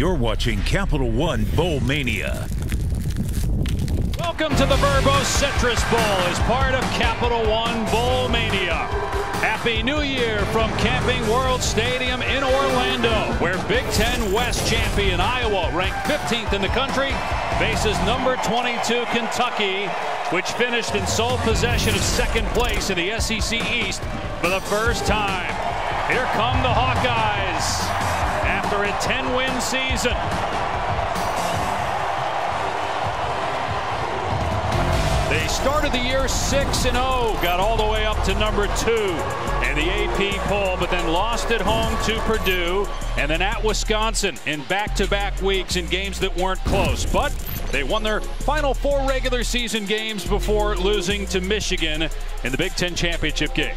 You're watching Capital One Bowl Mania. Welcome to the Verbose Citrus Bowl as part of Capital One Bowl Mania. Happy New Year from Camping World Stadium in Orlando, where Big Ten West champion Iowa, ranked 15th in the country, faces number 22 Kentucky, which finished in sole possession of second place in the SEC East for the first time. Here come the Hawkeyes after a 10-win season. They started the year 6-0, got all the way up to number 2 in the AP poll, but then lost at home to Purdue and then at Wisconsin in back-to-back weeks in games that weren't close. But they won their final 4 regular season games before losing to Michigan in the Big Ten championship game.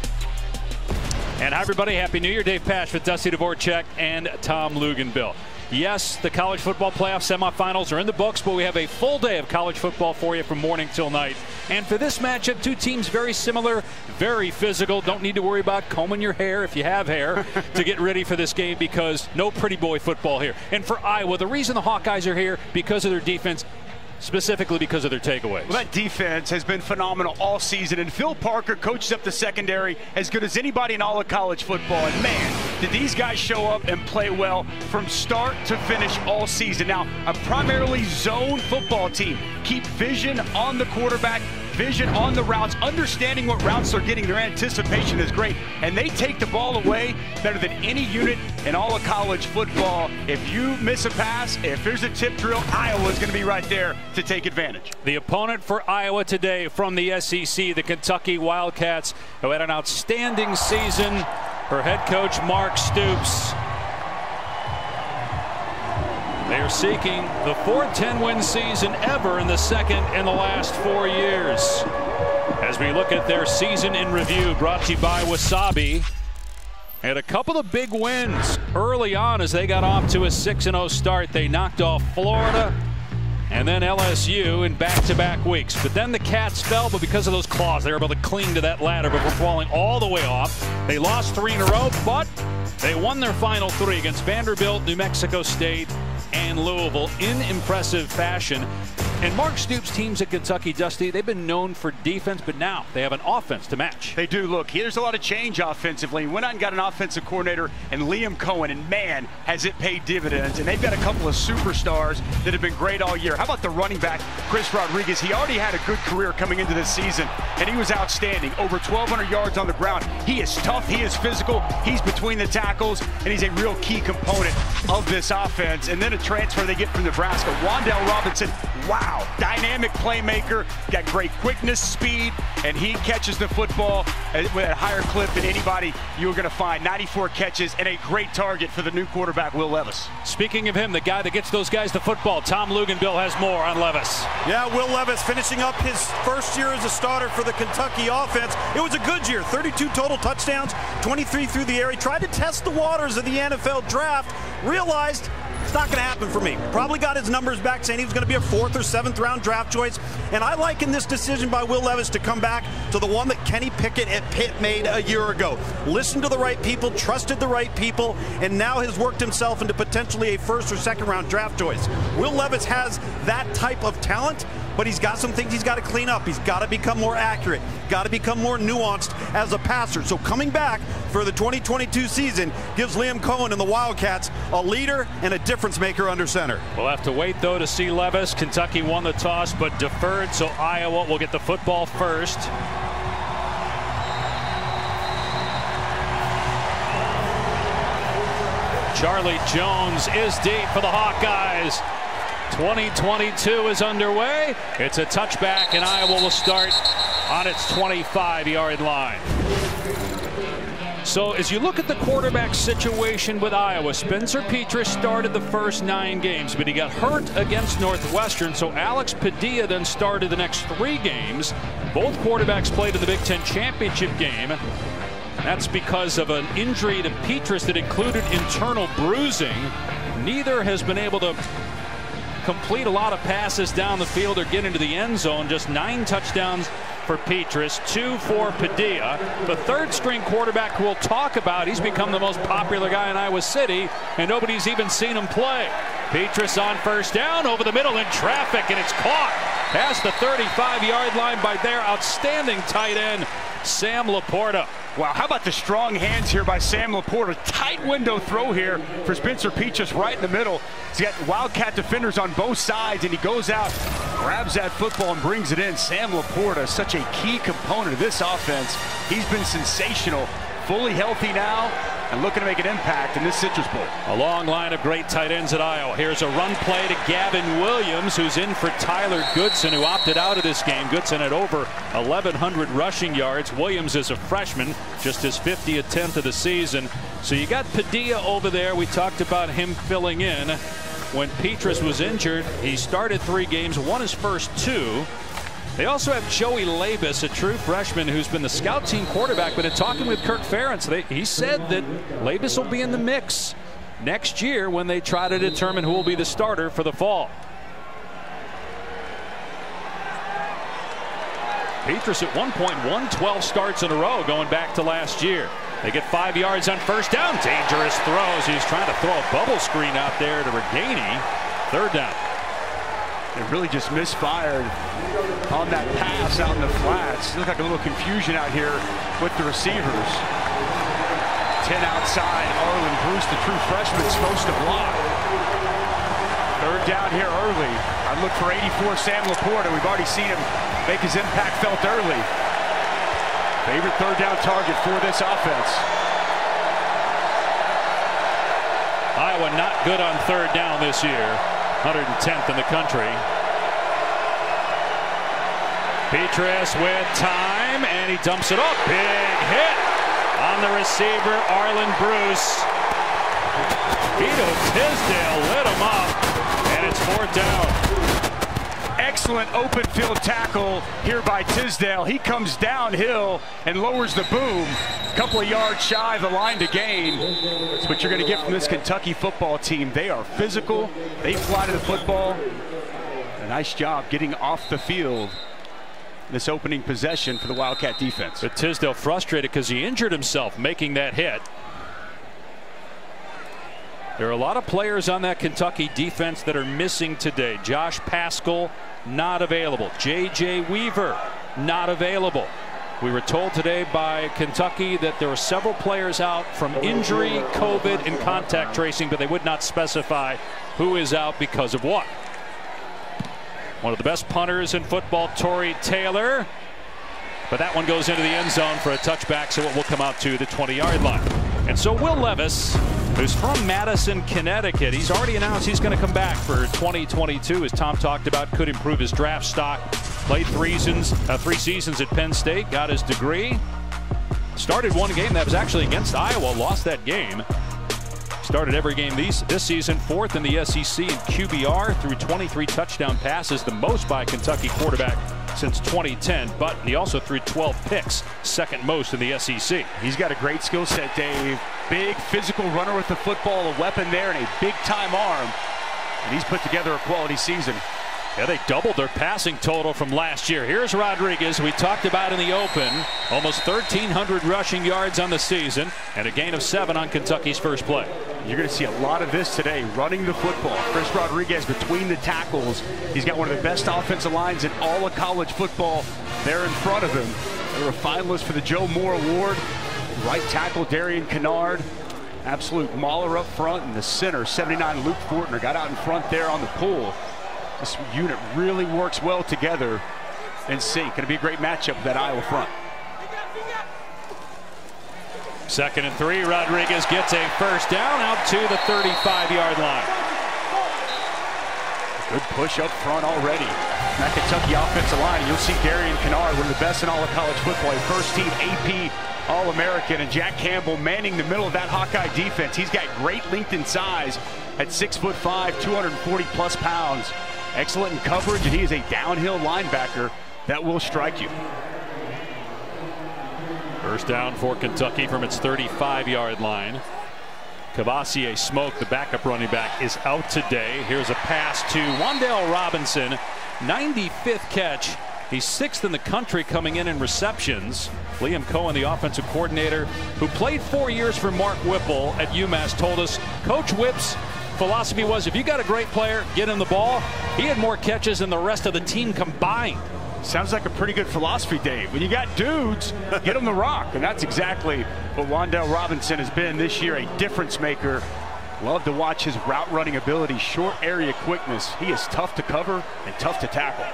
And hi, everybody. Happy New Year. Dave Pasch with Dusty Dvorak and Tom Luginbill. Yes, the college football playoff semifinals are in the books, but we have a full day of college football for you from morning till night. And for this matchup, two teams very similar, very physical. Don't need to worry about combing your hair if you have hair to get ready for this game, because no pretty boy football here. And for Iowa, the reason the Hawkeyes are here because of their defense, specifically because of their takeaways. Well, that defense has been phenomenal all season, and Phil Parker coaches up the secondary as good as anybody in all of college football. And man, did these guys show up and play well from start to finish all season. Now, a primarily zone football team. Keep vision on the quarterback, vision on the routes, understanding what routes they're getting. Their anticipation is great, and they take the ball away better than any unit in all of college football. If you miss a pass, if there's a tip drill, Iowa's going to be right there to take advantage. The opponent for Iowa today from the SEC, the Kentucky Wildcats, who had an outstanding season. Her head coach, Mark Stoops. They are seeking the 4th 10-win season ever in the second in the last 4 years. As we look at their season in review, brought to you by Wasabi. Had a couple of big wins early on as they got off to a 6-0 start. They knocked off Florida and then LSU in back-to-back weeks. But then the Cats fell, but because of those claws, they were able to cling to that ladder before falling all the way off. They lost 3 in a row, but they won their final 3 against Vanderbilt, New Mexico State, and Louisville in impressive fashion. And Mark Stoops' teams at Kentucky, Dusty, they've been known for defense, but now they have an offense to match. They do. Look, there's a lot of change offensively. Went out and got an offensive coordinator and Liam Cohen, and man, has it paid dividends. And they've got a couple of superstars that have been great all year. How about the running back, Chris Rodriguez? He already had a good career coming into this season, and he was outstanding. Over 1,200 yards on the ground. He is tough. He is physical. He's between the tackles, and he's a real key component of this offense. And then a transfer they get from Nebraska, Wan'Dale Robinson. Wow, dynamic playmaker, got great quickness, speed, and he catches the football at a higher clip than anybody you're going to find. 94 catches and a great target for the new quarterback, Will Levis. Speaking of him, the guy that gets those guys the football, Tom Luginbill has more on Levis. Yeah, Will Levis finishing up his first year as a starter for the Kentucky offense. It was a good year, 32 total touchdowns, 23 through the air. He tried to test the waters of the NFL draft, realized it's not going to happen for me. Probably got his numbers back saying he was going to be a 4th or 7th round draft choice. And I liken this decision by Will Levis to come back to the one that Kenny Pickett at Pitt made a year ago. Listened to the right people, trusted the right people, and now has worked himself into potentially a 1st or 2nd round draft choice. Will Levis has that type of talent, but he's got some things he's got to clean up. He's got to become more accurate, got to become more nuanced as a passer. So coming back for the 2022 season gives Liam Cohen and the Wildcats a leader and a difference maker under center. We'll have to wait, though, to see Levis. Kentucky won the toss, but deferred, so Iowa will get the football first. Charlie Jones is deep for the Hawkeyes. 2022 is underway. It's a touchback, and Iowa will start on its 25-yard line. So as you look at the quarterback situation with Iowa, Spencer Petras started the first 9 games, but he got hurt against Northwestern, so Alex Padilla then started the next 3 games. Both quarterbacks played in the Big Ten championship game. That's because of an injury to Petras that included internal bruising. Neither has been able to complete a lot of passes down the field or get into the end zone. Just 9 touchdowns for Petras, 2 for Padilla. The 3rd string quarterback we'll talk about, he's become the most popular guy in Iowa City, and nobody's even seen him play. Petrus on first down, over the middle in traffic, and it's caught past the 35-yard line by their outstanding tight end, Sam Laporta. Wow, how about the strong hands here by Sam Laporta? Tight window throw here for Spencer Petrus right in the middle. He's got Wildcat defenders on both sides, and he goes out, grabs that football, and brings it in. Sam Laporta, such a key component of this offense. He's been sensational. Fully healthy now and looking to make an impact in this Citrus Bowl. A long line of great tight ends at Iowa. Here's a run play to Gavin Williams, who's in for Tyler Goodson, who opted out of this game. Goodson had over 1,100 rushing yards. Williams is a freshman, just his 50th attempt of the season. So you got Padilla over there. We talked about him filling in when Petrus was injured. He started 3 games, won his first 2. They also have Joey Levis, a true freshman who's been the scout team quarterback, but in talking with Kirk Ferentz, he said that Levis will be in the mix next year when they try to determine who will be the starter for the fall. Petrus at one point won 12 starts in a row going back to last year. They get 5 yards on first down. Dangerous throws. He's trying to throw a bubble screen out there to Reganey. 3rd down. It really just misfired on that pass out in the flats. Looked like a little confusion out here with the receivers. 10 outside. Arlen Bruce, the true freshman, supposed to block. 3rd down here early. I look for 84 Sam Laporta. We've already seen him make his impact felt early. Favorite 3rd down target for this offense. Iowa not good on 3rd down this year. 110th in the country. Petrus with time, and he dumps it off. Big hit on the receiver, Arlen Bruce. Vito Tisdale lit him up, and it's 4th down. Excellent open field tackle here by Tisdale. He comes downhill and lowers the boom. A couple of yards shy of the line to gain. That's what you're going to get from this Kentucky football team. They are physical. They fly to the football. A nice job getting off the field this opening possession for the Wildcat defense. But Tisdale frustrated because he injured himself making that hit. There are a lot of players on that Kentucky defense that are missing today. Josh Paschal not available. J.J. Weaver not available. We were told today by Kentucky that there were several players out from injury, COVID, and contact tracing, but they would not specify who is out because of what. One of the best punters in football, Torrey Taylor. But that one goes into the end zone for a touchback, so it will come out to the 20-yard line. And so Will Levis, who's from Madison, Connecticut, he's already announced he's going to come back for 2022, as Tom talked about, could improve his draft stock. Played 3 seasons at Penn State, got his degree. Started one game that was actually against Iowa, lost that game. Started every game this season, 4th in the SEC in QBR, threw 23 touchdown passes, the most by a Kentucky quarterback since 2010, but he also threw 12 picks, 2nd most in the SEC. He's got a great skill set, Dave. Big physical runner with the football, a weapon there, and a big-time arm. And he's put together a quality season. Yeah, they doubled their passing total from last year. Here's Rodriguez, we talked about in the open. Almost 1,300 rushing yards on the season, and a gain of 7 on Kentucky's first play. You're going to see a lot of this today, running the football. Chris Rodriguez between the tackles. He's got one of the best offensive lines in all of college football there in front of him. They were finalists for the Joe Moore Award. Right tackle Darian Kennard. Absolute mauler up front. In the center, 79 Luke Fortner got out in front there on the pull. This unit really works well together in sync. Going to be a great matchup with that Iowa front. 2nd and 3. Rodriguez gets a first down out to the 35-yard line. Good push up front already. That Kentucky offensive line, you'll see Darian Kennard, one of the best in all of college football. A first-team AP All-American, and Jack Campbell manning the middle of that Hawkeye defense. He's got great length and size at 6'5", 240+ pounds. Excellent in coverage, and he is a downhill linebacker that will strike you. First down for Kentucky from its 35-yard line. Cavassier Smoke, the backup running back, is out today. Here's a pass to Wan'Dale Robinson, 95th catch. He's 6th in the country coming in receptions. Liam Cohen, the offensive coordinator, who played 4 years for Mark Whipple at UMass, told us Coach Whips philosophy was if you got a great player, get him the ball. He had more catches than the rest of the team combined. Sounds like a pretty good philosophy, Dave. When you got dudes, get them the rock. And that's exactly what Wan'Dale Robinson has been this year, a difference maker. Love to watch his route running ability, short area quickness. He is tough to cover and tough to tackle.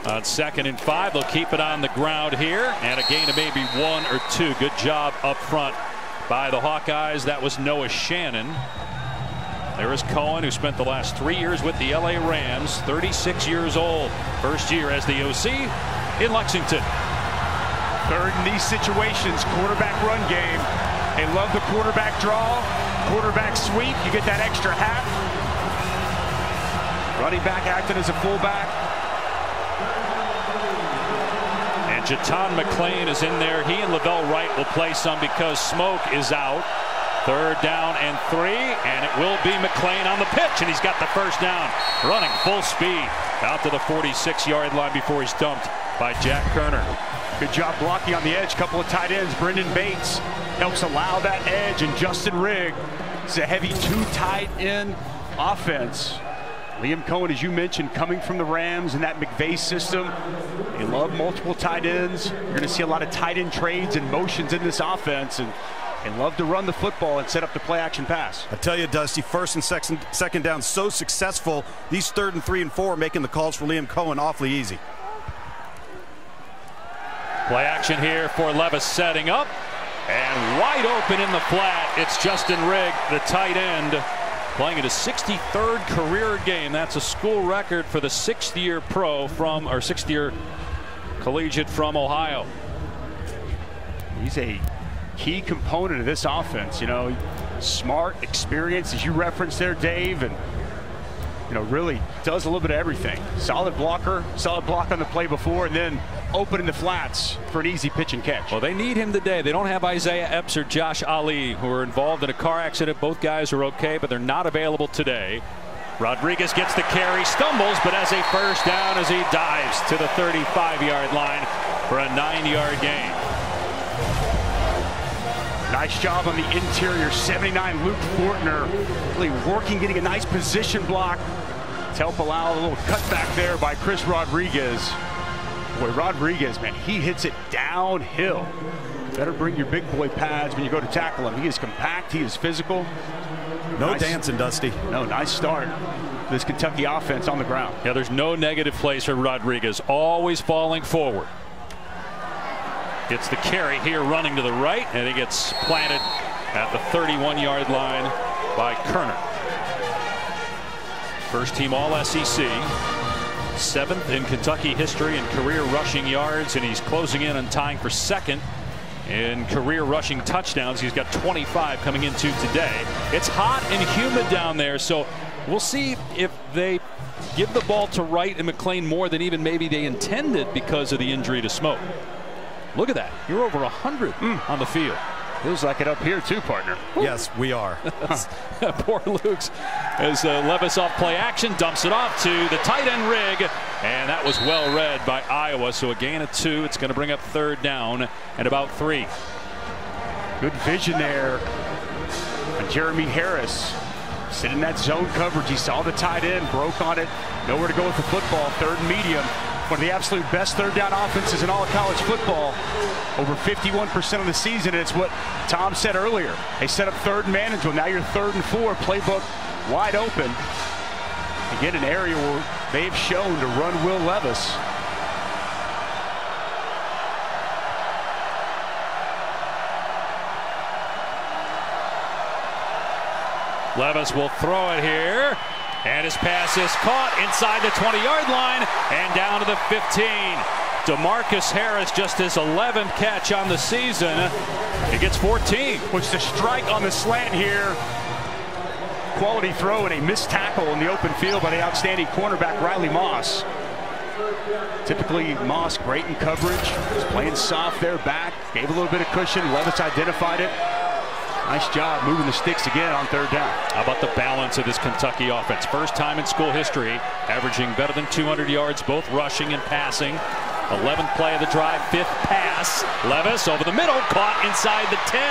On 2nd and 5, they'll keep it on the ground here, and a gain of maybe 1 or 2. Good job up front by the Hawkeyes. That was Noah Shannon. There is Cohen, who spent the last 3 years with the LA Rams, 36 years old. First year as the OC in Lexington. Third in these situations, quarterback run game. They love the quarterback draw, quarterback sweep. You get that extra hat. Running back acting as a fullback. And Jaton McClain is in there. He and Lavelle Wright will play some because Smoke is out. 3rd down and 3, and it will be McClain on the pitch, and he's got the first down, running full speed out to the 46-yard line before he's dumped by Jack Kerner. Good job blocking on the edge. Couple of tight ends. Brendan Bates helps allow that edge, and Justin Rigg. It's a heavy 2 tight end offense. Liam Cohen, as you mentioned, coming from the Rams and that McVay system. They love multiple tight ends. You're going to see a lot of tight end trades and motions in this offense, and love to run the football and set up the play action pass. I tell you, Dusty, 1st and 2nd down so successful. These 3rd and 3 and 4 making the calls for Liam Cohen awfully easy. Play action here for Levis setting up, and wide open in the flat. It's Justin Rigg, the tight end, playing in his 63rd career game. That's a school record for the 6th-year pro from, or 6th-year collegiate from Ohio. He's a key component of this offense. You know, smart, experience, as you referenced there, Dave, and really does a little bit of everything. Solid blocker, solid block on the play before, and then open in the flats for an easy pitch and catch. Well, they need him today. They don't have Isaiah Epps or Josh Ali, who are involved in a car accident. Both guys are okay, but they're not available today. Rodriguez gets the carry, stumbles, but has a first down as he dives to the 35-yard line for a 9-yard gain. Nice job on the interior. 79, Luke Fortner, really working, getting a nice position block to help allow a little cutback there by Chris Rodriguez. Boy, Rodriguez, man, he hits it downhill. Better bring your big boy pads when you go to tackle him. He is compact, he is physical. No dancing, Dusty. No, nice start. This Kentucky offense on the ground. Yeah, there's no negative plays for Rodriguez, always falling forward. Gets the carry here, running to the right, and he gets planted at the 31-yard line by Kerner. First team All-SEC, 7th in Kentucky history in career rushing yards, and he's closing in on tying for 2nd in career rushing touchdowns. He's got 25 coming into today. It's hot and humid down there, so we'll see if they give the ball to Wright and McClain more than even maybe they intended because of the injury to Smoke. Look at that. You're over 100 on the field. Feels like it up here too, partner. Yes, we are. Poor Luke's as Levis off play action, dumps it off to the tight end Rigg, and that was well read by Iowa. So a gain of 2. It's going to bring up 3rd down and about 3. Good vision there. And Jeremy Harris sitting in that zone coverage. He saw the tight end, broke on it, nowhere to go with the football. 3rd and medium. One of the absolute best 3rd down offenses in all of college football. Over 51% of the season, and it's what Tom said earlier. They set up 3rd and manageable. Now you're 3rd and 4, playbook wide open. Again, an area where they've shown to run Will Levis. Levis will throw it here. And his pass is caught inside the 20-yard line and down to the 15. DeMarcus Harris, just his 11th catch on the season. He gets 14. Which the strike on the slant here. Quality throw and a missed tackle in the open field by the outstanding cornerback Riley Moss. Typically, Moss great in coverage. Was playing soft there back. Gave a little bit of cushion. Levis identified it. Nice job moving the sticks again on 3rd down. How about the balance of this Kentucky offense? First time in school history, averaging better than 200 yards, both rushing and passing. 11th play of the drive, 5th pass. Levis over the middle, caught inside the 10.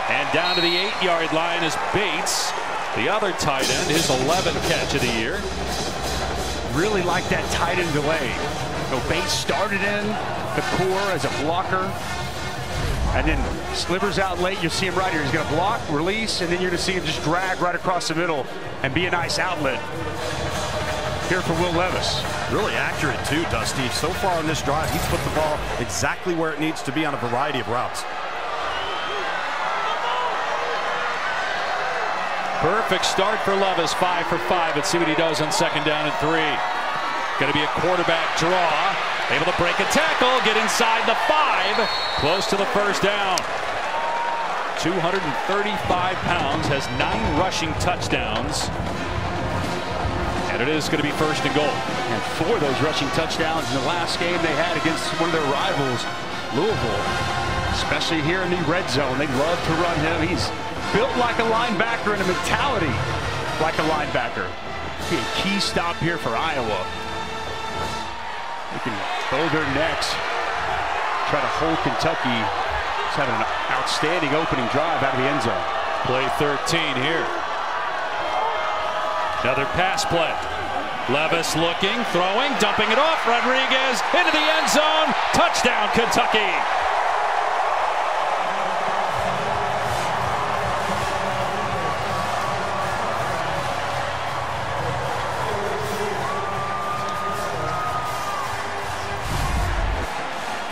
And down to the 8-yard line is Bates, the other tight end, his 11th catch of the year. Really like that tight end delay. So Bates started in the core as a blocker, and then slivers out late. You see him right here. He's going to block, release, and then you're going to see him just drag right across the middle and be a nice outlet here for Will Levis. Really accurate too, Dusty. So far on this drive, he's put the ball exactly where it needs to be on a variety of routes. Perfect start for Levis, 5 for 5. Let's see what he does on 2nd down and 3. Going to be a quarterback draw. Able to break a tackle, get inside the 5, close to the 1st down. 235 pounds, has 9 rushing touchdowns. And it is going to be 1st and goal. And 4 of those rushing touchdowns in the last game they had against one of their rivals, Louisville. Especially here in the red zone. They love to run him. He's built like a linebacker and a mentality like a linebacker. Be a key stop here for Iowa. They can hold their necks, try to hold Kentucky. He's having an outstanding opening drive out of the end zone. Play 13 here. Another pass play. Levis looking, throwing, dumping it off. Rodriguez into the end zone. Touchdown, Kentucky.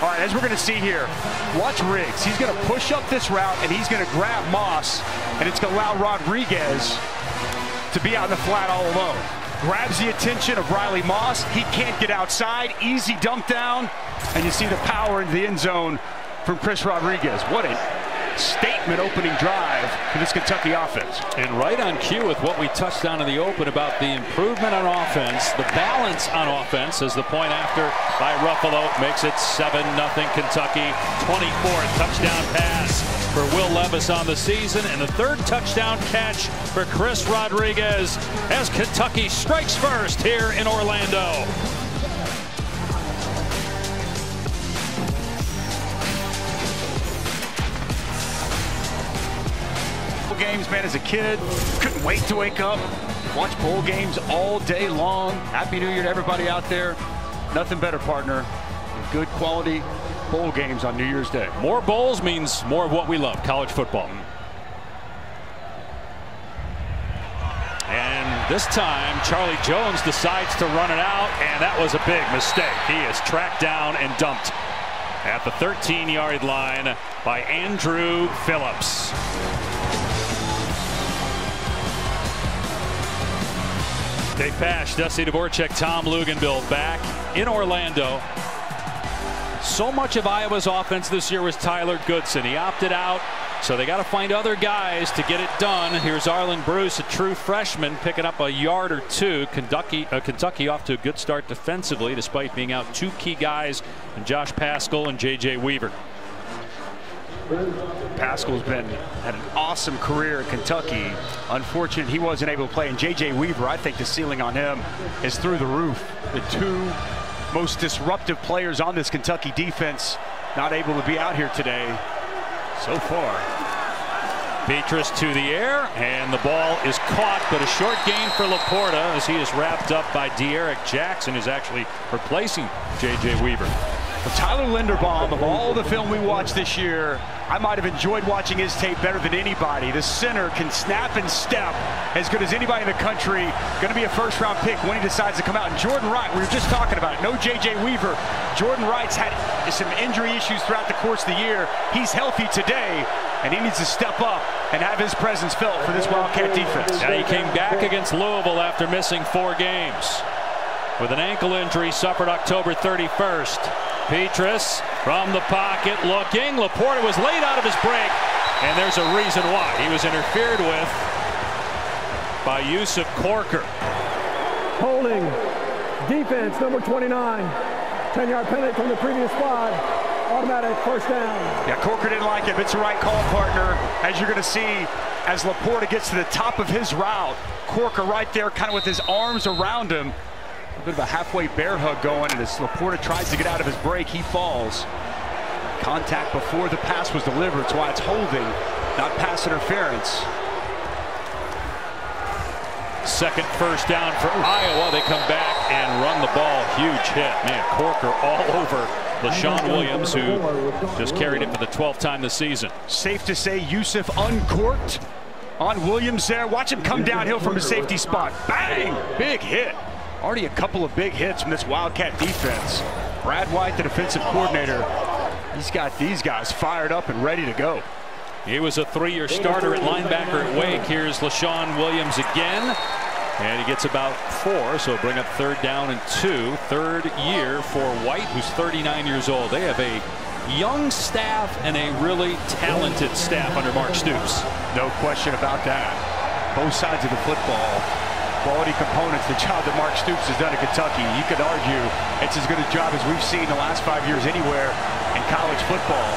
All right, as we're going to see here, watch Riggs. He's going to push up this route, and he's going to grab Moss, and it's going to allow Rodriguez to be out in the flat all alone. Grabs the attention of Riley Moss. He can't get outside. Easy dump down, and you see the power into the end zone from Chris Rodriguez. What a statement opening drive for this Kentucky offense. And right on cue with what we touched on in the open about the improvement on offense, the balance on offense, as the point after by Ruffalo makes it 7-0 Kentucky. 24th touchdown pass for Will Levis on the season, and the 3rd touchdown catch for Chris Rodriguez as Kentucky strikes first here in Orlando. Games, man, as a kid, couldn't wait to wake up, watch bowl games all day long. Happy New Year to everybody out there. Nothing better, partner, than good quality bowl games on New Year's Day. More bowls means more of what we love, college football. And this time Charlie Jones decides to run it out, and that was a big mistake. He is tracked down and dumped at the 13-yard line by Andrew Phillips. Dave Pasch, Dusty Dvorak, Tom Luginbill back in Orlando. So much of Iowa's offense this year was Tyler Goodson. He opted out, so they got to find other guys to get it done. Here's Arlen Bruce, a true freshman, picking up a yard or 2. Kentucky off to a good start defensively, despite being out 2 key guys, and Josh Paschal and J.J. Weaver. Paschal's had an awesome career at Kentucky. Unfortunate he wasn't able to play. And J.J. Weaver, I think the ceiling on him is through the roof. The 2 most disruptive players on this Kentucky defense not able to be out here today so far. Petrus to the air, and the ball is caught, but a short gain for Laporta as he is wrapped up by De'Eric Jackson, who's actually replacing J.J. Weaver. Well, Tyler Linderbaum, of all the film we watched this year, I might have enjoyed watching his tape better than anybody. The center can snap and step as good as anybody in the country. Going to be a first-round pick when he decides to come out. And Jordan Wright, we were just talking about it. No J.J. Weaver. Jordan Wright's had some injury issues throughout the course of the year. He's healthy today, and he needs to step up and have his presence felt for this Wildcat defense. Now he came back against Louisville after missing 4 games with an ankle injury suffered October 31st. Petrus from the pocket looking. Laporta was late out of his break, and there's a reason why. He was interfered with by Yusuf Corker. Holding defense number 29. 10-yard penalty from the previous spot. Automatic first down. Yeah, Corker didn't like it. It's the right call, partner. As you're going to see, as Laporta gets to the top of his route, Corker right there kind of with his arms around him. A bit of a halfway bear hug going, and as Laporta tries to get out of his break, he falls. Contact before the pass was delivered. That's why it's holding, not pass interference. Second first down for Iowa. They come back and run the ball. Huge hit. Man, Corker all over LaShawn Williams, who just carried it for the 12th time this season. Safe to say Yusuf uncorked on Williams there. Watch him come downhill from his safety spot. Bang! Big hit. Already a couple of big hits from this Wildcat defense. Brad White, the defensive coordinator, he's got these guys fired up and ready to go. He was a 3-year starter at linebacker at Wake. Here's LaShawn Williams again. And he gets about 4, so bring up 3rd down and 2. Third year for White, who's 39 years old. They have a young staff and a really talented staff under Mark Stoops. No question about that. Both sides of the football. Quality components. The job that Mark Stoops has done at Kentucky, you could argue it's as good a job as we've seen the last 5 years anywhere in college football.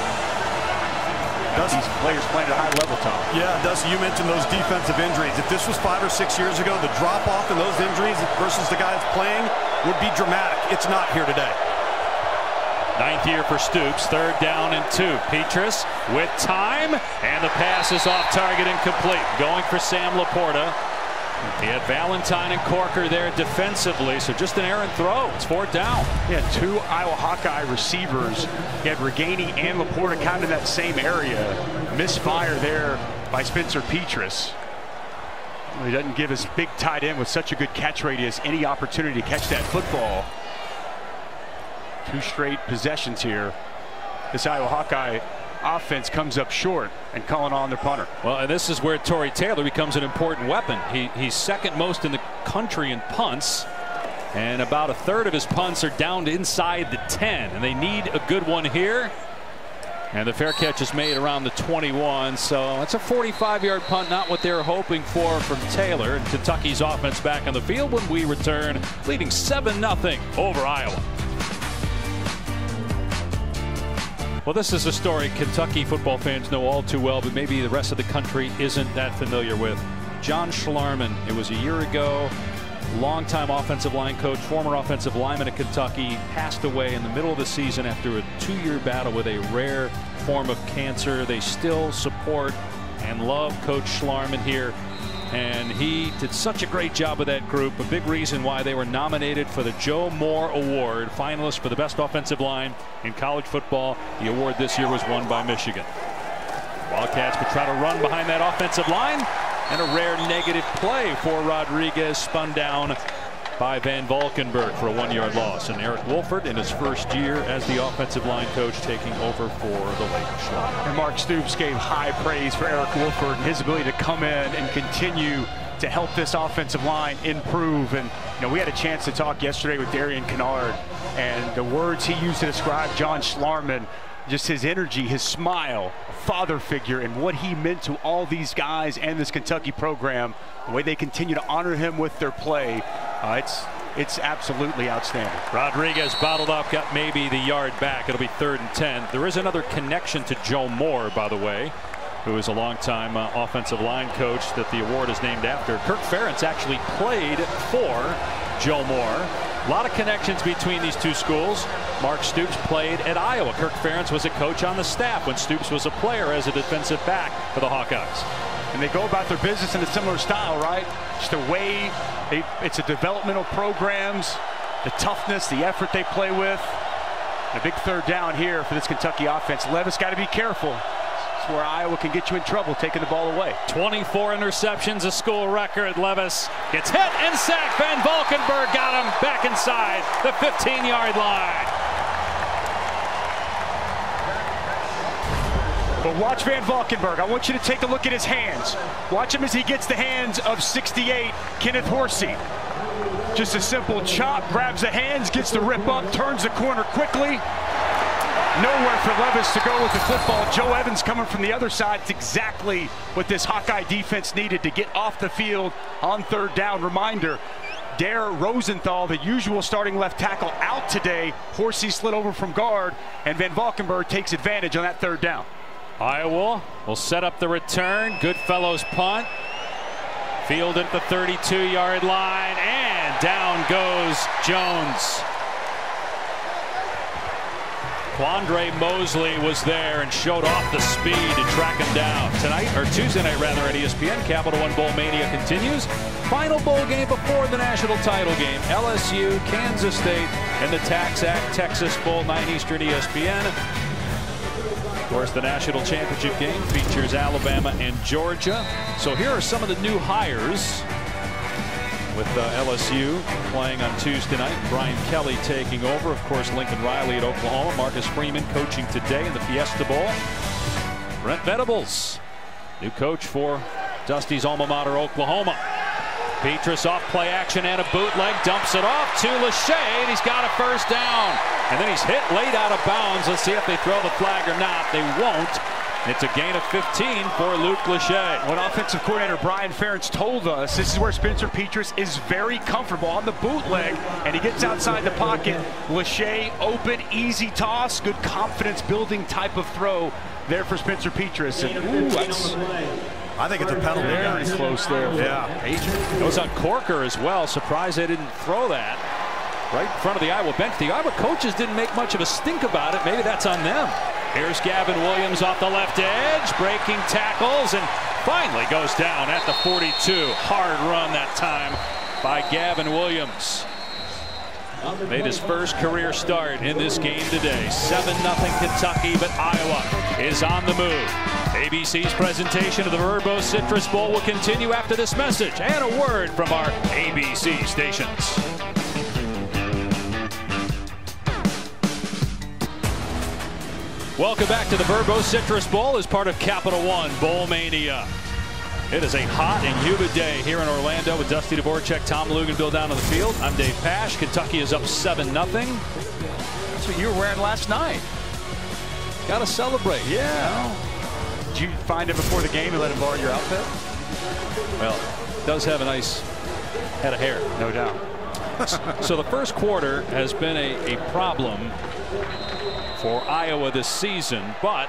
These players playing at a high level, Tom. Yeah, Dusty, you mentioned those defensive injuries. If this was 5 or 6 years ago, the drop-off in those injuries versus the guys playing would be dramatic. It's not here today. 9th year for Stoops. 3rd down and 2. Petrus with time, and the pass is off target and complete. Going for Sam Laporta. He had Valentine and Corker there defensively, so just an errant throw. It's 4th down. He had 2 Iowa Hawkeye receivers. He had Reganey and Laporta kind of in that same area. Misfire there by Spencer Petrus. Well, he doesn't give his big tight end with such a good catch radius any opportunity to catch that football. 2 straight possessions here. This Iowa Hawkeye offense comes up short and calling on their punter. Well, and this is where Torrey Taylor becomes an important weapon. He's 2nd most in the country in punts, and about 1/3 of his punts are down to inside the 10, and they need a good one here. And the fair catch is made around the 21, so it's a 45-yard punt, not what they were hoping for from Taylor. And Kentucky's offense back on the field when we return, leading 7-0 over Iowa. Well, this is a story Kentucky football fans know all too well, but maybe the rest of the country isn't that familiar with. John Schlarman, it was a year ago, longtime offensive line coach, former offensive lineman at Kentucky, passed away in the middle of the season after a 2-year battle with a rare form of cancer. They still support and love Coach Schlarman here. And he did such a great job with that group. A big reason why they were nominated for the Joe Moore Award, finalists for the best offensive line in college football. The award this year was won by Michigan. Wildcats would try to run behind that offensive line, and a rare negative play for Rodriguez, spun down by Van Valkenburg for a 1-yard loss. And Eric Wolford in his first year as the offensive line coach, taking over for the late Schlarman. And Mark Stoops gave high praise for Eric Wolford and his ability to come in and continue to help this offensive line improve. And we had a chance to talk yesterday with Darian Kennard, and the words he used to describe John Schlarman, just his energy, his smile, father figure, and what he meant to all these guys and this Kentucky program, the way they continue to honor him with their play, it's absolutely outstanding. Rodriguez bottled up, got maybe the yard back. It'll be 3rd and 10. There is another connection to Joe Moore, by the way, who is a longtime offensive line coach that the award is named after. Kirk Ferentz actually played for Joe Moore. A lot of connections between these two schools. Mark Stoops played at Iowa. Kirk Ferentz was a coach on the staff when Stoops was a player as a defensive back for the Hawkeyes. And they go about their business in a similar style, right? Just the way it's a developmental programs, the toughness, the effort they play with. A big 3rd down here for this Kentucky offense. Levis got to be careful. It's where Iowa can get you in trouble taking the ball away. 24 interceptions, a school record. Levis gets hit and sacked. Van Valkenburg got him back inside the 15-yard line. But watch Van Valkenburg. I want you to take a look at his hands. Watch him as he gets the hands of 68, Kenneth Horsey. Just a simple chop, grabs the hands, gets the rip up, turns the corner quickly. Nowhere for Levis to go with the football. Joe Evans coming from the other side. It's exactly what this Hawkeye defense needed to get off the field on 3rd down. Reminder, Dare Rosenthal, the usual starting left tackle, out today. Horsey slid over from guard, and Van Valkenburg takes advantage on that 3rd down. Iowa will set up the return. Goodfellow's punt. Fielded at the 32-yard line, and down goes Jones. Quandre Mosely was there and showed off the speed to track him down. Tonight, or Tuesday night rather, at ESPN, Capital One Bowl Mania continues. Final bowl game before the national title game. LSU, Kansas State, and the TaxAct Texas Bowl, 9 Eastern ESPN. Of course, the national championship game features Alabama and Georgia. So here are some of the new hires. With LSU playing on Tuesday night, Brian Kelly taking over. Of course, Lincoln Riley at Oklahoma. Marcus Freeman coaching today in the Fiesta Bowl. Brent Venables, new coach for Dusty's alma mater, Oklahoma. Petrus off play action and a bootleg, dumps it off to Lachey, and he's got a first down. And then he's hit late out of bounds. Let's see if they throw the flag or not. They won't. It's a gain of 15 for Luke Lachey. What offensive coordinator Brian Ferentz told us, this is where Spencer Petrus is very comfortable on the bootleg, and he gets outside the pocket. Lachey open, easy toss, good confidence building type of throw there for Spencer Petrus. And I think it's a penalty. Very close there. Yeah. It was on Corker as well. Surprised they didn't throw that right in front of the Iowa bench. The Iowa coaches didn't make much of a stink about it. Maybe that's on them. Here's Gavin Williams off the left edge, breaking tackles, and finally goes down at the 42. Hard run that time by Gavin Williams. Made his first career start in this game today. 7-0 Kentucky, but Iowa is on the move. ABC's presentation of the Verbose Citrus Bowl will continue after this message and a word from our ABC stations. Welcome back to the Verbose Citrus Bowl as part of Capital One Bowl Mania. It is a hot and humid day here in Orlando with Dusty Dvorak, Tom Luganville down on the field. I'm Dave Pasch. Kentucky is up 7-0. That's what you were wearing last night. Got to celebrate. Yeah. Did you find him before the game and let him borrow your outfit? Well, does have a nice head of hair. No doubt. So the first quarter has been a problem for Iowa this season, but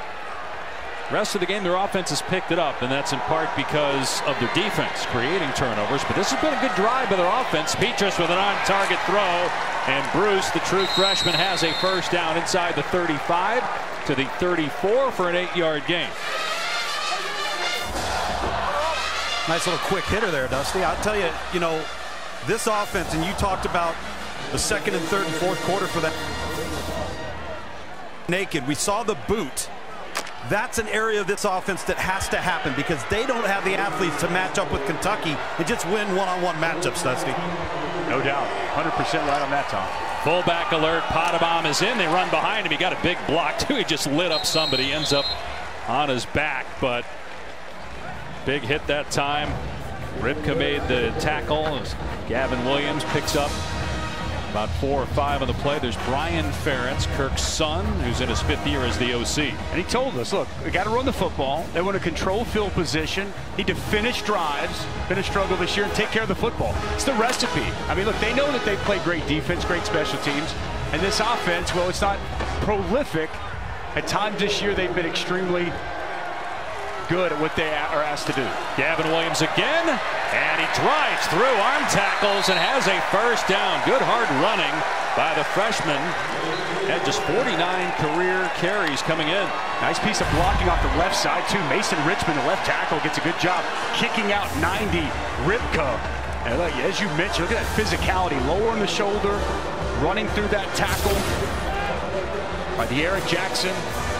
the rest of the game their offense has picked it up, and that's in part because of their defense creating turnovers. But this has been a good drive by their offense. Petrus with an on-target throw, and Bruce, the true freshman, has a first down inside the 35 to the 34 for an 8-yard gain. Nice little quick hitter there, Dusty. I'll tell you, this offense, and you talked about the second and third and fourth quarter for that. Naked. We saw the boot. That's an area of this offense that has to happen because they don't have the athletes to match up with Kentucky and just win one-on-one matchups, Dusty. No doubt. 100% right on that, Tom. Fullback alert. Potabom is in. They run behind him. He got a big block, too. He just lit up somebody. Ends up on his back, but big hit that time. Ripka made the tackle. Gavin Williams picks up about 4 or 5 on the play. There's Brian Ferentz, Kirk's son, who's in his 5th year as the OC. And he told us, look, we got to run the football. They want to control field position, need to finish drives, been a struggle this year, and take care of the football. It's the recipe. I mean, look, they know that they play great defense, great special teams. And this offense, well, it's not prolific. At times this year, they've been extremely good at what they are asked to do. Gavin Williams again, and he drives through arm tackles and has a first down. Good hard running by the freshman. Had just 49 career carries coming in. Nice piece of blocking off the left side too. Mason Richmond, the left tackle, gets a good job kicking out 90. Ripka, and look, as you mentioned, look at that physicality, lower on the shoulder, running through that tackle by the Eric Jackson.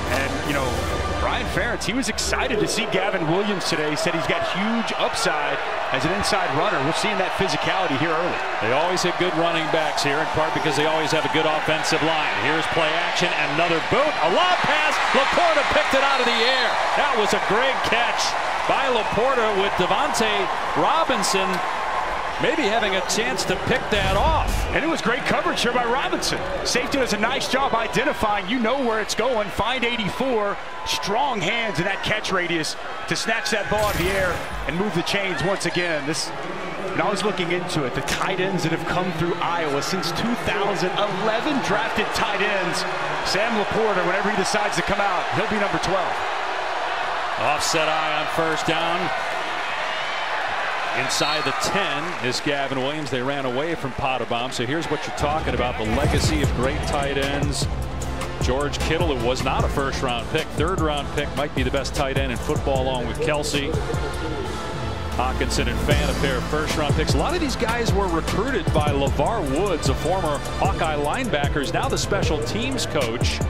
And Brian Ferentz, he was excited to see Gavin Williams today. He said he's got huge upside as an inside runner. We're seeing that physicality here early. They always hit good running backs here, in part because they always have a good offensive line. Here's play action, another boot, a lob pass. Laporta picked it out of the air. That was a great catch by Laporta with Wan'Dale Robinson maybe having a chance to pick that off. And it was great coverage here by Robinson. Safety does a nice job identifying, where it's going. Find 84, strong hands in that catch radius to snatch that ball out of the air and move the chains once again. And I was looking into it, the tight ends that have come through Iowa since 2011, drafted tight ends. Sam Laporta, whenever he decides to come out, he'll be number 12. Offset eye on first down. Inside the 10 is Gavin Williams. They ran away from Potabom. So here's what you're talking about, the legacy of great tight ends. George Kittle, who was not a first-round pick, third-round pick, might be the best tight end in football along with Kelsey. Hawkinson and Fan, a pair of first-round picks. A lot of these guys were recruited by LeVar Woods, a former Hawkeye linebacker, who's now the special teams coach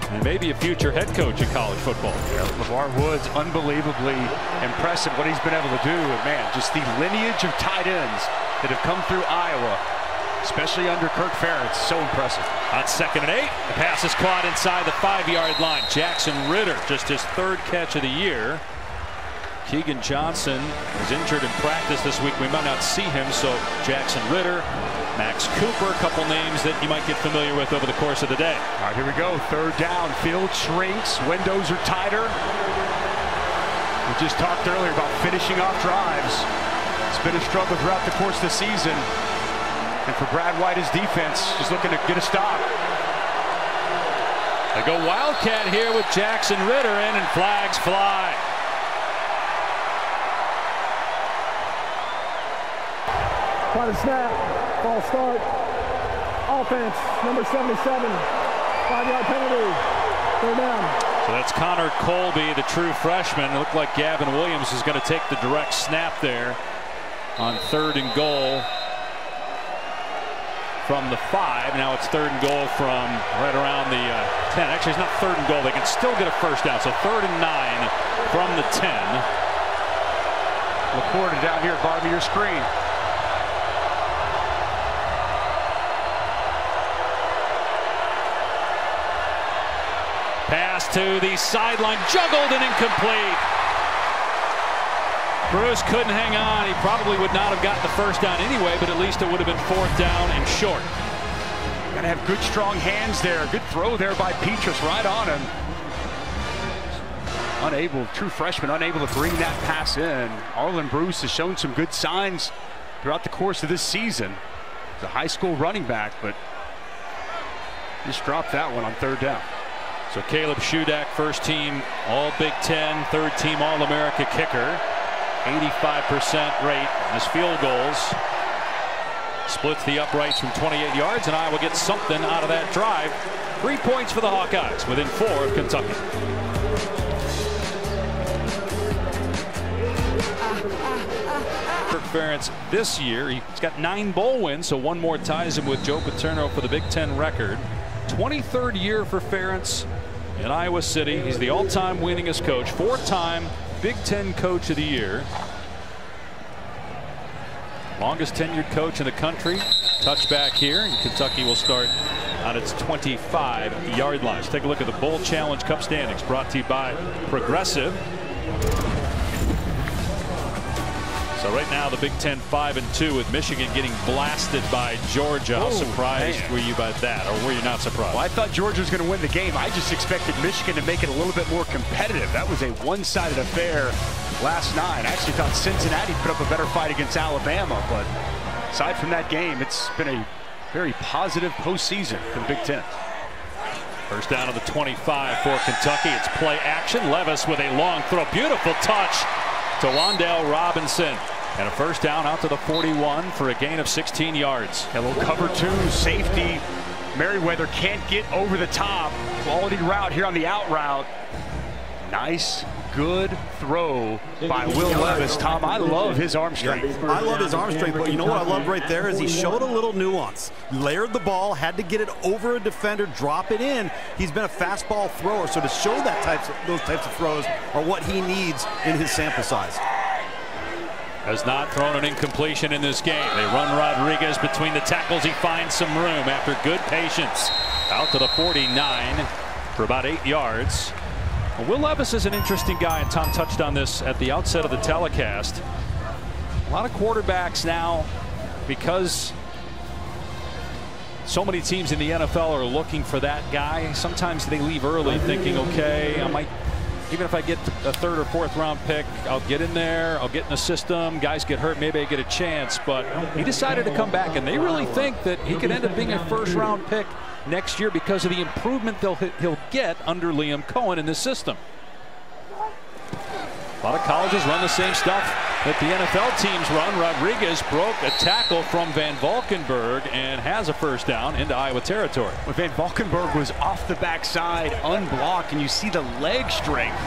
and maybe a future head coach in college football. Yeah, LeVar Woods, unbelievably impressive what he's been able to do. And man, just the lineage of tight ends that have come through Iowa, especially under Kirk Ferentz, so impressive. On 2nd and 8, the pass is caught inside the 5-yard line. Jackson Ritter, just his 3rd catch of the year. Keegan Johnson was injured in practice this week. We might not see him, so Jackson Ritter, Max Cooper, a couple names that you might get familiar with over the course of the day. All right, here we go. 3rd down. Field shrinks. Windows are tighter. We just talked earlier about finishing off drives. It's been a struggle throughout the course of the season. And for Brad White, his defense just looking to get a stop. They go Wildcat here with Jackson Ritter in, and flags fly. Try to snap, false start. Offense, number 77, 5-yard penalty. 3rd down. So that's Connor Colby, the true freshman. It looked like Gavin Williams is going to take the direct snap there on 3rd and goal from the 5. Now it's 3rd and goal from right around the 10. Actually, it's not 3rd and goal. They can still get a first down. So 3rd and 9 from the 10. Recorded down here at bottom of your screen. Pass to the sideline, juggled and incomplete. Bruce couldn't hang on. He probably would not have gotten the first down anyway, but at least it would have been 4th down and short. Gotta have good, strong hands there. Good throw there by Petrus, right on him. Unable, true freshman, unable to bring that pass in. Arlen Bruce has shown some good signs throughout the course of this season. He's a high school running back, but just dropped that one on 3rd down. So Caleb Shudak, 1st team All Big Ten, 3rd team All-America kicker. 85% rate in his field goals. Splits the uprights from 28 yards, and Iowa gets something out of that drive. 3 points for the Hawkeyes within 4 of Kentucky. Kirk Ferentz this year, he's got 9 bowl wins, so 1 more ties him with Joe Paterno for the Big Ten record. 23rd year for Ferentz in Iowa City. He's the all-time winningest coach, 4-time Big Ten Coach of the Year. Longest tenured coach in the country. Touchback here, and Kentucky will start on its 25-yard line. Let's take a look at the Bowl Challenge Cup standings, brought to you by Progressive. So right now the Big Ten 5-2 with Michigan getting blasted by Georgia. How surprised were you by that, or were you not surprised? Well, I thought Georgia was going to win the game. I just expected Michigan to make it a little bit more competitive. That was a one-sided affair last night. I actually thought Cincinnati put up a better fight against Alabama, but aside from that game, it's been a very positive postseason for the Big Ten. First down of the 25 for Kentucky. It's play action. Levis with a long throw. Beautiful touch to Wan'Dale Robinson. And a first down out to the 41 for a gain of 16 yards. A little cover 2 safety. Merriweather can't get over the top. Quality route here on the out route. Nice, good throw by Will Levis. Tom, I love his arm strength. I love his arm strength, but you know what I love right there is he showed a little nuance. Layered the ball, had to get it over a defender, drop it in. He's been a fastball thrower, so to show those types of throws are what he needs in his sample size. Has not thrown an incompletion in this game. They run Rodriguez between the tackles. He finds some room after good patience. Out to the 49 for about 8 yards. Well, Will Levis is an interesting guy, and Tom touched on this at the outset of the telecast. A lot of quarterbacks now, because so many teams in the NFL are looking for that guy, sometimes they leave early thinking, okay, I might, even if I get a 3rd or 4th round pick, I'll get in there, I'll get in the system, guys get hurt, maybe I get a chance. But he decided to come back, and they really think that he could end up being a 1st round pick next year because of the improvement he'll get under Liam Cohen in this system. A lot of colleges run the same stuff. that the NFL teams run. Rodriguez broke a tackle from Van Valkenburg and has a first down into Iowa territory. Well, Van Valkenburg was off the backside, unblocked, and you see the leg strength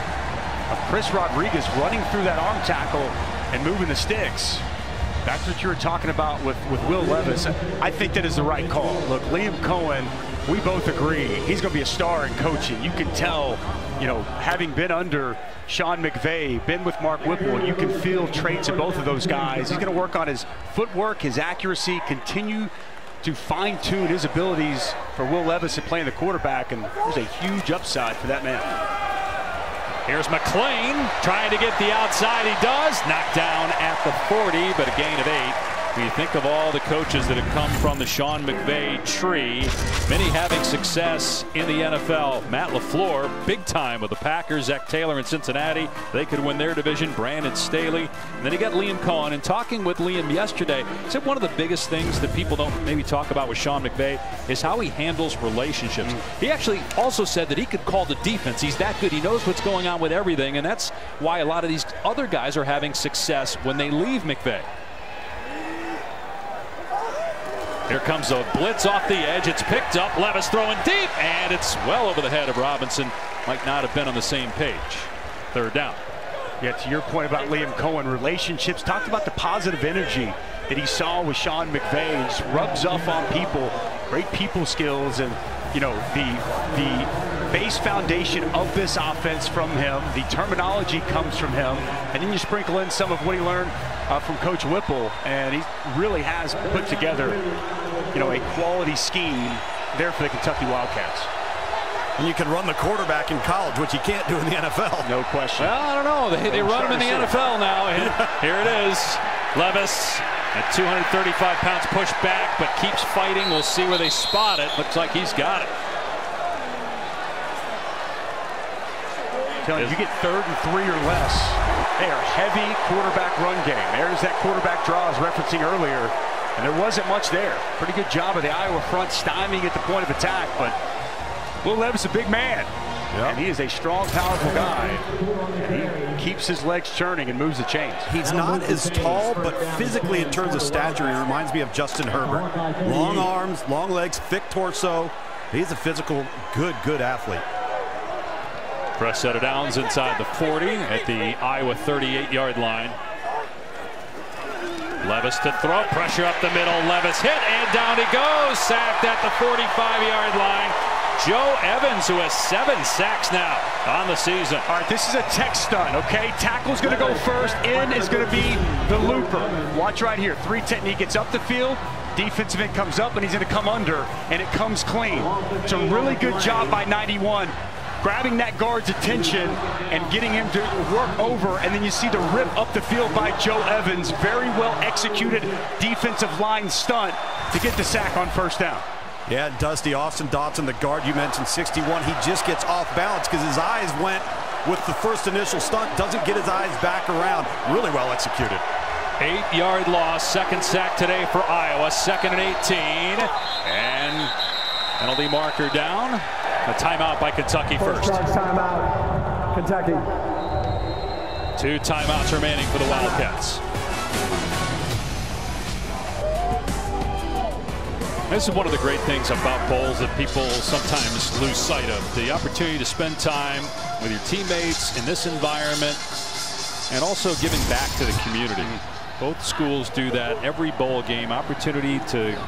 of Chris Rodriguez running through that arm tackle and moving the sticks. That's what you were talking about with Will Levis. I think that is the right call. Look, Liam Cohen, we both agree, he's going to be a star in coaching. You can tell, you know, having been under Sean McVay, been with Mark Whipple, you can feel traits of both of those guys. He's going to work on his footwork, his accuracy, continue to fine-tune his abilities for Will Levis at playing the quarterback, and there's a huge upside for that man. Here's McClain trying to get the outside. He does. Knocked down at the 40, but a gain of 8. When you think of all the coaches that have come from the Sean McVay tree, many having success in the NFL. Matt LaFleur, big time with the Packers. Zach Taylor in Cincinnati. They could win their division. Brandon Staley. And then you got Liam Cohen. And talking with Liam yesterday, he said one of the biggest things that people don't maybe talk about with Sean McVay is how he handles relationships. He actually also said that he could call the defense. He's that good. He knows what's going on with everything. And that's why a lot of these other guys are having success when they leave McVay. Here comes a blitz off the edge. It's picked up. Levis throwing deep, and it's well over the head of Robinson. Might not have been on the same page. Third down. Yeah, to your point about Liam Cohen, relationships, talked about the positive energy that he saw with Sean McVay. He just rubs off on people, great people skills, and you know, the base foundation of this offense from him, the terminology comes from him, and then you sprinkle in some of what he learned from Coach Whipple, and he really has put together, you know, a quality scheme there for the Kentucky Wildcats. And you can run the quarterback in college, which you can't do in the NFL. No question. Well, I don't know. They run him in the NFL now. And here it is. Levis at 235 pounds pushed back, but keeps fighting. We'll see where they spot it. Looks like he's got it. Telling you, you get 3rd and 3 or less. They are heavy quarterback run game. There's that quarterback draw I was referencing earlier, and there wasn't much there. Pretty good job of the Iowa front stymieing at the point of attack, but Will Levis is a big man. Yep. And he is a strong, powerful guy. And he keeps his legs churning and moves the chains. He's not as tall, but physically in terms of stature, he reminds me of Justin Herbert. Long arms, long legs, thick torso. He's a physical, good athlete. Fresh set of downs inside the 40 at the Iowa 38-yard line. Levis to throw, pressure up the middle. Levis hit, and down he goes. Sacked at the 45-yard line. Joe Evans, who has 7 sacks now on the season. All right, this is a tech stunt, okay? Tackle's going to go first. In is going to be the looper. Watch right here. 3 technique. Gets up the field. Defensive end comes up, and he's going to come under, and it comes clean. It's a really good job by 91. Grabbing that guard's attention and getting him to work over, and then you see the rip up the field by Joe Evans. Very well executed defensive line stunt to get the sack on first down. Yeah, Dusty Austin Dotson, the guard you mentioned, 61. He just gets off balance because his eyes went with the first initial stunt. Doesn't get his eyes back around. Really well executed. 8-yard loss. Second sack today for Iowa. 2nd and 18. And penalty marker down. A timeout by Kentucky first. Timeout, Kentucky. 2 timeouts remaining for the Wildcats. This is one of the great things about bowls that people sometimes lose sight of. The opportunity to spend time with your teammates in this environment and also giving back to the community. Both schools do that every bowl game. Opportunity to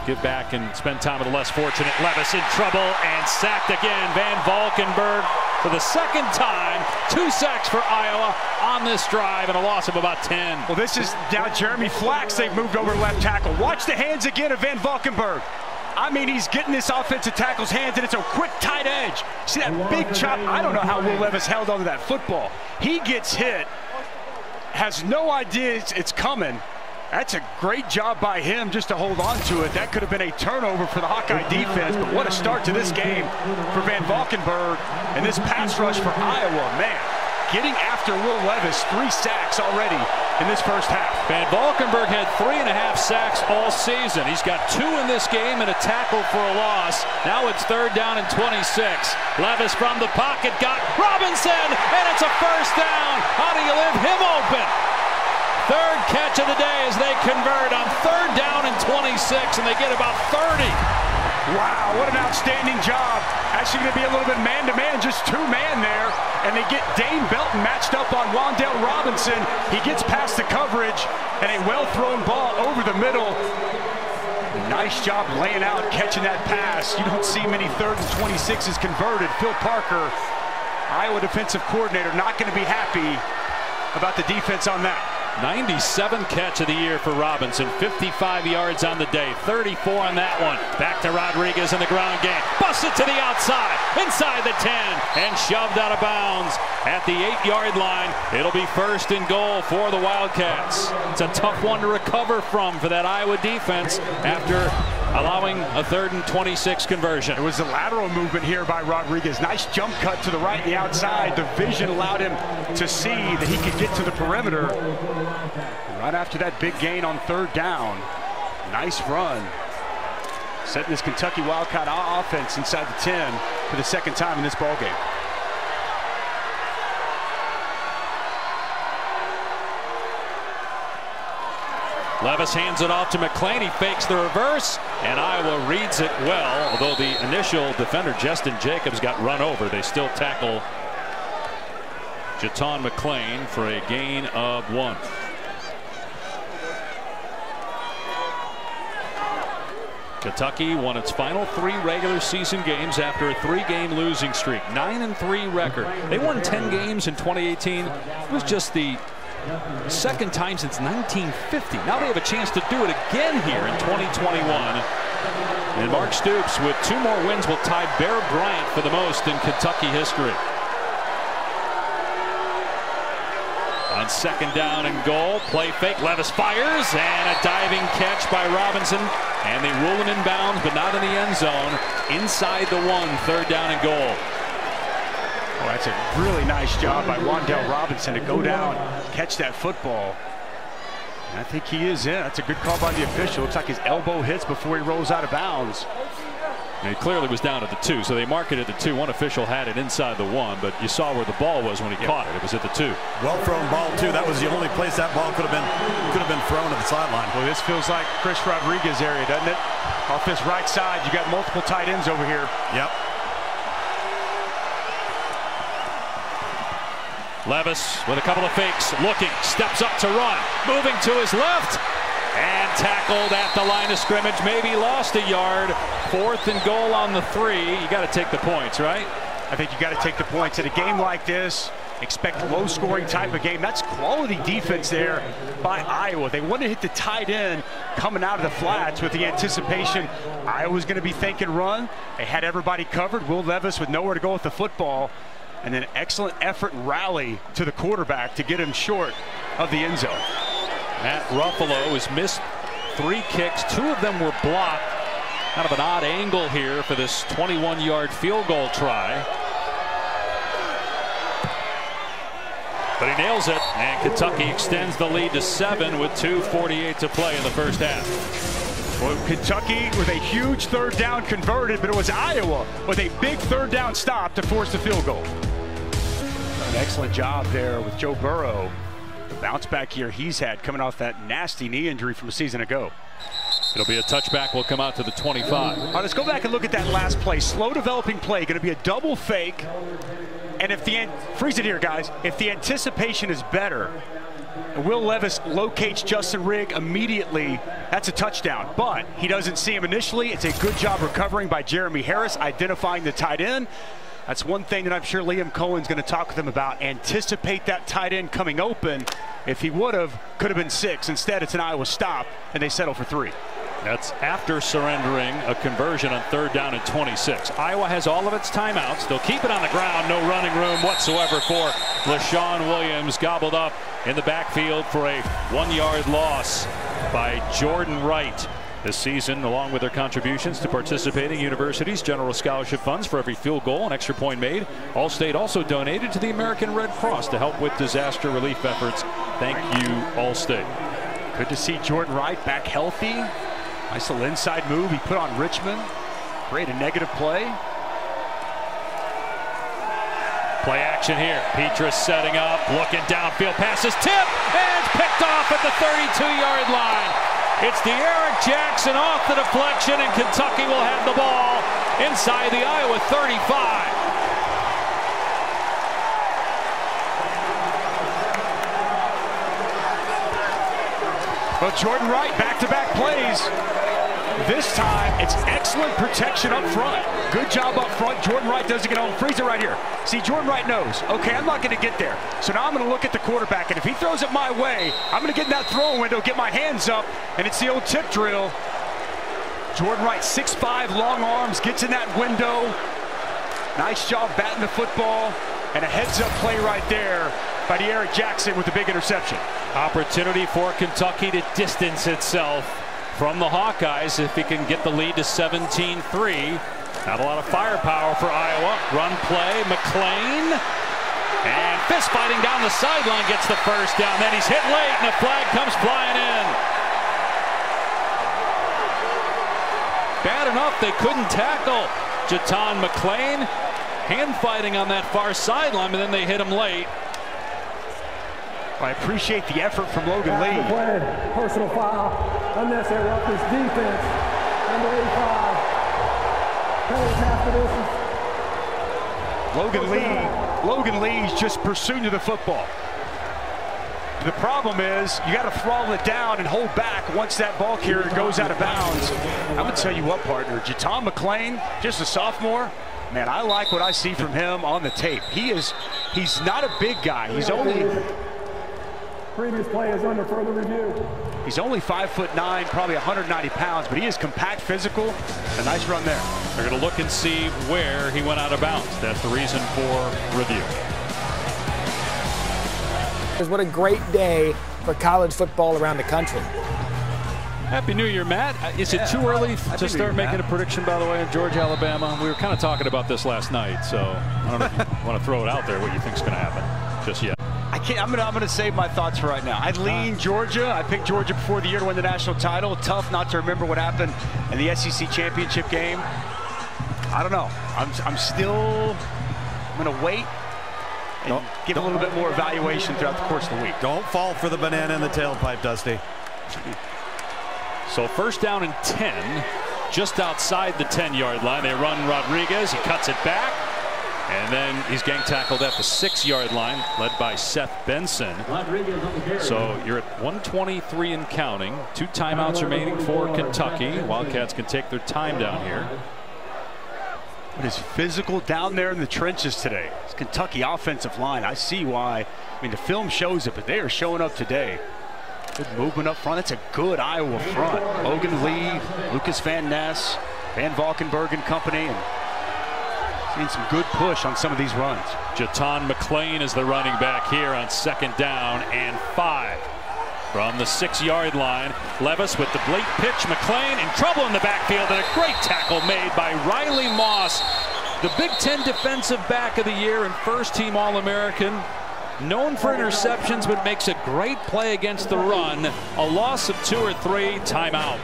give back and spend time with the less fortunate. Levis in trouble and sacked again. Van Valkenburg for the 2nd time. 2 sacks for Iowa on this drive and a loss of about 10. Well, this is now Jeremy Flax. They've moved over to left tackle. Watch the hands again of Van Valkenburg. I mean, he's getting this offensive tackle's hands, and it's a quick tight edge. See that big chop? I don't know how Will Levis held onto that football. He gets hit, has no idea it's coming. That's a great job by him just to hold on to it. That could have been a turnover for the Hawkeye defense, but what a start to this game for Van Valkenburg. And this pass rush for Iowa, man, getting after Will Levis. 3 sacks already in this first half. Van Valkenburg had 3.5 sacks all season. He's got 2 in this game and a tackle for a loss. Now it's 3rd down and 26. Levis from the pocket got Robinson, and it's a first down. How do you leave him open? Third catch of the day as they convert on 3rd down and 26, and they get about 30. Wow, what an outstanding job. Actually going to be a little bit man-to-man, just 2-man there. And they get Dane Belton matched up on Wan'Dale Robinson. He gets past the coverage, and a well-thrown ball over the middle. Nice job laying out, catching that pass. You don't see many 3rd and 26s converted. Phil Parker, Iowa defensive coordinator, not going to be happy about the defense on that. 97th catch of the year for Robinson. 55 yards on the day. 34 on that one. Back to Rodriguez in the ground game. Busted to the outside. Inside the 10. And shoved out of bounds at the 8-yard line. It'll be 1st and goal for the Wildcats. It's a tough one to recover from for that Iowa defense after allowing a 3rd and 26 conversion. It was a lateral movement here by Rodriguez. Nice jump cut to the right and the outside. The vision allowed him to see that he could get to the perimeter. Right after that big gain on 3rd down. Nice run. Setting this Kentucky Wildcat offense inside the 10 for the 2nd time in this ball game. Levis hands it off to McClain. He fakes the reverse, and Iowa reads it well. Although the initial defender, Justin Jacobs, got run over, they still tackle Jaton McClain for a gain of 1. Kentucky won its final 3 regular season games after a 3-game losing streak. 9-3 record. They won 10 games in 2018. It was just the 2nd time since 1950. Now they have a chance to do it again here in 2021. And Mark Stoops, with 2 more wins, will tie Bear Bryant for the most in Kentucky history. On 2nd down and goal, play fake. Levis fires, and a diving catch by Robinson. And they rule him inbounds, but not in the end zone. Inside the 1, 3rd down and goal. Oh, that's a really nice job by Wan'Dale Robinson to go down, catch that football. And I think he is in. That's a good call by the official. Looks like his elbow hits before he rolls out of bounds. And he clearly was down at the 2, so they marked it at the 2. One official had it inside the 1, but you saw where the ball was when he caught it. It was at the 2. Well thrown ball too. That was the only place that ball could have been thrown to the sideline. Well, this feels like Chris Rodriguez area, doesn't it? Off this right side, you got multiple tight ends over here. Yep. Levis with a couple of fakes, looking, steps up to run, moving to his left, and tackled at the line of scrimmage. Maybe lost a yard. 4th and goal on the 3. You got to take the points, right? I think you got to take the points. In a game like this, expect low-scoring type of game. That's quality defense there by Iowa. They want to hit the tight end coming out of the flats with the anticipation Iowa's going to be thinking run. They had everybody covered. Will Levis with nowhere to go with the football. And then excellent effort and rally to the quarterback to get him short of the end zone. Matt Ruffalo has missed 3 kicks. 2 of them were blocked. Kind of an odd angle here for this 21-yard field goal try. But he nails it, and Kentucky extends the lead to 7 with 2:48 to play in the 1st half. Well, Kentucky with a huge 3rd down converted, but it was Iowa with a big 3rd down stop to force the field goal. An excellent job there with Joe Burrow. The bounce back here he's had coming off that nasty knee injury from a season ago. It'll be a touchback. Will come out to the 25. All right, let's go back and look at that last play. Slow developing play. Going to be a double fake. And if the freeze it here, guys. If the anticipation is better, Will Levis locates Justin Rigg immediately, that's a touchdown. But he doesn't see him initially. It's a good job recovering by Jeremy Harris, identifying the tight end. That's one thing that I'm sure Liam Cohen's going to talk with him about. Anticipate that tight end coming open. If he would have, could have been 6. Instead, it's an Iowa stop, and they settle for 3. That's after surrendering a conversion on 3rd down and 26. Iowa has all of its timeouts. They'll keep it on the ground. No running room whatsoever for LaShawn Williams. Gobbled up in the backfield for a 1-yard loss by Jordan Wright. This season, along with their contributions to participating universities, general scholarship funds for every field goal and extra point made, All-State also donated to the American Red Cross to help with disaster relief efforts. Thank you, All-State. Good to see Jordan Wright back healthy. Nice little inside move he put on Richmond. Great, a negative play. Play action here. Petrus setting up, looking downfield, passes tip, and it's picked off at the 32-yard line. It's DeAndre Jackson off the deflection, and Kentucky will have the ball inside the Iowa 35. Well, Jordan Wright, back-to-back plays. This time, it's excellent protection up front. Good job up front. Jordan Wright doesn't get home. Freeze it right here. See, Jordan Wright knows, okay, I'm not going to get there. So now I'm going to look at the quarterback, and if he throws it my way, I'm going to get in that throwing window, get my hands up, and it's the old tip drill. Jordan Wright, 6'5", long arms, gets in that window. Nice job batting the football, and a heads-up play right there by DeAndre Jackson with a big interception. Opportunity for Kentucky to distance itself from the Hawkeyes if he can get the lead to 17-3. Not a lot of firepower for Iowa. Run play, McClain. And fist fighting down the sideline gets the first down. Then he's hit late and the flag comes flying in. Bad enough they couldn't tackle Jaton McClain. Hand fighting on that far sideline, and then they hit him late. I appreciate the effort from Logan Lee. Personal foul, unnecessary roughness, defense, number 85. Penalty half the distance. Logan Lee's just pursuing to the football. The problem is you got to throttle it down and hold back once that ball carrier goes out of bounds. I'm going to tell you what, partner, Jaton McClain, just a sophomore. Man, I like what I see from him on the tape. He's not a big guy. He's only... Previous play is under further review. He's only 5'9", probably 190 pounds, but he is compact, physical. A nice run there. They're going to look and see where he went out of bounds. That's the reason for review. What a great day for college football around the country. Happy New Year, Matt. Is it too early to start making a prediction, by the way, on Georgia, Alabama? We were kind of talking about this last night, so I don't know if you want to throw it out there, what you think is going to happen just yet. I'm gonna save my thoughts for right now. I lean Georgia. I picked Georgia before the year to win the national title. Tough not to remember what happened in the SEC championship game. I don't know. I'm gonna wait and give a little bit more evaluation throughout the course of the week. Don't fall for the banana in the tailpipe, Dusty. So first down and 10, just outside the 10-yard line. They run Rodriguez. He cuts it back. And then he's gang tackled at the 6-yard line, led by Seth Benson. So you're at 123 and counting. 2 timeouts remaining for Kentucky. Wildcats can take their time down here. But it's physical down there in the trenches today. It's Kentucky offensive line. I see why. I mean, the film shows it, but they are showing up today. Good movement up front. That's a good Iowa front. Logan Lee, Lucas Van Ness, Van Valkenburg and company. And seeing some good push on some of these runs. Jaton McClain is the running back here on 2nd down and 5. From the 6-yard line, Levis with the late pitch. McClain in trouble in the backfield, and a great tackle made by Riley Moss, the Big Ten Defensive Back of the Year and first-team All-American. Known for interceptions, but makes a great play against the run. A loss of 2 or 3, timeout.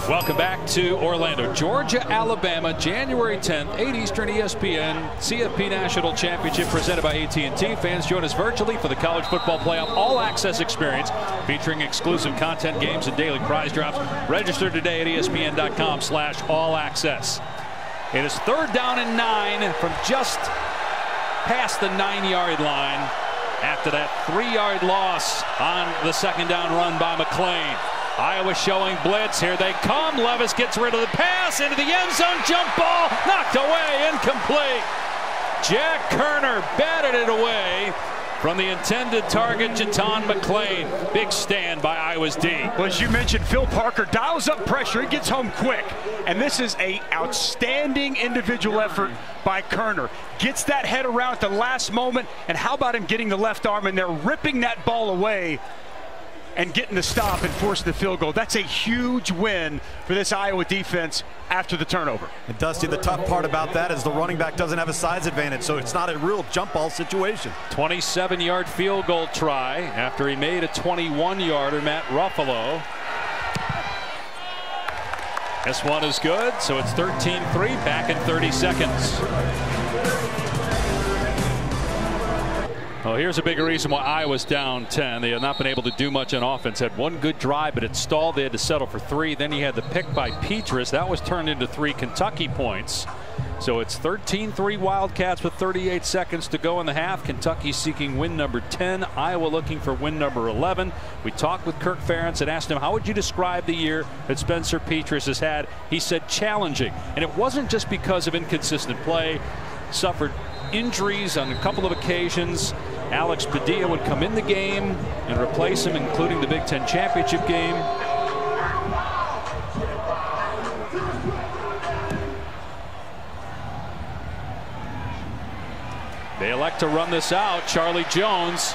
Welcome back to Orlando. Georgia, Alabama, January 10th, 8 Eastern, ESPN, CFP National Championship presented by AT&T. Fans join us virtually for the College Football Playoff All-Access Experience, featuring exclusive content, games, and daily prize drops. Register today at ESPN.com/all-access. It is 3rd down and 9 from just past the 9-yard line after that 3-yard loss on the 2nd down run by McClain. Iowa showing blitz. Here they come. Levis gets rid of the pass into the end zone. Jump ball knocked away. Incomplete. Jack Kerner batted it away from the intended target, Jaton McClain. Big stand by Iowa's D. Well, as you mentioned, Phil Parker dials up pressure. He gets home quick. And this is an outstanding individual effort by Kerner. Gets that head around at the last moment. And how about him getting the left arm in there, ripping that ball away and getting the stop and forcing the field goal. That's a huge win for this Iowa defense after the turnover. And Dusty, the tough part about that is the running back doesn't have a size advantage, so it's not a real jump ball situation. 27-yard field goal try after he made a 21-yarder, Matt Ruffalo. This one is good, so it's 13-3 back in 30 seconds. Well, here's a big reason why Iowa's down 10. They have not been able to do much on offense. Had one good drive, but it stalled. They had to settle for 3. Then he had the pick by Petrus. That was turned into 3 Kentucky points. So it's 13-3 Wildcats with 38 seconds to go in the half. Kentucky seeking win number 10. Iowa looking for win number 11. We talked with Kirk Ferentz and asked him, how would you describe the year that Spencer Petrus has had? He said challenging. And it wasn't just because of inconsistent play. Suffered injuries on a couple of occasions. Alex Padilla would come in the game and replace him, including the Big Ten championship game. They elect to run this out. Charlie Jones.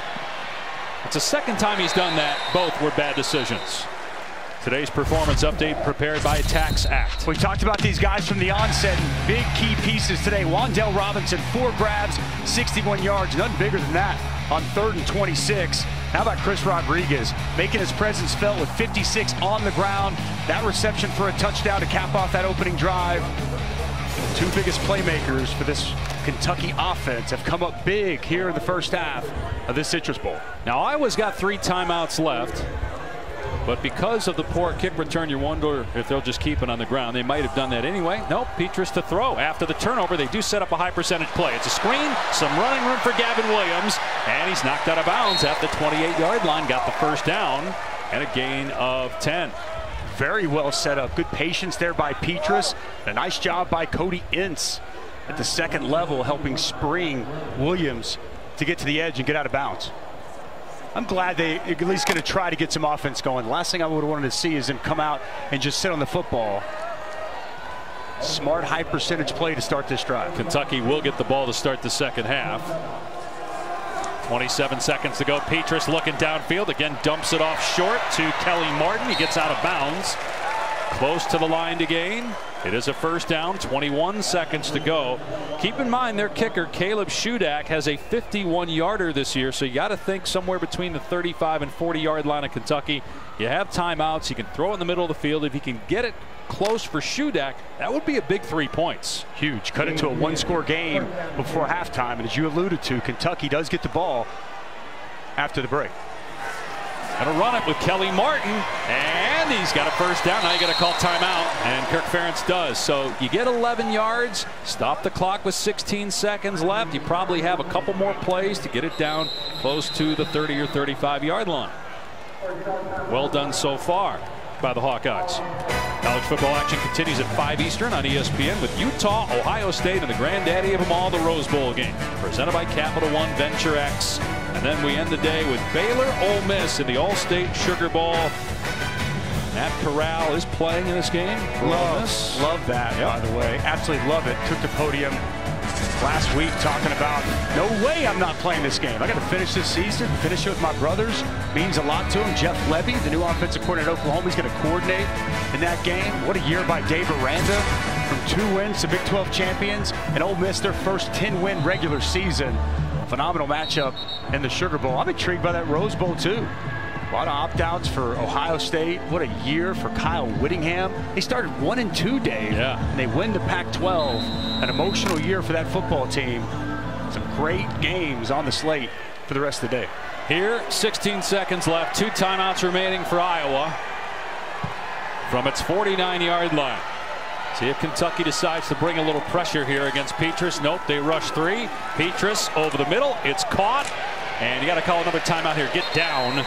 It's the second time he's done that. Both were bad decisions. Today's performance update prepared by Tax Act. We talked about these guys from the onset. Big key pieces today. Wan'Dale Robinson, 4 grabs, 61 yards. Nothing bigger than that on 3rd and 26. How about Chris Rodriguez making his presence felt with 56 on the ground. That reception for a touchdown to cap off that opening drive. 2 biggest playmakers for this Kentucky offense have come up big here in the first half of this Citrus Bowl. Now Iowa's got 3 timeouts left. But because of the poor kick return, you wonder if they'll just keep it on the ground. They might have done that anyway. Nope, Petrus to throw. After the turnover, they do set up a high percentage play. It's a screen, some running room for Gavin Williams, and he's knocked out of bounds at the 28-yard line. Got the first down and a gain of 10. Very well set up. Good patience there by Petrus. A nice job by Cody Ince at the second level, helping spring Williams to get to the edge and get out of bounds. I'm glad they at least going to try to get some offense going. The last thing I would have wanted to see is them come out and just sit on the football. Smart, high percentage play to start this drive. Kentucky will get the ball to start the second half. 27 seconds to go. Petrus looking downfield. Again, dumps it off short to Kelly Martin. He gets out of bounds. Close to the line to gain. It is a first down, 21 seconds to go. Keep in mind their kicker, Caleb Shudak, has a 51-yarder this year, so you got to think somewhere between the 35 and 40-yard line of Kentucky. You have timeouts. You can throw it in the middle of the field. If you can get it close for Shudak, that would be a big 3 points. Huge. Cut into a 1-score game before halftime, and as you alluded to, Kentucky does get the ball after the break. Gonna run it with Kelly Martin, and he's got a first down. Now you got to call timeout, and Kirk Ferentz does. So you get 11 yards, stop the clock with 16 seconds left. You probably have a couple more plays to get it down close to the 30 or 35-yard line. Well done so far by the Hawkeyes. College football action continues at 5 Eastern on ESPN with Utah, Ohio State, and the granddaddy of them all, the Rose Bowl game. Presented by Capital One Venture X. And then we end the day with Baylor Ole Miss in the All-State Sugar Bowl. Matt Corral is playing in this game. Love that, by the way. Absolutely love it. Took the podium last week talking about, no way I'm not playing this game. I got to finish this season, finish it with my brothers. Means a lot to him. Jeff Levy, the new offensive coordinator at Oklahoma, he's going to coordinate in that game. What a year by Dave Aranda. From 2 wins to Big 12 champions, and Ole Miss their first 10-win regular season. Phenomenal matchup in the Sugar Bowl. I'm intrigued by that Rose Bowl too. A lot of opt-outs for Ohio State. What a year for Kyle Whittingham. They started 1-2, Dave, and they win the Pac-12. An emotional year for that football team. Some great games on the slate for the rest of the day. Here, 16 seconds left. 2 timeouts remaining for Iowa from its 49-yard line. See if Kentucky decides to bring a little pressure here against Petrus. Nope, they rush 3. Petrus over the middle. It's caught. And you got to call another timeout here. Get down.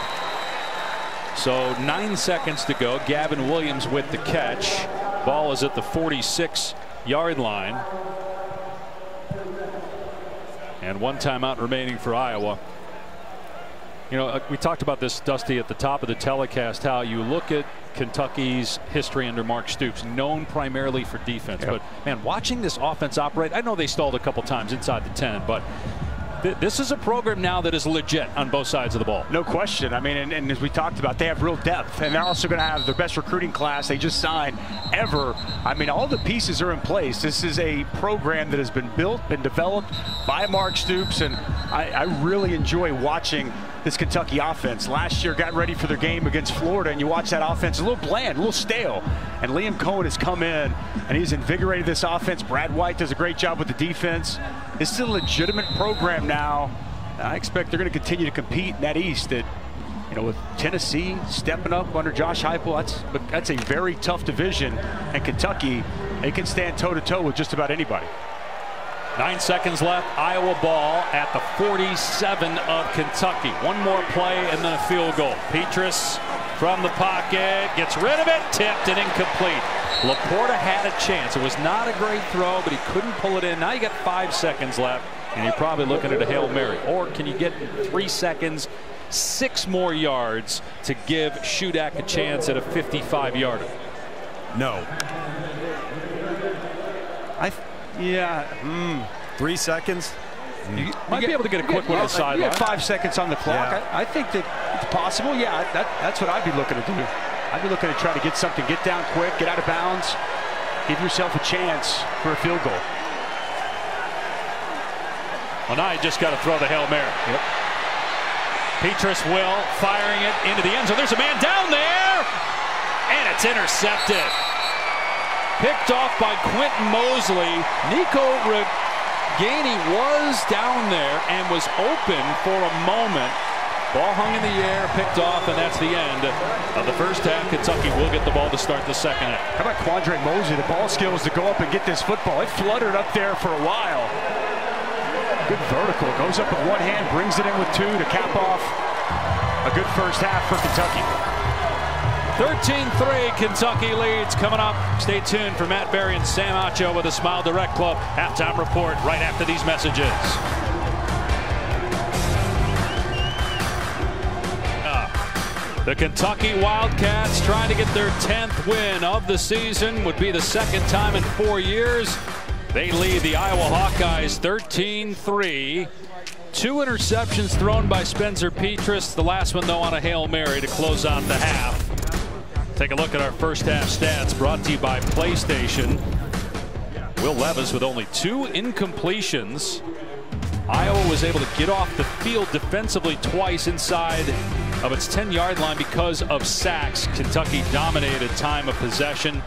So 9 seconds to go. Gavin Williams with the catch. Ball is at the 46-yard line. And 1 timeout remaining for Iowa. You know, we talked about this, Dusty, at the top of the telecast, how you look at Kentucky's history under Mark Stoops, known primarily for defense. But, man, watching this offense operate, I know they stalled a couple times inside the 10, but This is a program now that is legit on both sides of the ball. No question. I mean, and as we talked about, they have real depth, and they're also going to have their best recruiting class they just signed ever. I mean, all the pieces are in place. This is a program that has been built, been developed by Mark Stoops, and I really enjoy watching this Kentucky offense. Last year got ready for their game against Florida, and you watch that offense a little bland, a little stale. And Liam Cohen has come in, and he's invigorated this offense. Brad White does a great job with the defense. This is a legitimate program now. I expect they're going to continue to compete in that East. That, you know, with Tennessee stepping up under Josh Heupel, that's a very tough division. And Kentucky, they can stand toe-to-toe with just about anybody. 9 seconds left. Iowa ball at the 47 of Kentucky. One more play and then a field goal. Petrus from the pocket gets rid of it, tipped and incomplete. Laporta had a chance. It was not a great throw, but he couldn't pull it in. Now you got 5 seconds left, and you're probably looking at a Hail Mary. Or can you get 3 seconds, 6 more yards to give Shudak a chance at a 55-yarder? No. Yeah. 3 seconds. You might be able to get a quick one on the sideline. You have 5 seconds on the clock. Yeah. I think that it's possible. Yeah, that's what I'd be looking to do. I'd be looking to try to get something, get down quick, get out of bounds, give yourself a chance for a field goal. Well, now you just got to throw the Hail Mary. Yep. Petrus will firing it into the end zone. There's a man down there, and it's intercepted. Picked off by Quandre Mosely. Nico Ragaini was down there and was open for a moment. Ball hung in the air, picked off, and that's the end of the first half. Kentucky will get the ball to start the second half. How about Quandre Mosely? The ball skills to go up and get this football. It fluttered up there for a while. Good vertical. Goes up with one hand, brings it in with two to cap off a good first half for Kentucky. 13-3, Kentucky leads. Coming up, stay tuned for Matt Berry and Sam Acho with the Smile Direct Club halftime report right after these messages. The Kentucky Wildcats trying to get their 10th win of the season. Would be the second time in 4 years. They lead the Iowa Hawkeyes 13-3. 2 interceptions thrown by Spencer Petrus. The last one, though, on a Hail Mary to close out the half. Take a look at our first half stats brought to you by PlayStation. Will Levis with only 2 incompletions. Iowa was able to get off the field defensively twice inside of its 10-yard line because of sacks. Kentucky dominated time of possession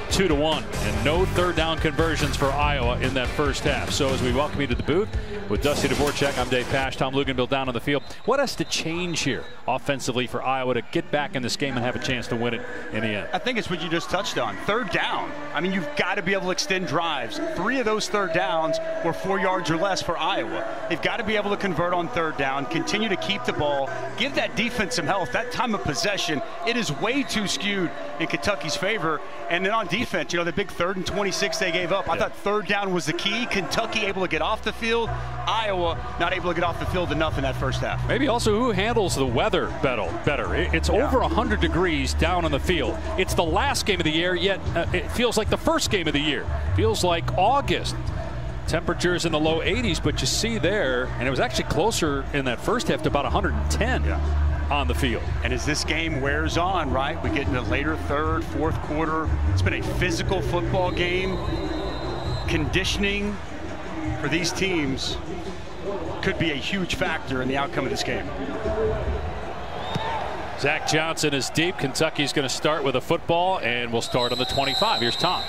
2-1, and no third down conversions for Iowa in that first half. So as we welcome you to the booth with Dusty Dvorak, I'm Dave Pasch, Tom Luganville down on the field. What has to change here offensively for Iowa to get back in this game and have a chance to win it in the end? I think it's what you just touched on. Third down. I mean, you've got to be able to extend drives. 3 of those third downs were 4 yards or less for Iowa. They've got to be able to convert on third down, continue to keep the ball, give that defense some health. That time of possession, it is way too skewed in Kentucky's favor. And then on defense, you know, the big 3rd and 26 they gave up. I thought third down was the key. Kentucky able to get off the field. Iowa not able to get off the field enough in that first half. Maybe also who handles the weather better. It's over 100 degrees down on the field. It's the last game of the year, yet it feels like the first game of the year. Feels like August. Temperatures in the low 80s, but you see there, and it was actually closer in that first half to about 110 on the field. And as this game wears on, right, we get into later third, fourth quarter. It's been a physical football game. Conditioning for these teams could be a huge factor in the outcome of this game. Zach Johnson is deep. Kentucky's going to start with a football, and we'll start on the 25. Here's Tom.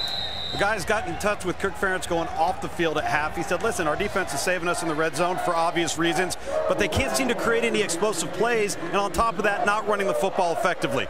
The guys got in touch with Kirk Ferentz going off the field at half. He said, listen, our defense is saving us in the red zone for obvious reasons, but they can't seem to create any explosive plays, and on top of that, not running the football effectively.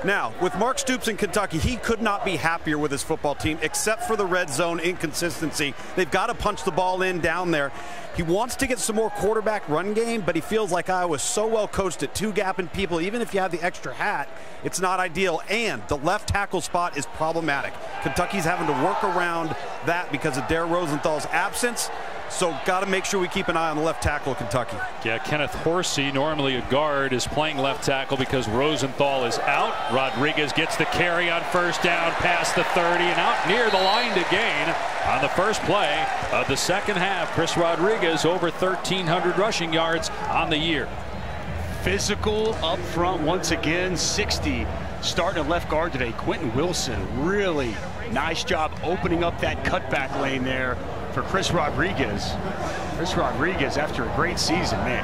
Now, with Mark Stoops in Kentucky, he could not be happier with his football team, except for the red zone inconsistency. They've got to punch the ball in down there. He wants to get some more quarterback run game, but he feels like Iowa's so well coached at two-gapping people, even if you have the extra hat, it's not ideal. And the left tackle spot is problematic. Kentucky's having to work around that because of Dare Rosenthal's absence. So got to make sure we keep an eye on the left tackle of Kentucky. Yeah, Kenneth Horsey, normally a guard, is playing left tackle because Rosenthal is out. Rodriguez gets the carry on first down past the 30 and out near the line to gain on the first play of the second half. Chris Rodriguez over 1,300 rushing yards on the year. Physical up front once again. 60 starting at left guard today. Quentin Wilson, really nice job opening up that cutback lane there for Chris Rodriguez. Chris Rodriguez, after a great season, man,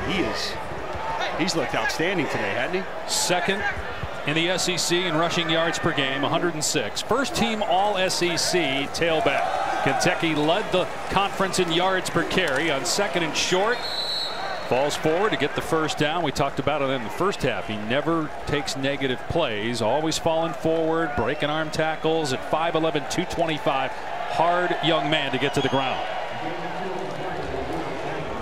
he's looked outstanding today, hasn't he? Second in the SEC in rushing yards per game, 106. First team all SEC tailback. Kentucky led the conference in yards per carry on second and short. Falls forward to get the first down. We talked about it in the first half. He never takes negative plays, always falling forward, breaking arm tackles at 5'11", 225. Hard young man to get to the ground.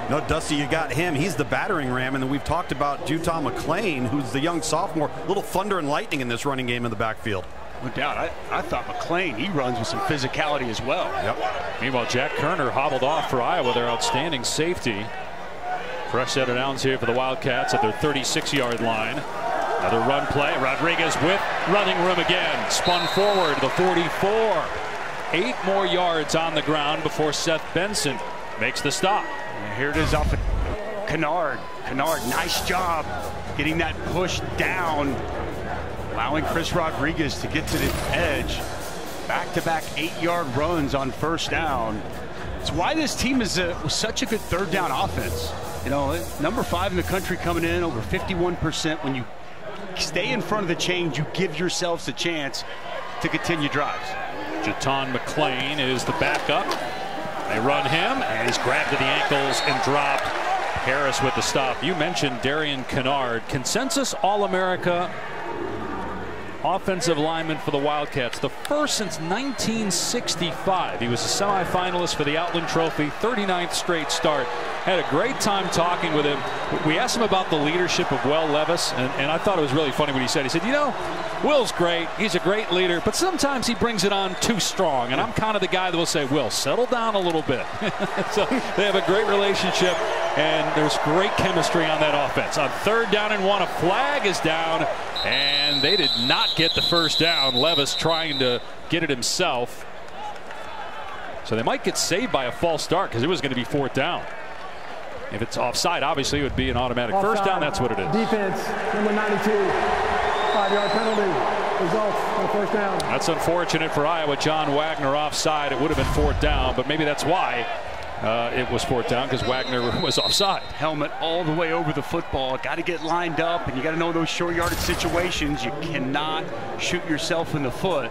No, Dusty, you got him. He's the battering ram. And then we've talked about Utah McLean, who's the young sophomore. Little thunder and lightning in this running game in the backfield. No doubt. I thought McLean, he runs with some physicality as well. Yep. Meanwhile, Jack Kerner hobbled off for Iowa, their outstanding safety. Fresh set of downs here for the Wildcats at their 36-yard line. Another run play. Rodriguez with running room again. Spun forward to the 44. 8 more yards on the ground before Seth Benson makes the stop. And here it is off of Kennard. Kennard, nice job getting that push down, allowing Chris Rodriguez to get to the edge. Back-to-back 8-yard runs on first down. It's why this team is such a good third down offense. You know, number 5 in the country coming in, over 51%. When you stay in front of the chains, you give yourselves a chance to continue drives. Jaton McLean is the backup. They run him, and he's grabbed to the ankles and dropped. Harris with the stop. You mentioned Darian Kennard, consensus All-America offensive lineman for the Wildcats, the first since 1965. He was a semifinalist for the Outland Trophy, 39th straight start. Had a great time talking with him. We asked him about the leadership of Levis, and I thought it was really funny what he said. He said, you know, Will's great. He's a great leader, but sometimes he brings it on too strong, and I'm kind of the guy that will say, Will, settle down a little bit. So they have a great relationship, and there's great chemistry on that offense. On third down and 1, a flag is down, and they did not get the first down. Levis trying to get it himself. So they might get saved by a false start because it was going to be 4th down. If it's offside, obviously it would be an automatic offside. First down. That's what it is. Defense, number 92, 5-yard penalty. Results on first down. That's unfortunate for Iowa. John Wagner offside. It would have been 4th down, but maybe that's why it was 4th down, because Wagner was offside. Helmet all the way over the football. Got to get lined up, and you got to know those short yardage situations. You cannot shoot yourself in the foot.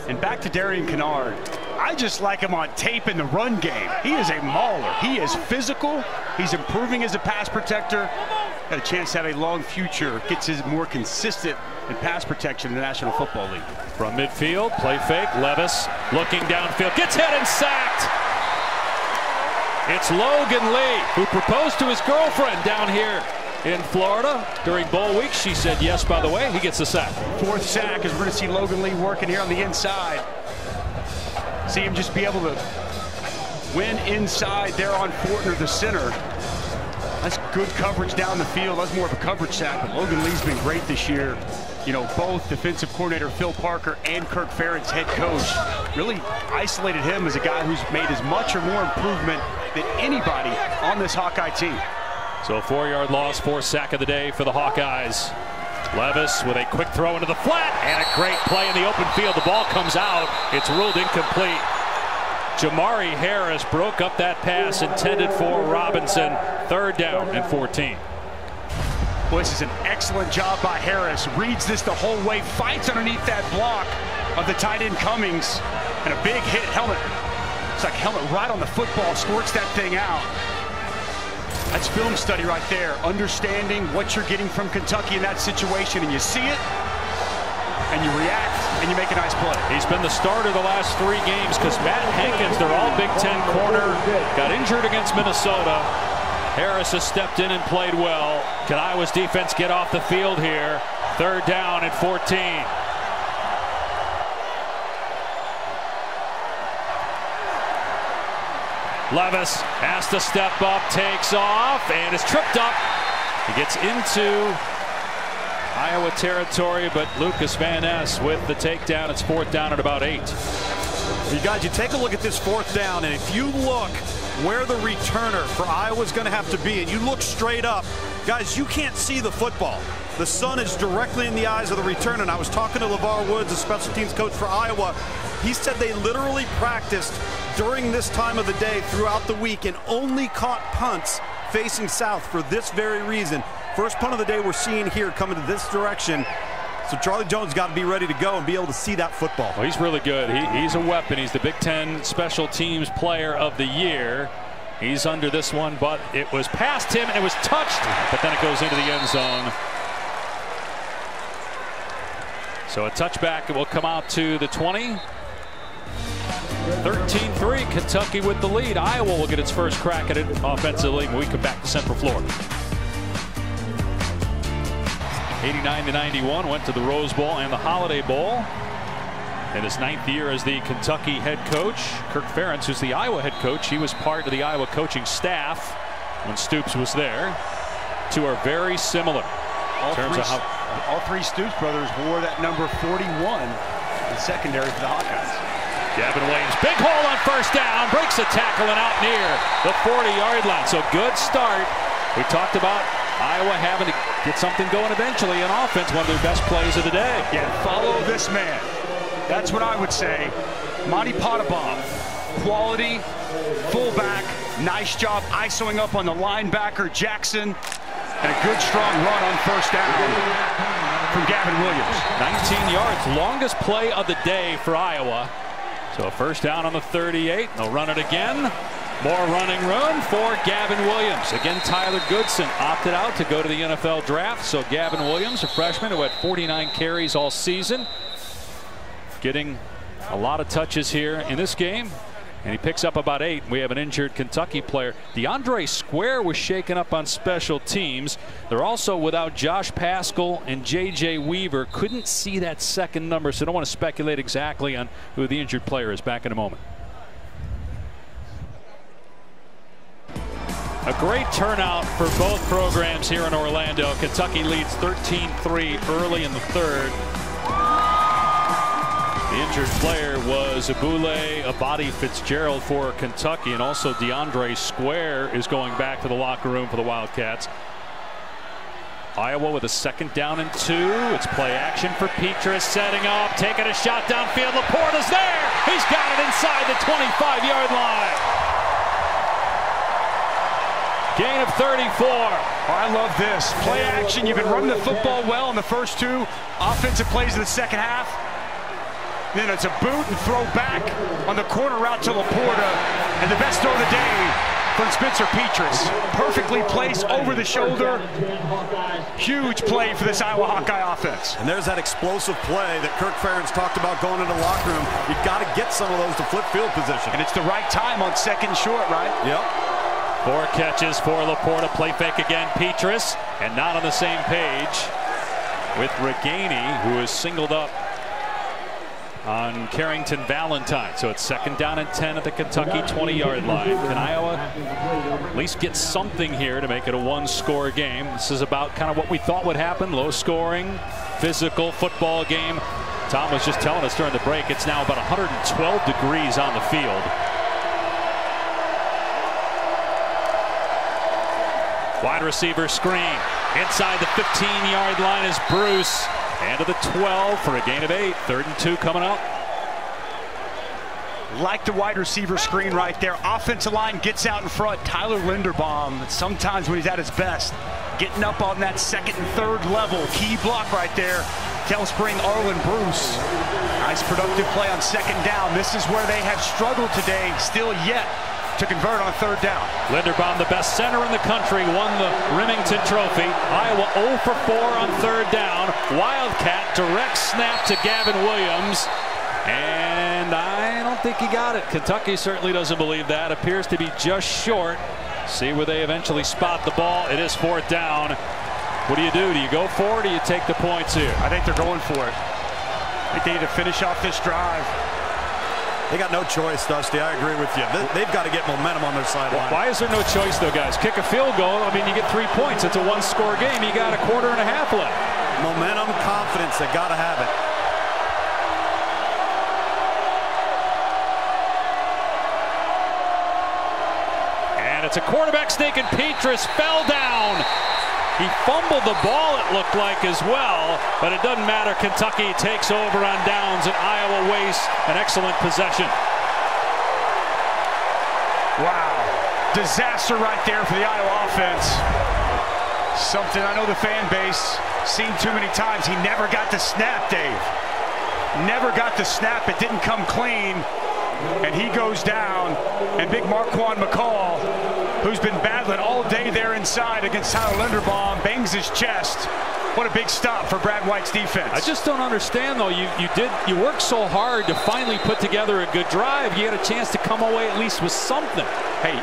And back to Darian Kennard. I just like him on tape in the run game. He is a mauler. He is physical. He's improving as a pass protector. Got a chance to have a long future. Gets his more consistent in pass protection in the National Football League. From midfield, play fake. Levis looking downfield. Gets hit and sacked. It's Logan Lee, who proposed to his girlfriend down here in Florida during bowl week. She said yes, by the way. He gets the sack. 4th sack, as we're going to see Logan Lee working here on the inside. See him just be able to win inside there on Fortner, the center. That's good coverage down the field. That's more of a coverage sack, but Logan Lee's been great this year. You know, both defensive coordinator Phil Parker and Kirk Ferentz, head coach, really isolated him as a guy who's made as much or more improvement than anybody on this Hawkeye team. So a 4-yard loss, 4th sack of the day for the Hawkeyes. Levis with a quick throw into the flat, and a great play in the open field. The ball comes out. It's ruled incomplete. Jamari Harris broke up that pass intended for Robinson. 3rd down and 14. Boy, this is an excellent job by Harris. Reads this the whole way, fights underneath that block of the tight end Cummings, and a big hit. Helmet. It's like helmet right on the football, squirts that thing out. That's film study right there, understanding what you're getting from Kentucky in that situation, and you see it, and you react, and you make a nice play. He's been the starter the last 3 games because Matt Hankins, their all Big Ten corner, got injured against Minnesota. Harris has stepped in and played well. Can Iowa's defense get off the field here? 3rd down and 14. Levis has to step up, takes off, and is tripped up. He gets into Iowa territory, but Lucas Van Ness with the takedown. It's 4th down at about 8. You guys, you take a look at this 4th down, and if you look where the returner for Iowa is going to have to be, and you look straight up, guys, you can't see the football. The sun is directly in the eyes of the returner. And I was talking to LeVar Woods, the special teams coach for Iowa. He said they literally practiced during this time of the day throughout the week and only caught punts facing south for this very reason. First punt of the day we're seeing here coming to this direction. So Charlie Jones got to be ready to go and be able to see that football. Well, he's really good. He's a weapon. He's the Big Ten Special Teams Player of the Year. He's under this one, but it was past him and it was touched, but then it goes into the end zone. So a touchback. It will come out to the 20. 13-3, Kentucky with the lead. Iowa will get its first crack at it offensively when we come back to Central Florida. 89-91, went to the Rose Bowl and the Holiday Bowl. In his 9th year as the Kentucky head coach, Kirk Ferentz, who's the Iowa head coach, he was part of the Iowa coaching staff when Stoops was there. Two are very similar. All three Stoops brothers wore that number 41 in secondary for the Hawkeyes. Gavin Williams, big hole on 1st down, breaks a tackle and out near the 40-yard line. So good start. We talked about Iowa having to get something going eventually in offense, one of their best plays of the day. Yeah, follow this man. That's what I would say. Monty Pottebaum, quality, fullback, nice job isoing up on the linebacker, Jackson, and a good strong run on 1st down from Gavin Williams. 19 yards, longest play of the day for Iowa. So a 1st down on the 38. They'll run it again. More running room for Gavin Williams. Again, Tyler Goodson opted out to go to the NFL draft. So Gavin Williams, a freshman who had 49 carries all season, getting a lot of touches here in this game. And he picks up about 8. We have an injured Kentucky player. DeAndre Square was shaken up on special teams. They're also without Josh Paschal and J.J. Weaver. Couldn't see that second number, so don't want to speculate exactly on who the injured player is. Back in a moment. A great turnout for both programs here in Orlando. Kentucky leads 13-3 early in the 3rd. The injured player was Abule Abadi Fitzgerald for Kentucky, and also DeAndre Square is going back to the locker room for the Wildcats. Iowa with a 2nd down and 2. It's play action for Petrus, setting up, taking a shot downfield. Laporta's there. He's got it inside the 25-yard line. Gain of 34. I love this. Play action. You've been running the football well in the first 2 offensive plays of the second half. Then it's a boot and throw back on the corner route to Laporta. And the best throw of the day from Spencer Petrus. Perfectly placed over the shoulder. Huge play for this Iowa Hawkeye offense. And there's that explosive play that Kirk Ferentz talked about going into the locker room. You've got to get some of those to flip field position. And it's the right time on 2nd and short, right? Yep. 4 catches for Laporta. Play fake again, Petrus. And not on the same page with Reganey, who is singled up on Carrington Valentine. So it's 2nd down and 10 at the Kentucky 20-yard line. Can Iowa at least get something here to make it a 1-score game? This is about kind of what we thought would happen. Low scoring, physical football game. Tom was just telling us during the break it's now about 112 degrees on the field. Wide receiver screen. Inside the 15-yard line is Bruce. And to the 12 for a gain of 8. 3rd and 2 coming up. Like the wide receiver screen right there. Offensive line gets out in front. Tyler Linderbaum, sometimes when he's at his best, getting up on that 2nd and 3rd level. Key block right there. Tailspring Arlen Bruce. Nice productive play on 2nd down. This is where they have struggled today, still yet to convert on 3rd down. Linderbaum, the best center in the country, won the Remington Trophy. Iowa 0 for 4 on 3rd down. Wildcat direct snap to Gavin Williams. And I don't think he got it. Kentucky certainly doesn't believe that. Appears to be just short. See where they eventually spot the ball. It is 4th down. What do? Do you go for it or do you take the points here? I think they're going for it. I think they need to finish off this drive. They got no choice, Dusty. I agree with you. They've got to get momentum on their sideline. Why is there no choice, though, guys? Kick a field goal. I mean, you get 3 points. It's a one-score game. You got a quarter and a half left. Momentum, confidence. They got to have it. And it's a quarterback sneak, and Petrus fell down. He fumbled the ball, it looked like, as well, but it doesn't matter. Kentucky takes over on downs, and Iowa wastes an excellent possession. Wow. Disaster right there for the Iowa offense. Something I know the fan base seen too many times. He never got the snap, Dave. Never got the snap. It didn't come clean, and he goes down. And big Marquand McCall, who's been battling all day there inside against Tyler Linderbaum, bangs his chest. What a big stop for Brad White's defense. I just don't understand, though. You worked so hard to finally put together a good drive. You had a chance to come away at least with something. Hey,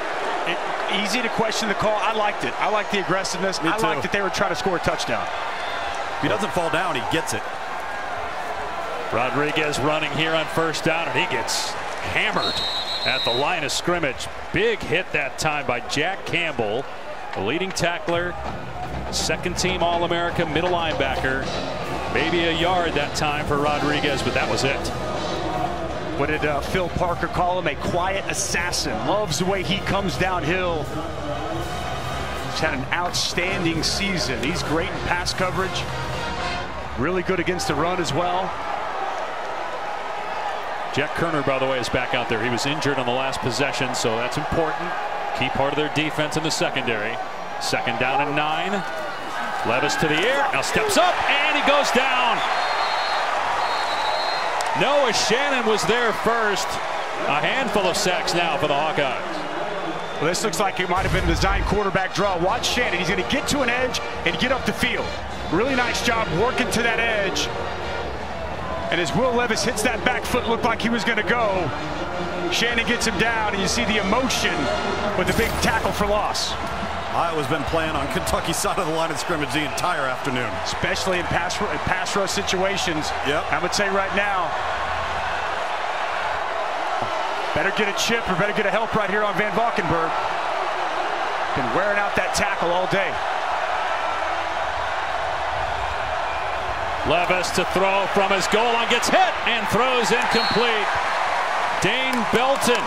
easy to question the call. I liked it. I liked the aggressiveness. I liked that they were trying to score a touchdown. If he doesn't fall down, he gets it. Rodriguez running here on first down, and he gets hammered at the line of scrimmage. Big hit that time by Jack Campbell, the leading tackler, second-team All-America middle linebacker. Maybe a yard that time for Rodriguez, but that was it. What did Phil Parker call him? A quiet assassin. Loves the way he comes downhill. He's had an outstanding season. He's great in pass coverage. Really good against the run as well. Jack Kerner, by the way, is back out there. He was injured on the last possession, so that's important. Key part of their defense in the secondary. Second down and 9. Levis to the air. Now steps up, and he goes down. Noah Shannon was there first. A handful of sacks now for the Hawkeyes. Well, this looks like it might have been a design quarterback draw. Watch Shannon. He's going to get to an edge and get up the field. Really nice job working to that edge. And as Will Levis hits that back foot, looked like he was going to go. Shannon gets him down, and you see the emotion with the big tackle for loss. Iowa's been playing on Kentucky's side of the line of scrimmage the entire afternoon. Especially in pass rush situations. Yep. I would say right now, better get a chip or better get a help right here on Van Valkenburg. Been wearing out that tackle all day. Levis to throw from his goal line, gets hit and throws incomplete. Dane Belton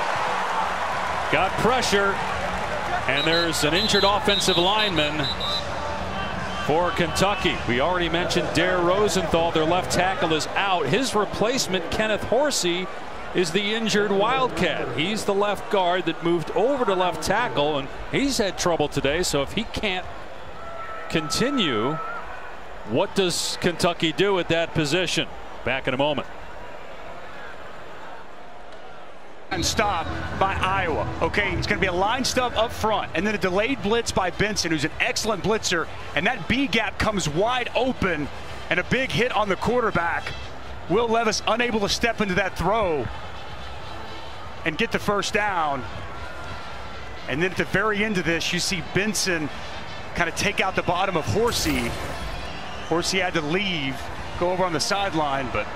got pressure, and there's an injured offensive lineman for Kentucky. We already mentioned Dare Rosenthal, their left tackle, is out. His replacement, Kenneth Horsey, is the injured Wildcat. He's the left guard that moved over to left tackle, and he's had trouble today. So if he can't continue, what does Kentucky do at that position? Back in a moment. And stop by Iowa. Okay, it's going to be a line stop up front, and then a delayed blitz by Benson, who's an excellent blitzer, and that B gap comes wide open, and a big hit on the quarterback. Will Levis unable to step into that throw and get the first down. And then at the very end of this, you see Benson kind of take out the bottom of Horsey. Horsey had to leave, go over on the sideline, but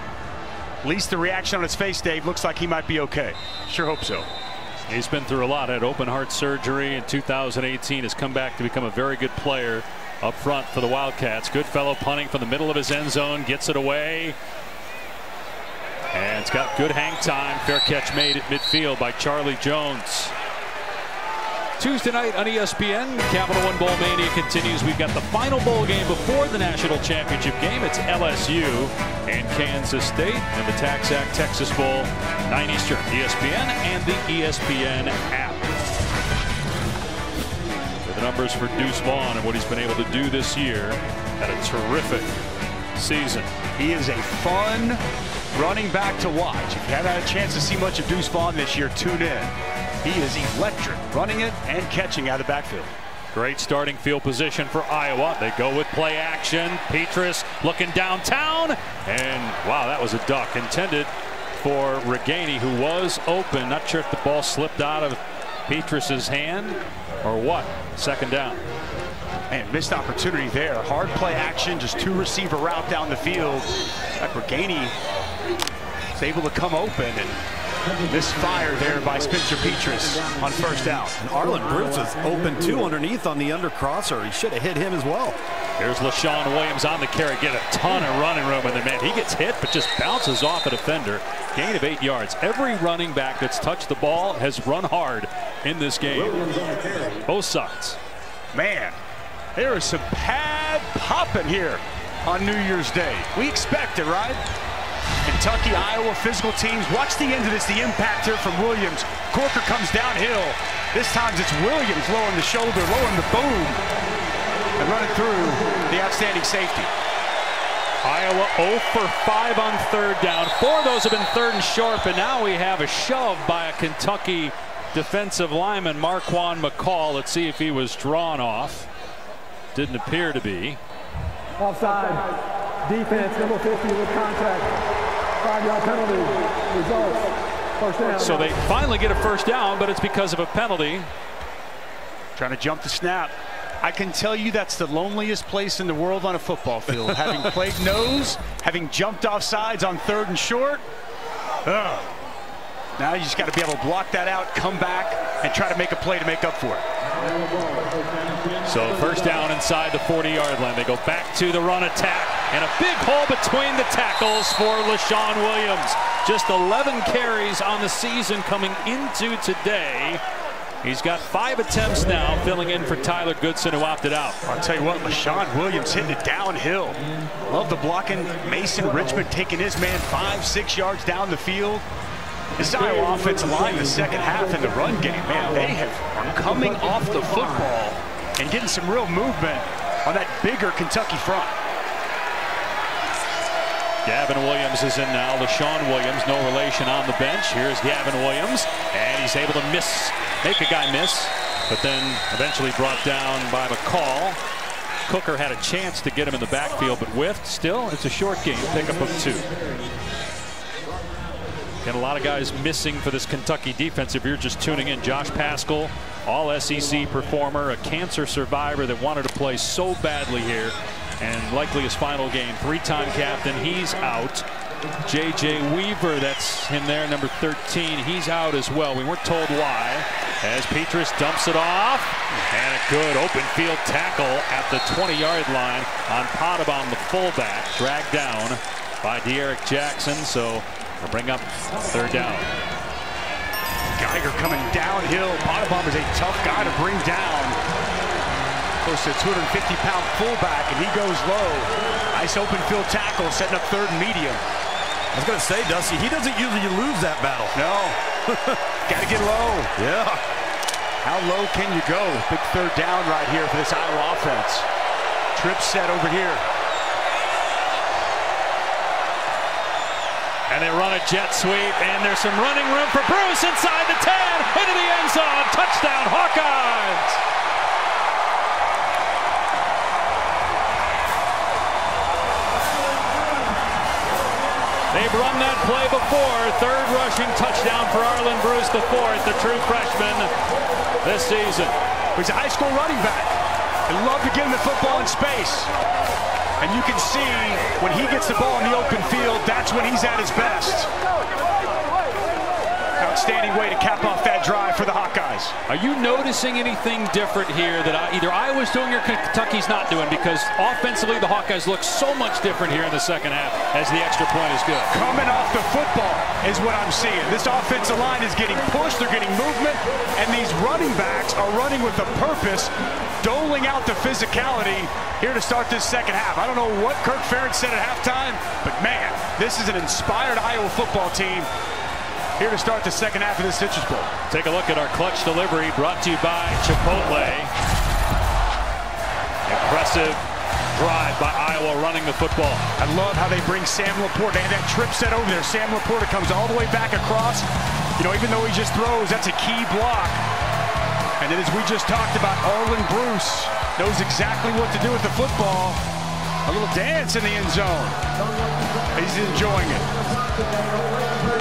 at least the reaction on his face, Dave, looks like he might be okay. Sure hope so. He's been through a lot. Had open heart surgery in 2018. Has come back to become a very good player up front for the Wildcats. Goodfellow punting from the middle of his end zone. Gets it away. And it's got good hang time. Fair catch made at midfield by Charlie Jones. Tuesday night on ESPN, Capital One Bowl Mania continues. We've got the final bowl game before the national championship game. It's LSU and Kansas State and the TaxAct Texas Bowl, 9 Eastern, ESPN and the ESPN app. The numbers for Deuce Vaughn and what he's been able to do this year. Had a terrific season. He is a fun running back to watch. If you haven't had a chance to see much of Deuce Vaughn this year, tune in. He is electric, running it and catching out of the backfield. Great starting field position for Iowa. They go with play action. Petrus looking downtown, and wow, that was a duck intended for Reganey, who was open. Not sure if the ball slipped out of Petrus's hand or what. Second down. And missed opportunity there. Hard play action, just 2 receiver route down the field. Reganey is able to come open, and Misfire there by Spencer Petras on first down. And Arlen Bruce is open too underneath on the undercrosser. He should have hit him as well. Here's LaShawn Williams on the carry. Get a ton of running room in there, man. He gets hit, but just bounces off a defender. Gain of 8 yards. Every running back that's touched the ball has run hard in this game. Both sides. Man, there is some pad popping here on New Year's Day. We expect it, right? Kentucky, Iowa, physical teams. Watch the end of this, the impact here from Williams. Corker comes downhill. This time it's Williams lowering the shoulder, lowering the boom, and running through the outstanding safety. Iowa 0 for 5 on third down. 4 of those have been third and short, but now we have a shove by a Kentucky defensive lineman, Marquand McCall. Let's see if he was drawn off. Didn't appear to be. Offside. Defense, number 50 with contact. 5-yard penalty. Results. First down. So they finally get a first down, but it's because of a penalty. Trying to jump the snap. I can tell you that's the loneliest place in the world on a football field. Having played nose, having jumped off sides on third and short. Ugh. Now you just got to be able to block that out, come back, and try to make a play to make up for it. So first down inside the 40-yard line. They go back to the run attack, and a big hole between the tackles for LaShawn Williams. Just 11 carries on the season coming into today. He's got 5 attempts now, filling in for Tyler Goodson, who opted out. I'll tell you what, LaShawn Williams hitting it downhill. Love the blocking. Mason Richmond taking his man 5-6 yards down the field. This Iowa offensive line, the second half in the run game, man, they are coming off the football and getting some real movement on that bigger Kentucky front. Gavin Williams is in now. LaShawn Williams, no relation, on the bench. Here's Gavin Williams, and he's able to make a guy miss, but then eventually brought down by McCall. Cooker had a chance to get him in the backfield, but whiffed. Still, it's a short game, pickup of 2. And a lot of guys missing for this Kentucky defense. If you're just tuning in, Josh Paschal, all SEC performer, a cancer survivor that wanted to play so badly here, and likely his final game. 3-time captain, he's out. J.J. Weaver, that's in there, number 13, he's out as well. We weren't told why, as Petras dumps it off, and a good open field tackle at the 20-yard line on Potabom, the fullback, dragged down by De'Eric Jackson. So they'll bring up third down. Geiger coming downhill. Potabom is a tough guy to bring down. Close to 250-pound fullback, and he goes low. Nice open field tackle, setting up third and medium. I was going to say, Dusty, he doesn't usually lose that battle. No. Got to get low. Yeah. How low can you go? Big third down right here for this Iowa offense. Trip set over here. And they run a jet sweep, and there's some running room for Bruce inside the 10, into the end zone. Touchdown, Hawkeyes! They've run that play before. Third rushing touchdown for Arlen Bruce, the 4th, the true freshman this season. He's a high school running back. They love to get him the football in space. And you can see when he gets the ball in the open field, that's when he's at his best. Outstanding way to cap off that drive for the Hawkeyes. Are you noticing anything different here that either Iowa's doing or Kentucky's not doing? Because offensively, the Hawkeyes look so much different here in the second half as the extra point is good. Coming off the football is what I'm seeing. This offensive line is getting pushed, they're getting movement, and these running backs are running with a purpose, doling out the physicality here to start this second half. I don't know what Kirk Ferentz said at halftime, but man, this is an inspired Iowa football team here to start the second half of this Citrus Bowl. Take a look at our clutch delivery brought to you by Chipotle. Impressive drive by Iowa running the football. I love how they bring Sam Laporta. They have that trip set over there. Sam Laporta comes all the way back across. You know, even though he just throws, that's a key block. And then as we just talked about, Arlen Bruce knows exactly what to do with the football. A little dance in the end zone. He's enjoying it.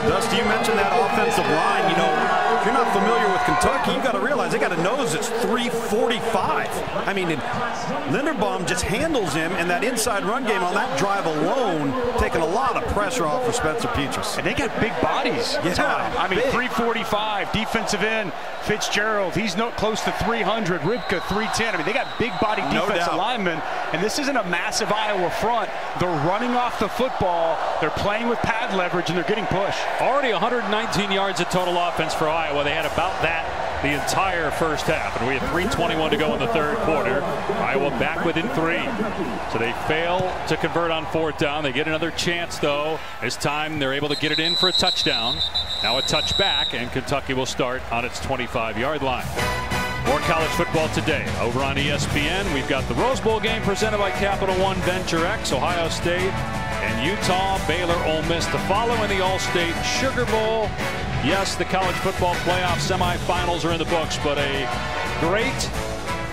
Dusty, you mentioned that offensive line. You know, if you're not familiar with Kentucky, you got to realize they got a nose that's 345. I mean, Linderbaum just handles him, and that inside run game on that drive alone, taking a lot of pressure off for Spencer Petras. And they got big bodies. Yeah, I mean, 345, defensive end, Fitzgerald, he's close to 300, Ribka 310. I mean, they got big body defensive linemen, and this isn't a massive Iowa front. They're running off the football, they're playing with pad leverage, and they're getting pushed. Already 119 yards of total offense for Iowa. They had about that the entire first half, and we have 3:21 to go in the third quarter. Iowa back within 3. So they fail to convert on 4th down. They get another chance, though. This time they're able to get it in for a touchdown. Now a touchback, and Kentucky will start on its 25-yard line. More college football today. Over on ESPN, we've got the Rose Bowl game presented by Capital One Venture X, Ohio State, and Utah, Baylor, Ole Miss to follow in the All-State Sugar Bowl. Yes, the college football playoff semifinals are in the books, but a great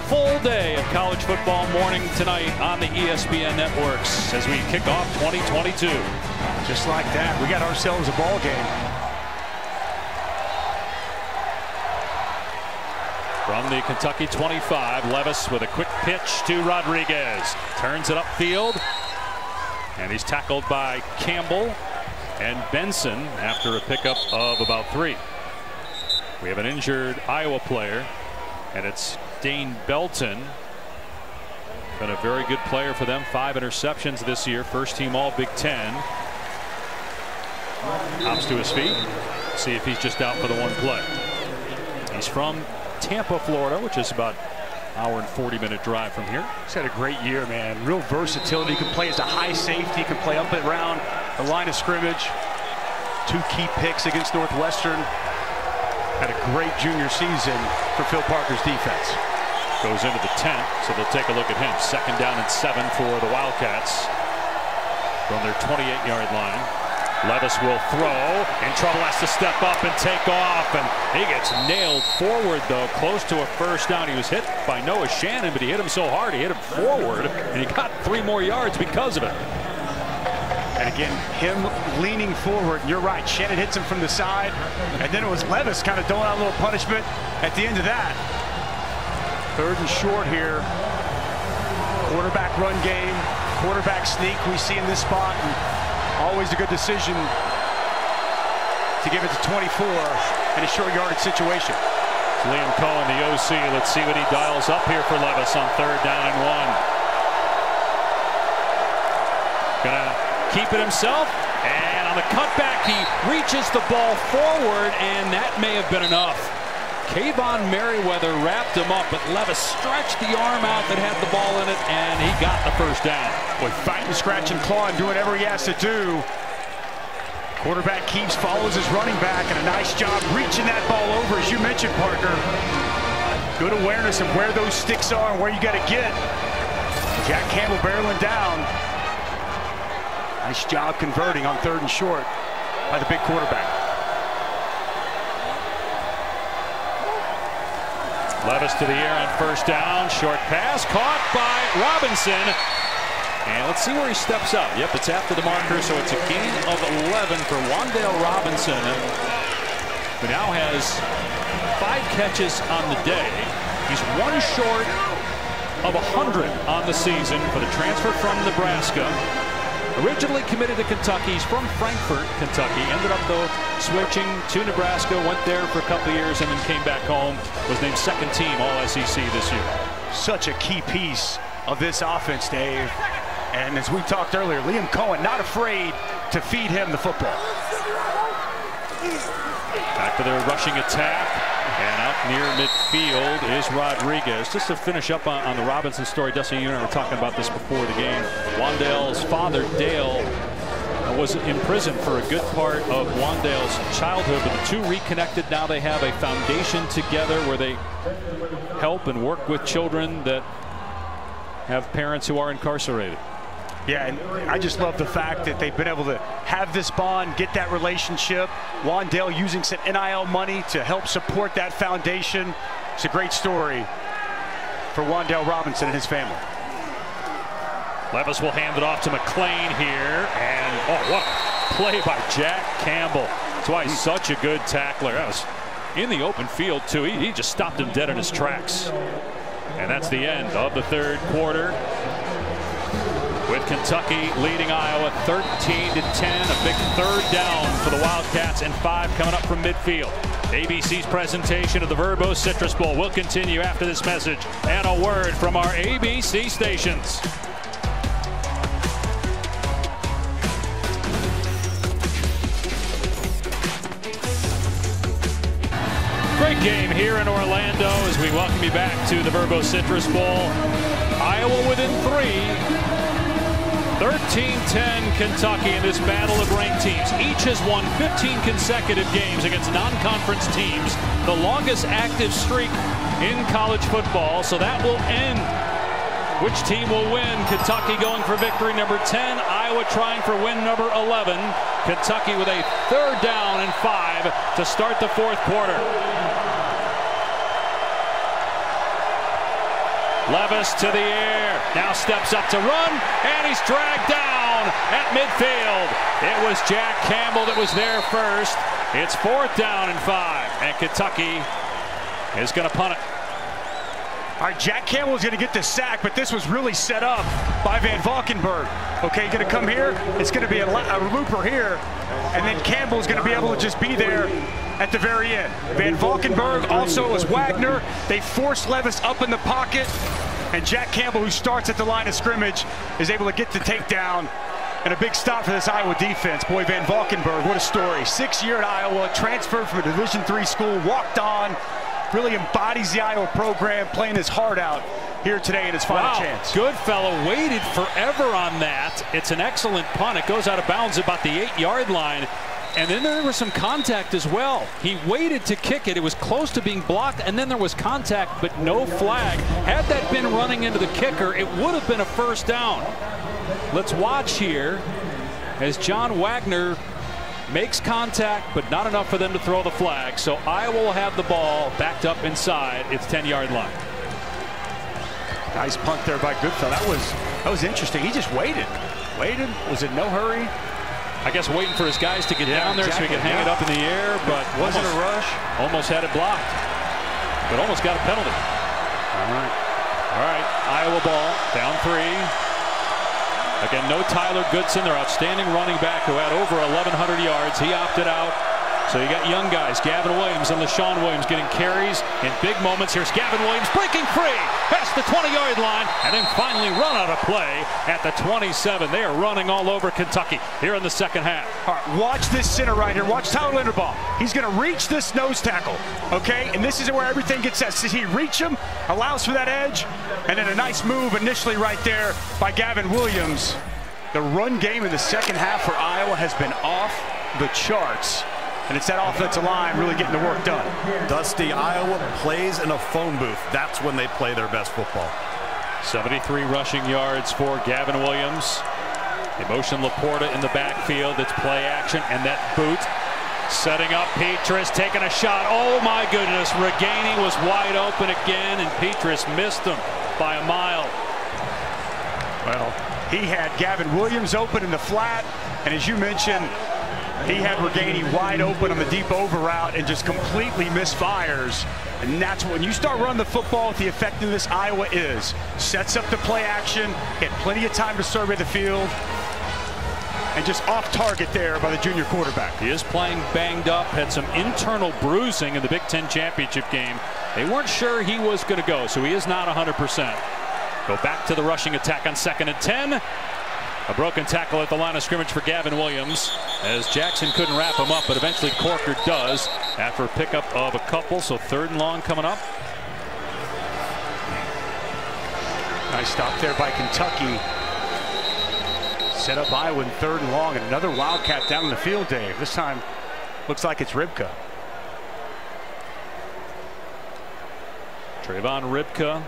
full day of college football morning tonight on the ESPN networks as we kick off 2022. Just like that, we got ourselves a ball game. From the Kentucky 25, Levis with a quick pitch to Rodriguez. Turns it upfield, and he's tackled by Campbell and Benson after a pickup of about 3. We have an injured Iowa player, and it's Dane Belton. Been a very good player for them. 5 interceptions this year. First team all Big Ten. Hops to his feet. See if he's just out for the one play. He's from Tampa, Florida, which is about an hour and 40-minute drive from here. He's had a great year, man. Real versatility. He can play as a high safety. He can play up and around the line of scrimmage. 2 key picks against Northwestern. Had a great junior season for Phil Parker's defense. Goes into the tent, so they'll take a look at him. 2nd down and 7 for the Wildcats from their 28-yard line. Levis will throw. In trouble, has to step up and take off, and he gets nailed forward, though, close to a first down. He was hit by Noah Shannon, but he hit him so hard he hit him forward, and he got 3 more yards because of it. And again, him leaning forward. You're right, Shannon hits him from the side, and then it was Levis kind of doling out a little punishment at the end of that. 3rd and short here. Quarterback run game, quarterback sneak we see in this spot, and always a good decision to give it to 24 in a short yardage situation. Liam Cohen, the OC. Let's see what he dials up here for Levis on 3rd down and 1. Gonna keep it himself, and on the cutback he reaches the ball forward, and that may have been enough. Kayvon Merriweather wrapped him up, but Levis stretched the arm out that had the ball in it, and he got the first down. Boy, fighting, scratching, clawing, doing whatever he has to do. Quarterback keeps, follows his running back, and a nice job reaching that ball over, as you mentioned, partner. Good awareness of where those sticks are and where you got to get. Jack Campbell barreling down. Nice job converting on 3rd and short by the big quarterback. Levis to the air on 1st down. Short pass caught by Robinson. And let's see where he steps out. Yep, it's after the marker, so it's a gain of 11 for Wan'Dale Robinson, who now has 5 catches on the day. He's 1 short of 100 on the season for the transfer from Nebraska. Originally committed to Kentucky. He's from Frankfort, Kentucky. Ended up, though, switching to Nebraska. Went there for a couple of years and then came back home. Was named 2nd team All-SEC this year. Such a key piece of this offense, Dave. And as we talked earlier, Liam Cohen not afraid to feed him the football. Back to their rushing attack. And out near midfield is Rodriguez. Just to finish up on the Robinson story, Dusty, you and I were talking about this before the game. Wan'Dale's father, Dale, was in prison for a good part of Wan'Dale's childhood, but the 2 reconnected. Now they have a foundation together where they help and work with children that have parents who are incarcerated. Yeah, and I just love the fact that they've been able to have this bond, get that relationship. Wan'Dale using some NIL money to help support that foundation. It's a great story for Wan'Dale Robinson and his family. Levis will hand it off to McClain here, and oh, what a play by Jack Campbell. That's why he's such a good tackler. That was in the open field too. He just stopped him dead in his tracks. And that's the end of the third quarter, with Kentucky leading Iowa 13-10. A big third down for the Wildcats and 5 coming up from midfield. ABC's presentation of the Verbo Citrus Bowl will continue after this message and a word from our ABC stations. Great game here in Orlando as we welcome you back to the Verbo Citrus Bowl. Iowa within 3. 13-10 Kentucky in this battle of ranked teams. Each has won 15 consecutive games against non-conference teams, the longest active streak in college football. So that will end. Which team will win? Kentucky going for victory number 10, Iowa trying for win number 11. Kentucky with a third down and 5 to start the fourth quarter. Levis to the air, now steps up to run, and he's dragged down at midfield. It was Jack Campbell that was there first. It's fourth down and 5, and Kentucky is going to punt it. All right, Jack Campbell is going to get the sack, but this was really set up by Van Valkenburg. Okay, going to come here. It's going to be a looper here, and then Campbell's going to be able to just be there at the very end. Van Valkenburg, also as Wagner. They force Levis up in the pocket, and Jack Campbell, who starts at the line of scrimmage, is able to get the takedown. And a big stop for this Iowa defense. Boy, Van Valkenburg, what a story. 6 year at Iowa, transferred from a Division III school, walked on, really embodies the Iowa program, playing his heart out here today in his final chance. Goodfellow waited forever on that. It's an excellent punt. It goes out of bounds about the 8-yard line. And then there was some contact as well. He waited to kick it. It was close to being blocked, and then there was contact, but no flag. Had that been running into the kicker, it would have been a first down. Let's watch here as John Wagner makes contact, but not enough for them to throw the flag. So Iowa will have the ball backed up inside its 10-yard line. Nice punt there by Goodfellow. That was interesting. He just waited. Was in no hurry. I guess waiting for his guys to get down there so he could hang it up in the air, but wasn't a rush. Almost had it blocked, but almost got a penalty. All right, Iowa ball, down 3. Again, no Tyler Goodson, their outstanding running back who had over 1,100 yards. He opted out. So you got young guys, Gavin Williams and LaShawn Williams getting carries in big moments. Here's Gavin Williams breaking free past the 20-yard line, and then finally run out of play at the 27. They are running all over Kentucky here in the second half. All right, watch this center right here. Watch Tyler Linderbaum. He's going to reach this nose tackle, okay? And this is where everything gets set. He reach him, allows for that edge, and then a nice move initially right there by Gavin Williams. The run game in the second half for Iowa has been off the charts. And it's that offensive line really getting the work done. Dusty, Iowa plays in a phone booth. That's when they play their best football. 73 rushing yards for Gavin Williams. They motion Laporta in the backfield. It's play action, and that boot setting up Petrus, taking a shot. Oh my goodness, Reganey was wide open again, and Petrus missed him by a mile. Well, he had Gavin Williams open in the flat, and as you mentioned, he had Reganey wide open on the deep over route and just completely misfires. And that's when you start running the football with the effectiveness Iowa is. Sets up the play action, had plenty of time to survey the field, and just off target there by the junior quarterback. He is playing banged up, had some internal bruising in the Big Ten championship game. They weren't sure he was going to go, so he is not 100%. Go back to the rushing attack on 2nd and 10. A broken tackle at the line of scrimmage for Gavin Williams as Jackson couldn't wrap him up, but eventually Corker does after a pickup of a couple. So 3rd and long coming up. Nice stop there by Kentucky. Set up Iowa in 3rd and long, and another Wildcat down in the field, Dave. This time looks like it's Ribka. Trayvon Ribka,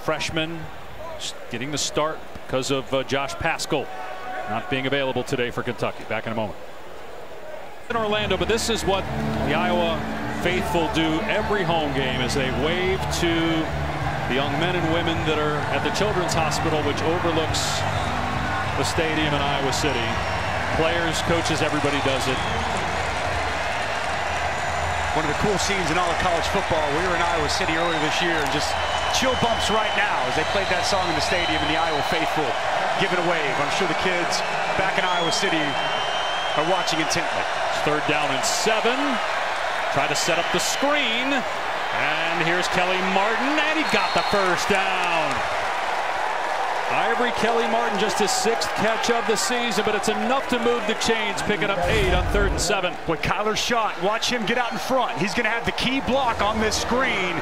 freshman, getting the start because of Josh Paschal not being available today for Kentucky. Back in a moment. In Orlando, but this is what the Iowa faithful do every home game as they wave to the young men and women that are at the Children's Hospital, which overlooks the stadium in Iowa City. Players, coaches, everybody does it. One of the cool scenes in all of college football, we were in Iowa City earlier this year, and just chill bumps right now as they played that song in the stadium, and the Iowa faithful giving a wave. I'm sure the kids back in Iowa City are watching intently. It's 3rd down and 7. Try to set up the screen. And here's Kelly Martin, and he got the first down. Ivory Kelly Martin, just his 6th catch of the season, but it's enough to move the chains, picking up 8 on 3rd and 7. Boy, Kyler Schott, watch him get out in front. He's going to have the key block on this screen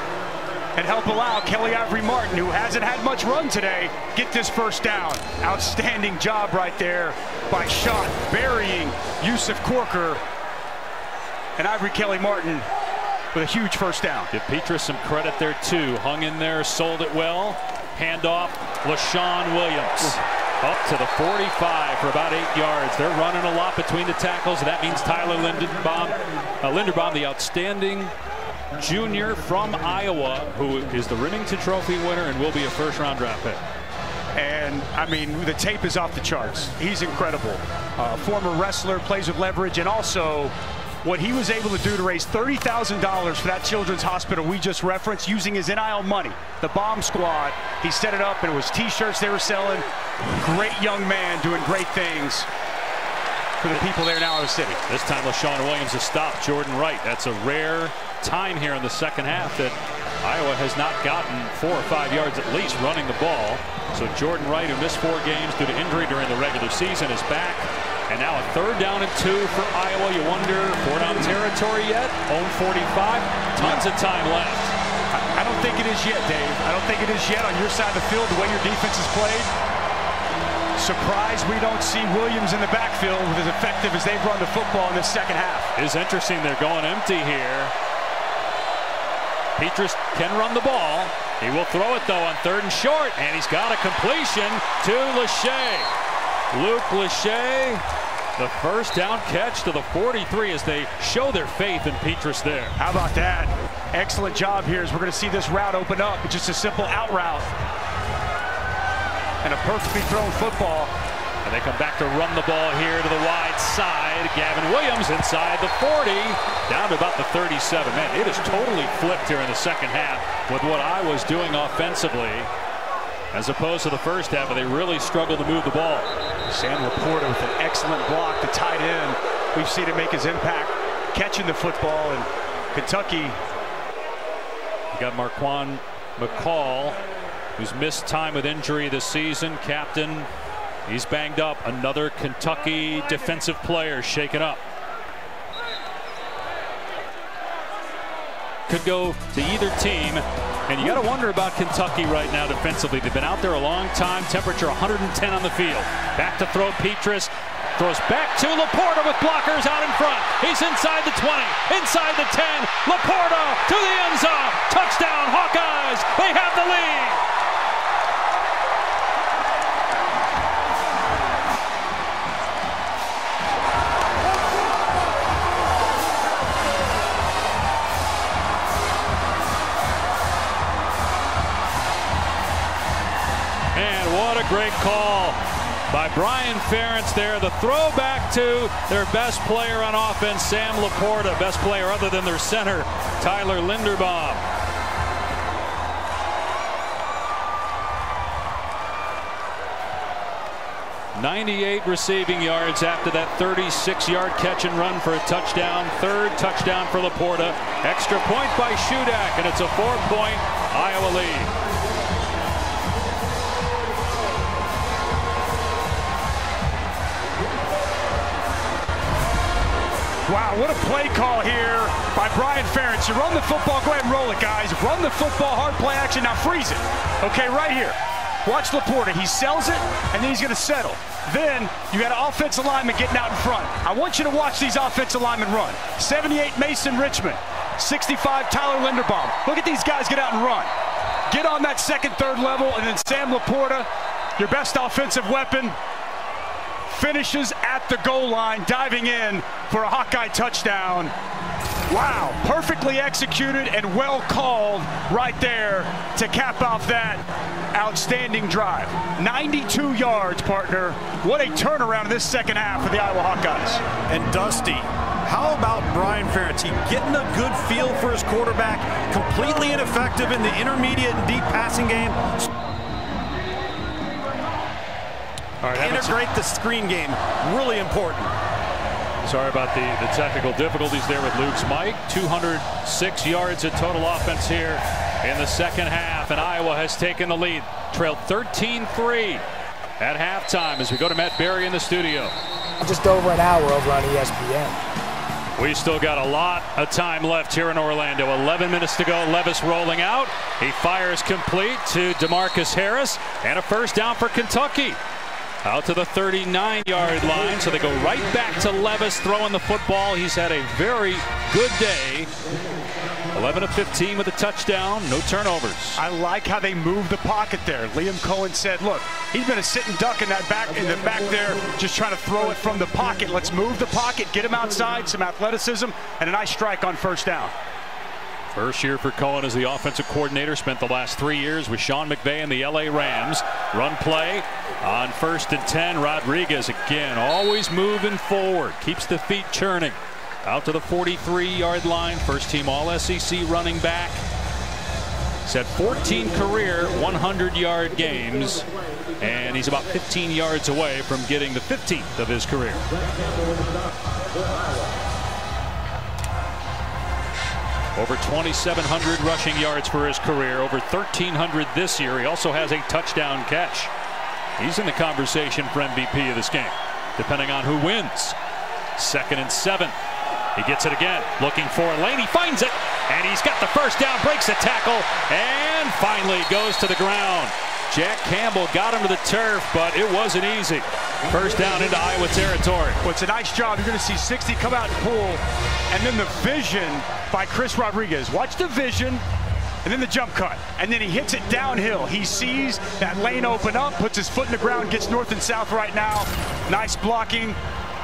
and help allow Kelly Ivory Martin, who hasn't had much run today, get this first down. Outstanding job right there by Schott, burying Yusuf Corker, and Ivory Kelly Martin with a huge first down. Give Petrus some credit there too. Hung in there, sold it well. Handoff, LaShawn Williams up to the 45 for about 8 yards. They're running a lot between the tackles. That means Tyler Linderbaum, the outstanding junior from Iowa, who is the Remington Trophy winner and will be a 1st-round draft pick. And I mean, the tape is off the charts. He's incredible. Former wrestler, plays with leverage, and also what he was able to do to raise $30,000 for that Children's Hospital we just referenced using his NIL money. The Bomb Squad, he set it up, and it was T-shirts they were selling. Great young man doing great things for the people there in Iowa City. This time LaShawn Williams has stopped Jordan Wright. That's a rare time here in the 2nd half that Iowa has not gotten 4 or 5 yards at least running the ball. So Jordan Wright, who missed 4 games due to injury during the regular season, is back. And now a 3rd down and 2 for Iowa. You wonder, 4-down territory yet? Own 45. Tons of time left. I don't think it is yet, Dave. I don't think it is yet on your side of the field, the way your defense is played. Surprised we don't see Williams in the backfield with as effective as they've run the football in this 2nd half. It's interesting. They're going empty here. Petrus can run the ball. He will throw it, though, on 3rd and short. And he's got a completion to Lachey. Luke Lachey, the 1st down catch to the 43 as they show their faith in Petrus there. How about that? Excellent job here as we're going to see this route open up. It's just a simple out route. And a perfectly thrown football. And they come back to run the ball here to the wide side. Gavin Williams inside the 40, down to about the 37. Man, it is totally flipped here in the 2nd half with what I was doing offensively, as opposed to the 1st half, but they really struggled to move the ball. Sam Laporta with an excellent block, the tight end. We've seen him make his impact catching the football, and Kentucky. You got Marquand McCall, who's missed time with injury this season. Captain, he's banged up. Another Kentucky defensive player shaken up. Could go to either team. And you got to wonder about Kentucky right now defensively. They've been out there a long time. Temperature 110 on the field. Back to throw Petrus. Throws back to Laporta with blockers out in front. He's inside the 20, inside the 10. Laporta to the end zone. Touchdown, Hawkeyes. They have the lead. Great call by Brian Ferentz there. The throwback to their best player on offense, Sam Laporta. Best player other than their center, Tyler Linderbaum. .98 receiving yards after that 36-yard catch and run for a touchdown. 3rd touchdown for Laporta. Extra point by Shudak, and it's a 4-point Iowa lead. Wow, what a play call here by Brian Ferentz. You run the football, go ahead and roll it, guys. Run the football, hard play action, now freeze it. Okay, right here. Watch Laporta. He sells it, and then he's going to settle. Then you got an offensive lineman getting out in front. I want you to watch these offensive linemen run. 78 Mason Richmond, 65 Tyler Linderbaum. Look at these guys get out and run. Get on that 2nd, 3rd level, and then Sam Laporta, your best offensive weapon, finishes at the goal line, diving in for a Hawkeye touchdown. Wow, perfectly executed and well called right there to cap off that outstanding drive. 92 yards, partner. What a turnaround in this second half for the Iowa Hawkeyes. And Dusty, how about Brian Ferentz? He getting a good feel for his quarterback, completely ineffective in the intermediate and deep passing game. All right, integrate the screen game, really important. Sorry about the technical difficulties there with Luke's mic. 206 yards of total offense here in the second half, and Iowa has taken the lead. Trailed 13-3 at halftime as we go to Matt Berry in the studio. Just over an hour over on ESPN. We still got a lot of time left here in Orlando. 11 minutes to go. Levis rolling out. He fires complete to DeMarcus Harris, and a first down for Kentucky. Out to the 39-yard line, so they go right back to Levis throwing the football. He's had a very good day. 11 of 15 with a touchdown, no turnovers. I like how they move the pocket there. Liam Cohen said, look, he's been a sitting duck in the back there, just trying to throw it from the pocket. Let's move the pocket, get him outside, some athleticism, and a nice strike on first down. First year for Cohen as the offensive coordinator. Spent the last 3 years with Sean McVay and the LA Rams. Run play on 1st and 10. Rodriguez again, always moving forward. Keeps the feet churning. Out to the 43-yard line. First team All-SEC running back. He's had 14 career 100-yard games. And he's about 15 yards away from getting the 15th of his career. Over 2,700 rushing yards for his career, over 1,300 this year. He also has a touchdown catch. He's in the conversation for MVP of this game, depending on who wins. 2nd and 7. He gets it again, looking for a lane. He finds it, and he's got the first down, breaks a tackle, and finally goes to the ground. Jack Campbell got him to the turf, but it wasn't easy. First down into Iowa territory. Well, it's a nice job. You're going to see 60 come out and pull, and then the vision by Chris Rodriguez. Watch the vision, and then the jump cut, and then he hits it downhill. He sees that lane open up, puts his foot in the ground, gets north and south right now. Nice blocking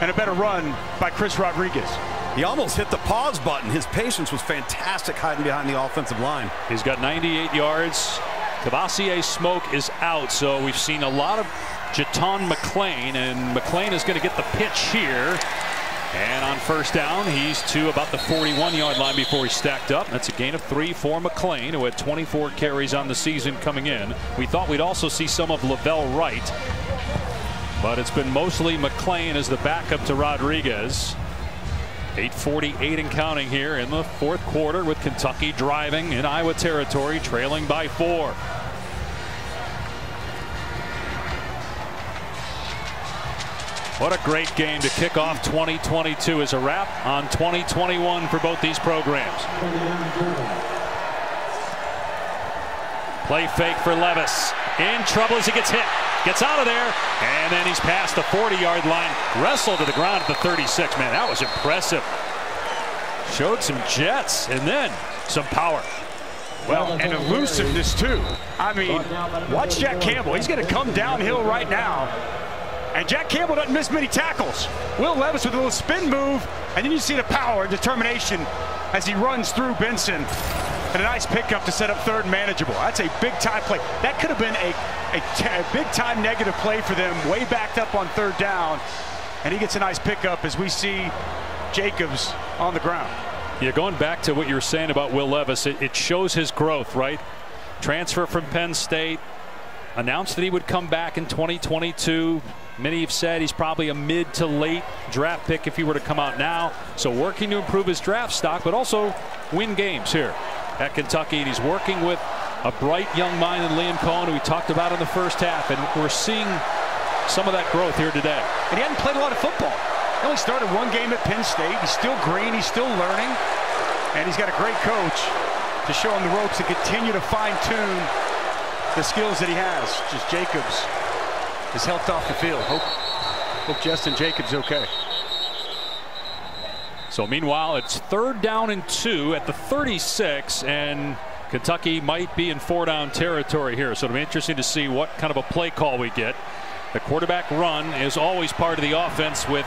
and a better run by Chris Rodriguez. He almost hit the pause button. His patience was fantastic hiding behind the offensive line. He's got 98 yards. Cavassier Smoke is out, so we've seen a lot of Jaton McClain, and McClain is going to get the pitch here. And on first down, he's to about the 41-yard line before he's stacked up. That's a gain of 3 for McClain, who had 24 carries on the season coming in. We thought we'd also see some of Lavelle Wright, but it's been mostly McClain as the backup to Rodriguez. 8:48 and counting here in the 4th quarter, with Kentucky driving in Iowa territory, trailing by 4. What a great game to kick off 2022 as a wrap on 2021 for both these programs. Play fake for Levis. In trouble as he gets hit. Gets out of there, and then he's past the 40-yard line. Wrestled to the ground at the 36. Man, that was impressive. Showed some jets and then some power. Well, and elusiveness, too. I mean, watch Jack Campbell. He's going to come downhill right now. And Jack Campbell doesn't miss many tackles. Will Levis with a little spin move, and then you see the power and determination as he runs through Benson. And a nice pickup to set up 3rd and manageable. That's a big-time play. That could have been a big-time negative play for them, way backed up on 3rd down. And he gets a nice pickup as we see Jacobs on the ground. Yeah, going back to what you were saying about Will Levis, it shows his growth, right? Transfer from Penn State, announced that he would come back in 2022. Many have said he's probably a mid to late draft pick if he were to come out now. So working to improve his draft stock, but also win games here at Kentucky. And he's working with a bright young mind in Liam Cohen, who we talked about in the first half. And we're seeing some of that growth here today. And he hadn't played a lot of football. He only started 1 game at Penn State. He's still green. He's still learning. And he's got a great coach to show him the ropes to continue to fine-tune the skills that he has. Just Jacobs is helped off the field. Hope Justin Jacobs okay. So meanwhile, it's 3rd down and 2 at the 36, and Kentucky might be in 4-down territory here. So it'll be interesting to see what kind of a play call we get. The quarterback run is always part of the offense with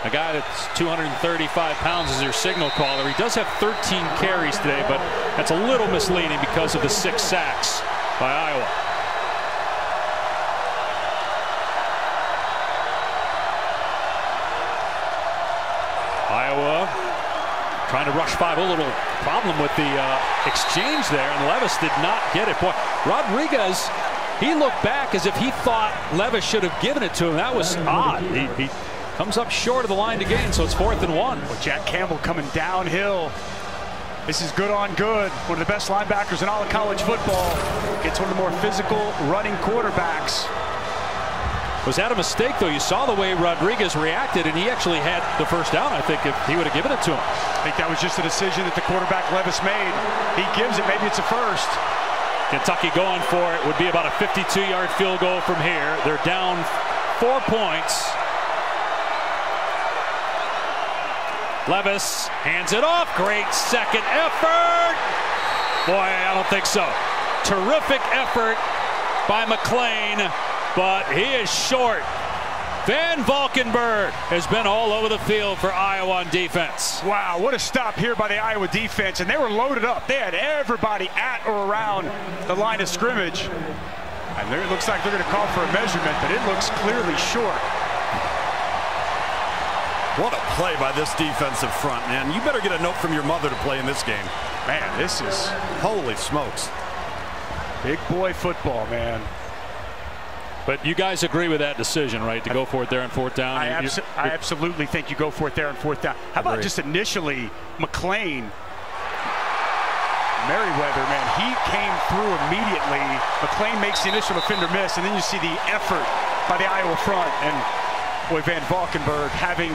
A guy that's 235 pounds is your signal caller. He does have 13 carries today, but that's a little misleading because of the 6 sacks by Iowa. Iowa trying to rush 5. A little problem with the exchange there, and Levis did not get it. Boy, Rodriguez, he looked back as if he thought Levis should have given it to him. That was odd. He comes up short of the line to gain, so it's 4th and 1. Well, Jack Campbell coming downhill. This is good on good. One of the best linebackers in all of college football. Gets one of the more physical running quarterbacks. Was that a mistake, though? You saw the way Rodriguez reacted, and he actually had the first down, I think, if he would have given it to him. I think that was just a decision that the quarterback Levis made. He gives it. Maybe it's a first. Kentucky going for it. Would be about a 52-yard field goal from here. They're down 4 points. Levis hands it off. Great second effort. Boy, I don't think so. Terrific effort by McClain, but he is short. Van Valkenburg has been all over the field for Iowa on defense. Wow, what a stop here by the Iowa defense, and they were loaded up. They had everybody at or around the line of scrimmage. And there it looks like they're going to call for a measurement, but it looks clearly short. What a play by this defensive front, man. You better get a note from your mother to play in this game. Man, this is... Holy smokes. Big boy football, man. But you guys agree with that decision, right? To go for it there on 4th down? I absolutely think you go for it there on 4th down. How about just initially McClain? Merriweather, man, he came through immediately. McClain makes the initial defender miss, and then you see the effort by the Iowa front. And boy, Van Valkenburg having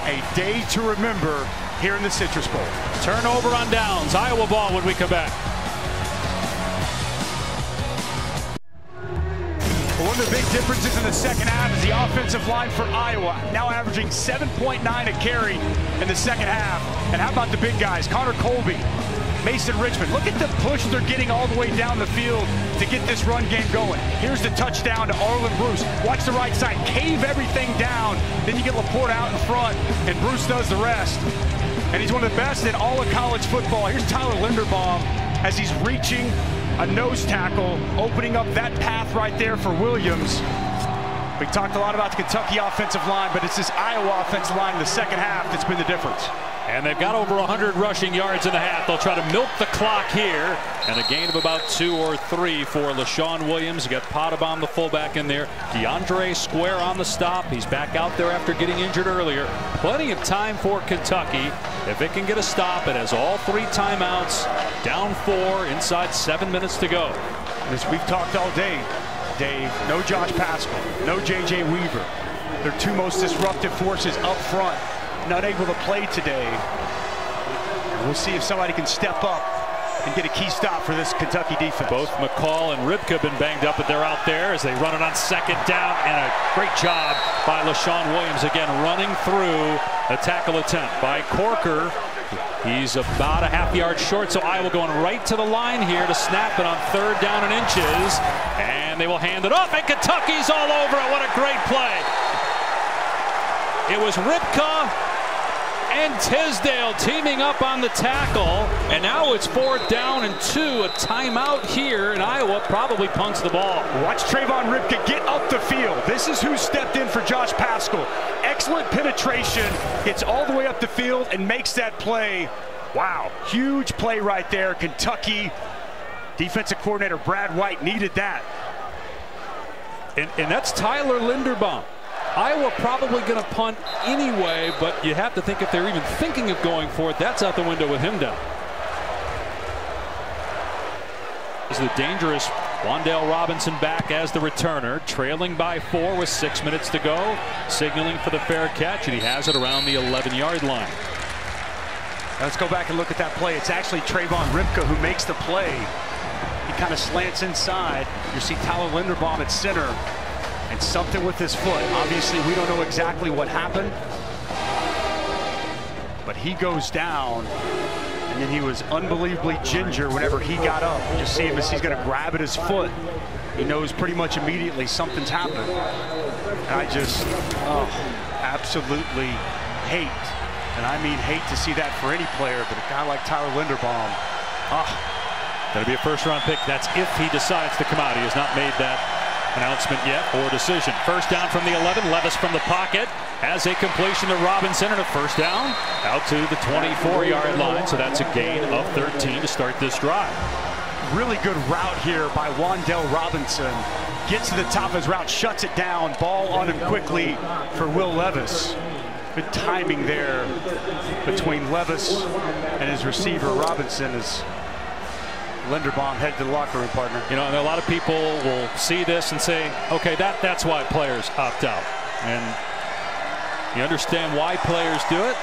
a day to remember here in the Citrus Bowl. Turnover on downs. Iowa ball when we come back. One of the big differences in the second half is the offensive line for Iowa, now averaging 7.9 a carry in the second half. And how about the big guys? Connor Colby, Mason Richmond. Look at the push they're getting all the way down the field to get this run game going. Here's the touchdown to Arlen Bruce. Watch the right side, cave everything down. Then you get Laporte out in front, and Bruce does the rest. And he's one of the best in all of college football. Here's Tyler Linderbaum as he's reaching a nose tackle, opening up that path right there for Williams. We talked a lot about the Kentucky offensive line, but it's this Iowa offensive line in the second half that's been the difference. And they've got over 100 rushing yards in the half. They'll try to milk the clock here. And a gain of about 2 or 3 for LaShawn Williams. You got Potabom, the fullback, in there. DeAndre Square on the stop. He's back out there after getting injured earlier. Plenty of time for Kentucky. If it can get a stop, it has all 3 timeouts. Down 4, inside 7 minutes to go. As we've talked all day, Dave, no Josh Paschal, no J.J. Weaver. Their 2 most disruptive forces up front, not able to play today. And we'll see if somebody can step up and get a key stop for this Kentucky defense. Both McCall and Ribka have been banged up, but they're out there as they run it on 2nd down. And a great job by LaShawn Williams, again running through a tackle attempt by Corker. He's about a half-yard short, so Iowa going right to the line here to snap it on 3rd down and inches. And they will hand it off, and Kentucky's all over it. What a great play. It was Ribka and Tisdale teaming up on the tackle, and now it's 4th down and 2. A timeout here, and Iowa probably punts the ball. Watch Trayvon Ribka get up the field. This is who stepped in for Josh Paschal. Excellent penetration, gets all the way up the field and makes that play. Wow, huge play right there. Kentucky defensive coordinator Brad White needed that. And that's Tyler Linderbaum. Iowa probably going to punt anyway, but you have to think if they're even thinking of going for it, that's out the window with him down. This is the dangerous Wan'Dale Robinson back as the returner, trailing by 4 with 6 minutes to go, signaling for the fair catch, and he has it around the 11-yard line. Let's go back and look at that play. It's actually Trayvon Ribka who makes the play. He kind of slants inside. You see Tyler Linderbaum at center. And something with his foot. Obviously, we don't know exactly what happened. But he goes down. And then he was unbelievably ginger whenever he got up. You just see him as he's going to grab at his foot. He knows pretty much immediately something's happened. And I just, absolutely hate, and I mean hate to see that for any player, but a guy like Tyler Linderbaum, Going to be a first-round pick. That's if he decides to come out. He has not made that announcement yet or decision. First down from the 11. Levis from the pocket has a completion to Robinson and a first down out to the 24-yard line. So that's a gain of 13 to start this drive. Really good route here by Wan'Dale Robinson. Gets to the top of his route, shuts it down. Ball on him quickly for Will Levis. Good timing there between Levis and his receiver Robinson as Linderbaum head to the locker room, partner. You know, and a lot of people will see this and say, okay, that's why players opt out. And you understand why players do it.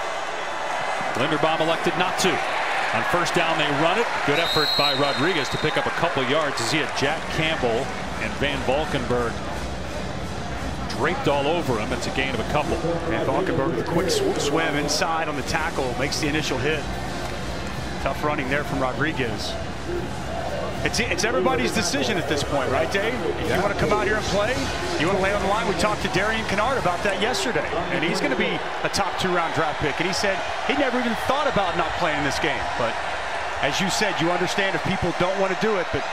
Linderbaum elected not to. On first down, they run it. Good effort by Rodriguez to pick up a couple yards as he had Jack Campbell and Van Valkenburg draped all over him. It's a gain of a couple. Van Valkenburg with a quick swim inside on the tackle, makes the initial hit. Tough running there from Rodriguez. It's everybody's decision at this point, right, Dave? If you want to come out here and play, you want to lay on the line. We talked to Darian Kennard about that yesterday, and he's going to be a top 2-round draft pick. And he said he never even thought about not playing this game. But as you said, you understand if people don't want to do it, but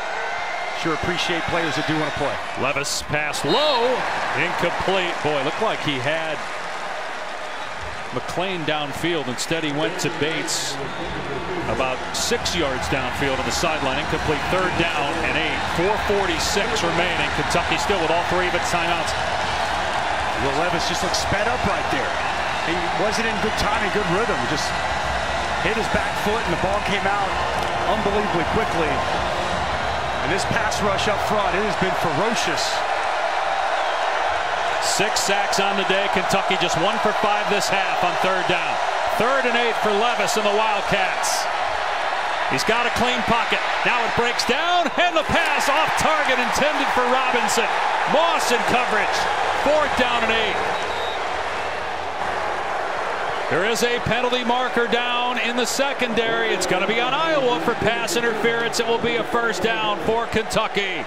sure appreciate players that do want to play. Levis pass low, incomplete. Boy, looked like he had McClain downfield. Instead, he went to Bates about 6 yards downfield on the sideline. Incomplete. Third down and 8. 4:46 remaining. Kentucky still with all 3 of its timeouts. Will Levis just looked sped up right there. He wasn't in good timing, good rhythm. Just hit his back foot and the ball came out unbelievably quickly. And this pass rush up front, it has been ferocious. 6 sacks on the day. Kentucky just 1 for 5 this half on third down. 3rd and 8 for Levis and the Wildcats. He's got a clean pocket. Now it breaks down, and the pass off target intended for Robinson. Moss in coverage. 4th down and 8. There is a penalty marker down in the secondary. It's going to be on Iowa for pass interference. It will be a first down for Kentucky.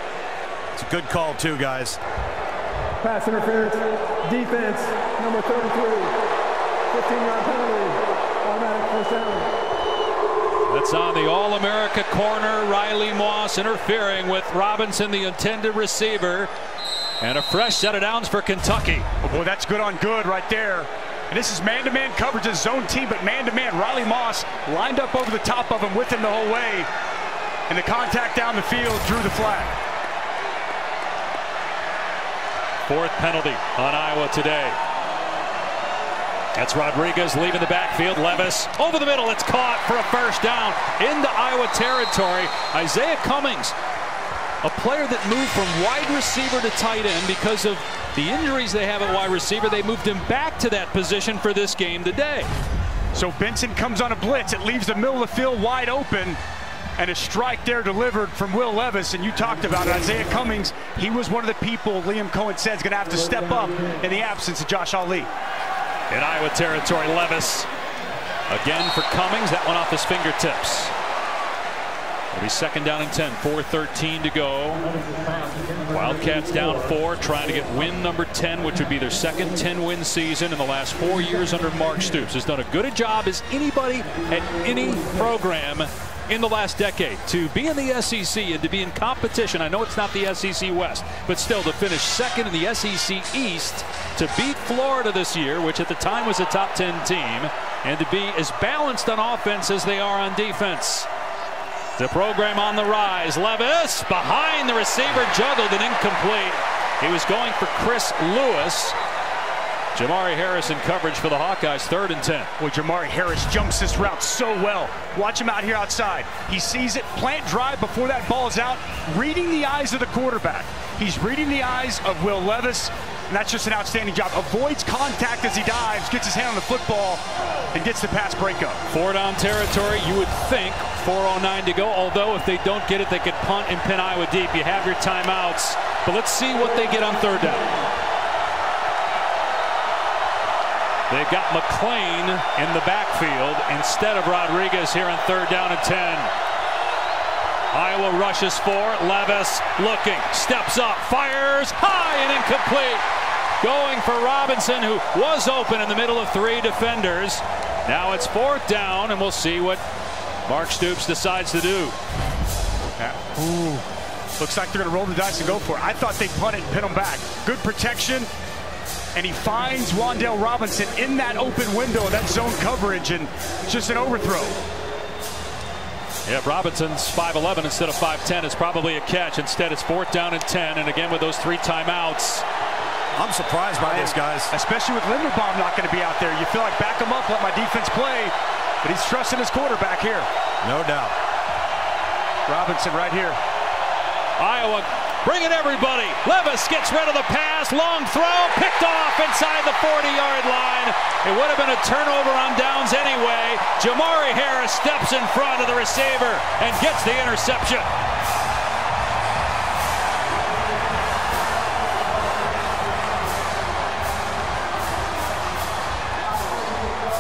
It's a good call, too, guys. Pass interference, defense, number 33. 15-yard penalty, automatic first down. That's on the All-America corner. Riley Moss interfering with Robinson, the intended receiver. And a fresh set of downs for Kentucky. Oh boy, that's good on good right there. And this is man-to-man coverage, his zone team, but man-to-man. Riley Moss lined up over the top of him with him the whole way. And the contact down the field drew the flag. 4th penalty on Iowa today. That's Rodriguez leaving the backfield. Levis over the middle. It's caught for a first down into Iowa territory. Isaiah Cummings, a player that moved from wide receiver to tight end because of the injuries they have at wide receiver. They moved him back to that position for this game today. So Benson comes on a blitz. It leaves the middle of the field wide open. And a strike there delivered from Will Levis. And you talked about it. Isaiah Cummings, he was one of the people Liam Cohen said is going to have to step up in the absence of Josh Ali. In Iowa territory, Levis again for Cummings. That one off his fingertips. It'll be 2nd down and 10. 4:13 to go. Wildcats down 4, trying to get win number 10, which would be their second 10-win season in the last 4 years under Mark Stoops. Has done a good a job as anybody at any program in the last decade to be in the SEC and to be in competition. I know it's not the SEC West, but still to finish 2nd in the SEC East, to beat Florida this year, which at the time was a top 10 team, and to be as balanced on offense as they are on defense. The program on the rise. Levis behind the receiver, juggled and incomplete. He was going for Chris Lewis. Jamari Harris in coverage for the Hawkeyes. 3rd and 10. Well, Jamari Harris jumps this route so well. Watch him out here outside. He sees it, plant drive before that ball is out, reading the eyes of the quarterback. He's reading the eyes of Will Levis, and that's just an outstanding job. Avoids contact as he dives, gets his hand on the football, and gets the pass breakup. 4 down territory, you would think. 4:09 to go, although if they don't get it, they could punt and pin Iowa deep. You have your timeouts, but let's see what they get on 3rd down. They've got McClain in the backfield instead of Rodriguez here on 3rd down and 10. Iowa rushes 4. Levis looking, steps up, fires high and incomplete. going for Robinson, who was open in the middle of 3 defenders. Now it's 4th down, and we'll see what Mark Stoops decides to do. Looks like they're going to roll the dice and go for it. I thought they'd punt it and pin them back. Good protection. And he finds Wan'Dale Robinson in that open window, that zone coverage, and it's just an overthrow. Yeah, Robinson's 5'11" instead of 5'10". It's probably a catch. Instead, it's 4th down and 10. And again, with those 3 timeouts. I'm surprised by this, guys. Especially with Linderbaum not going to be out there. You feel like back him up, let my defense play. But he's trusting his quarterback here. No doubt. Robinson right here. Iowa bringing everybody. Levis gets rid of the pass. Long throw. Picked off inside the 40-yard line. It would have been a turnover on downs anyway. Jamari Harris steps in front of the receiver and gets the interception.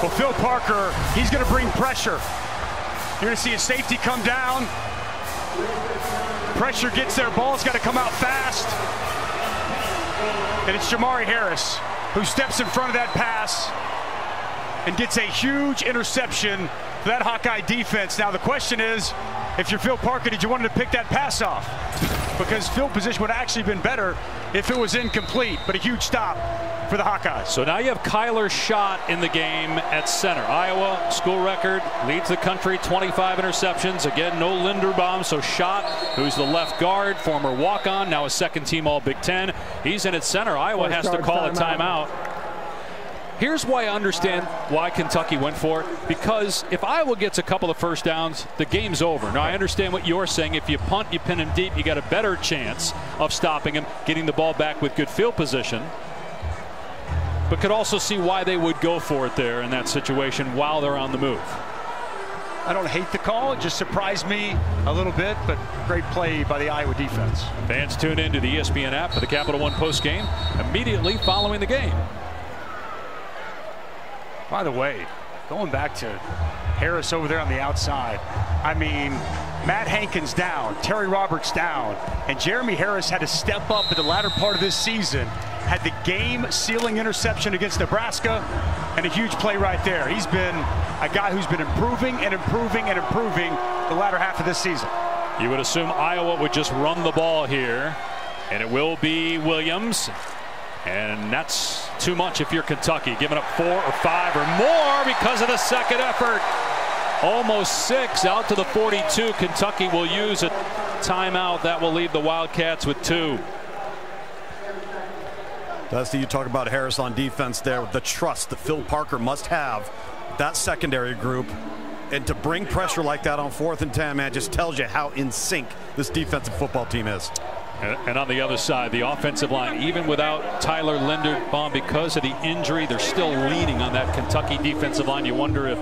Well, Phil Parker, he's going to bring pressure. You're going to see a safety come down. Pressure gets there. Ball's got to come out fast. And it's Jamari Harris who steps in front of that pass and gets a huge interception for that Hawkeye defense. Now the question is, if you're Phil Parker, did you want him to pick that pass off? Because field position would have actually been better if it was incomplete, but a huge stop for the Hawkeyes. So now you have Kyler Schott in the game at center. Iowa, school record, leads the country, 25 interceptions. Again, no Linderbaum, so Schott, who's the left guard, former walk-on, now a second-team All-Big Ten. He's in at center. Iowa has to call a timeout. Here's why I understand why Kentucky went for it. Because if Iowa gets a couple of first downs, the game's over. Now, I understand what you're saying. If you punt, you pin him deep, you got a better chance of stopping him, getting the ball back with good field position. But could also see why they would go for it there in that situation while they're on the move. I don't hate the call. It just surprised me a little bit, but great play by the Iowa defense. Fans tune into the ESPN app for the Capital One postgame immediately following the game. By the way, going back to Harris over there on the outside, I mean, Matt Hankins down, Terry Roberts down, and Jeremy Harris had to step up in the latter part of this season, had the game-sealing interception against Nebraska, and a huge play right there. He's been a guy who's been improving and improving and improving the latter half of this season. You would assume Iowa would just run the ball here, and it will be Williams. And that's too much if you're Kentucky, giving up 4 or 5 or more because of the second effort. Almost 6 out to the 42. Kentucky will use a timeout. That will leave the Wildcats with 2. Dusty, you talk about Harris on defense there, the trust that Phil Parker must have, that secondary group. And to bring pressure like that on 4th and 10, man, just tells you how in sync this defensive football team is. And on the other side, the offensive line, even without Tyler Linderbaum, because of the injury, they're still leaning on that Kentucky defensive line. You wonder if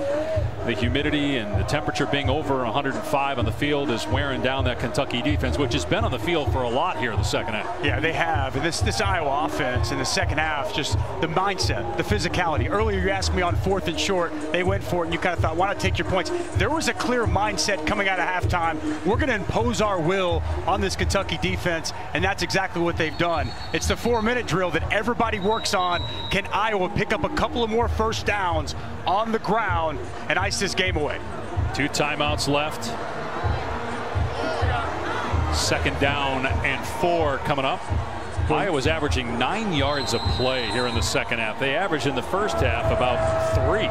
the humidity and the temperature being over 105 on the field is wearing down that Kentucky defense, which has been on the field for a lot here in the second half. Yeah, they have. And this Iowa offense in the second half, just the mindset, the physicality. Earlier you asked me on 4th and short, they went for it, and you kind of thought, why not take your points? There was a clear mindset coming out of halftime. We're going to impose our will on this Kentucky defense, and that's exactly what they've done. It's the 4-minute drill that everybody works on. Can Iowa pick up a couple of more first downs on the ground and ice this game away? 2 timeouts left. 2nd down and 4 coming up. Iowa's averaging 9 yards a play here in the second half. They averaged in the first half about 3.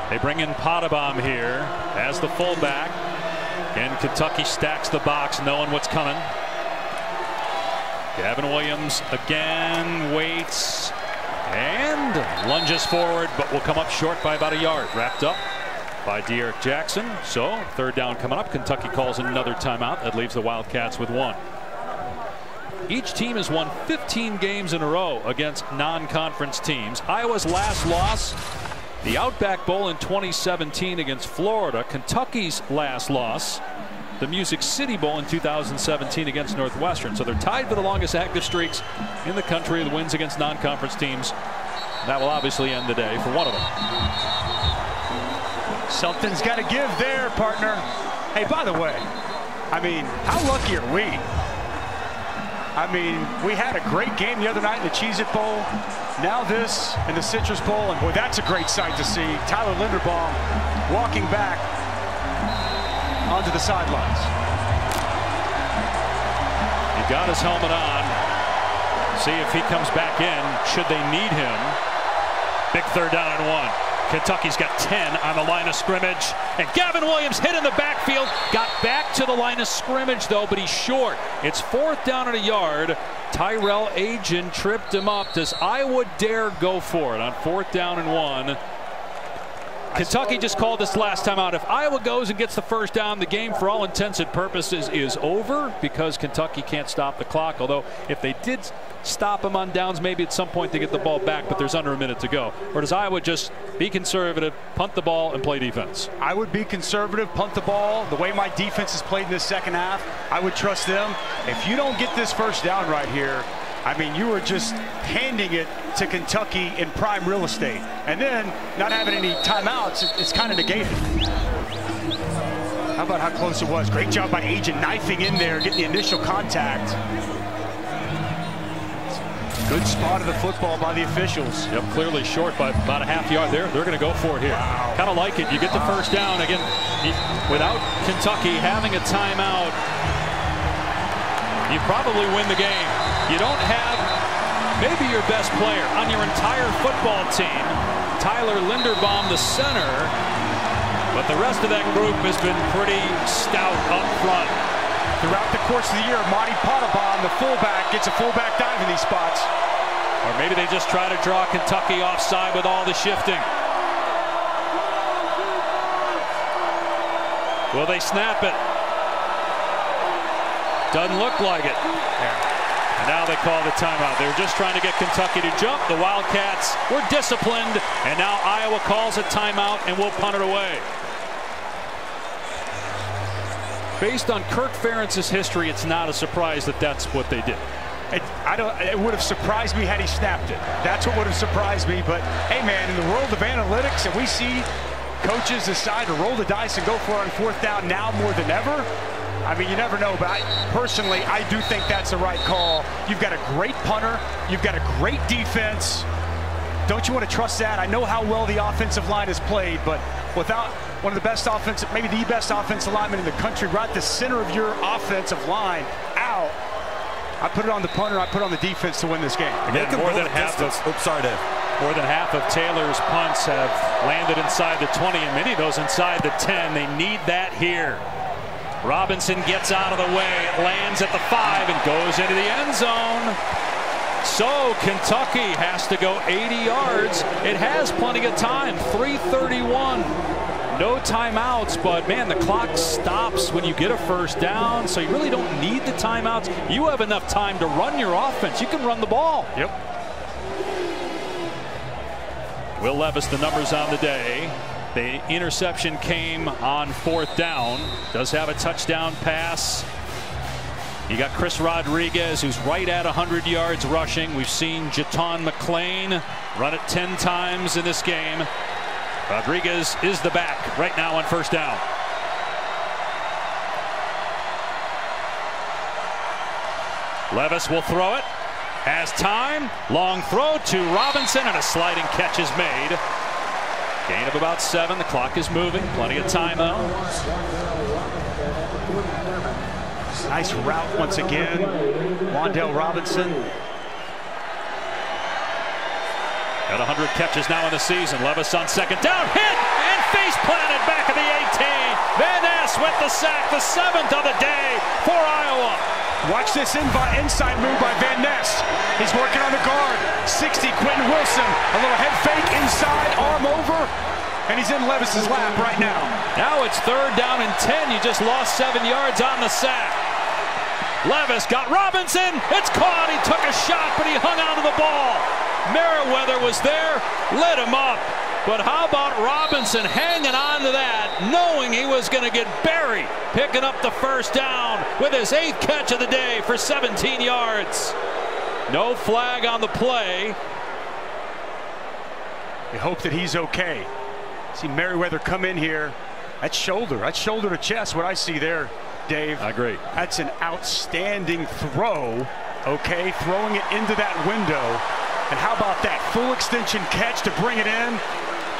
They bring in Potabom here as the fullback. And Kentucky stacks the box knowing what's coming. Gavin Williams again waits and lunges forward, but will come up short by about a yard. Wrapped up by De'Eric Jackson. So 3rd down coming up. Kentucky calls another timeout. That leaves the Wildcats with 1. Each team has won 15 games in a row against non-conference teams. Iowa's last loss, the Outback Bowl in 2017 against Florida. Kentucky's last loss, the Music City Bowl in 2017 against Northwestern. So they're tied for the longest active streaks in the country. The wins against non-conference teams. That will obviously end the day for one of them. Something's got to give there, partner. Hey, by the way, I mean, how lucky are we I mean, we had a great game the other night in the Cheez-It Bowl. Now this in the Citrus Bowl, and boy, that's a great sight to see. Tyler Linderbaum walking back onto the sidelines. He got his helmet on. See if he comes back in, should they need him. Big 3rd down and 1. Kentucky's got 10 on the line of scrimmage. And Gavin Williams hit in the backfield. Got back to the line of scrimmage, though, but he's short. It's 4th down and a yard. Tyrell Agin tripped him up. Does Iowa dare go for it on 4th down and 1? Kentucky just called this last time out. If Iowa goes and gets the 1st down, the game for all intents and purposes is over because Kentucky can't stop the clock. Although if they did stop them on downs, maybe at some point they get the ball back, but there's under a minute to go. Or does Iowa just be conservative, punt the ball, and play defense? I would be conservative, punt the ball. The way my defense has played in this 2nd half, I would trust them. If you don't get this 1st down right here, I mean, you are just handing it to Kentucky in prime real estate. And then not having any timeouts, it's kind of negated. How about how close it was? Great job by Agin knifing in there, getting the initial contact. Good spot of the football by the officials. Yep, clearly short by about a half yard there. They're going to go for it here. Wow. Kind of like it. You get the 1st down. Again, without Kentucky having a timeout, you probably win the game. You don't have maybe your best player on your entire football team, Tyler Linderbaum, the center, but the rest of that group has been pretty stout up front. Throughout the course of the year, Monty Pottebaum, the fullback, gets a fullback dive in these spots. Or maybe they just try to draw Kentucky offside with all the shifting. Will they snap it? Doesn't look like it. And now they call the timeout. They were just trying to get Kentucky to jump. The Wildcats were disciplined, and now Iowa calls a timeout and will punt it away. Based on Kirk Ferentz's history, it's not a surprise that that's what they did. It would have surprised me had he snapped it. That's what would have surprised me. But hey, man, in the world of analytics, and we see coaches decide to roll the dice and go for it on 4th down now more than ever. I mean, you never know, but personally, I do think that's the right call. You've got a great punter. You've got a great defense. Don't you want to trust that? I know how well the offensive line has played, but without one of the best offensive, maybe the best offensive lineman in the country, right at the center of your offensive line, out, I put it on the punter, I put it on the defense to win this game. Again, more than half of Taylor's punts have landed inside the 20, and many of those inside the 10. They need that here. Robinson gets out of the way, lands at the 5, and goes into the end zone. So Kentucky has to go 80 yards. It has plenty of time, 3:31. No timeouts, but man, the clock stops when you get a 1st down, so you really don't need the timeouts. You have enough time to run your offense. You can run the ball. Yep. Will Levis, the numbers on the day. The interception came on 4th down. Does have a touchdown pass. You got Chris Rodriguez, who's right at 100 yards rushing. We've seen Jaton McClain run it 10 times in this game. Rodriguez is the back right now on 1st down. Levis will throw it. Has time. Long throw to Robinson, and a sliding catch is made. Gain of about 7. The clock is moving. Plenty of time, though. Nice route once again. Wan'Dale Robinson. Got 100 catches now in the season. Levis on 2nd down. Hit and face planted back at the 18. Van Ness with the sack. The 7th of the day for Iowa. Watch this inside move by Van Ness. He's working on the guard. 60, Quentin Wilson. A little head fake inside, arm over. And he's in Levis's lap right now. Now it's 3rd down and 10. You just lost 7 yards on the sack. Levis got Robinson. It's caught. He took a shot, but he hung onto the ball. Merriweather was there, lit him up. But how about Robinson hanging on to that, knowing he was going to get buried, picking up the 1st down with his 8th catch of the day for 17 yards. No flag on the play. We hope that he's okay. See Merriweather come in here. That's shoulder to chest, what I see there, Dave. I agree. That's an outstanding throw okay, throwing it into that window. And how about that full extension catch to bring it in?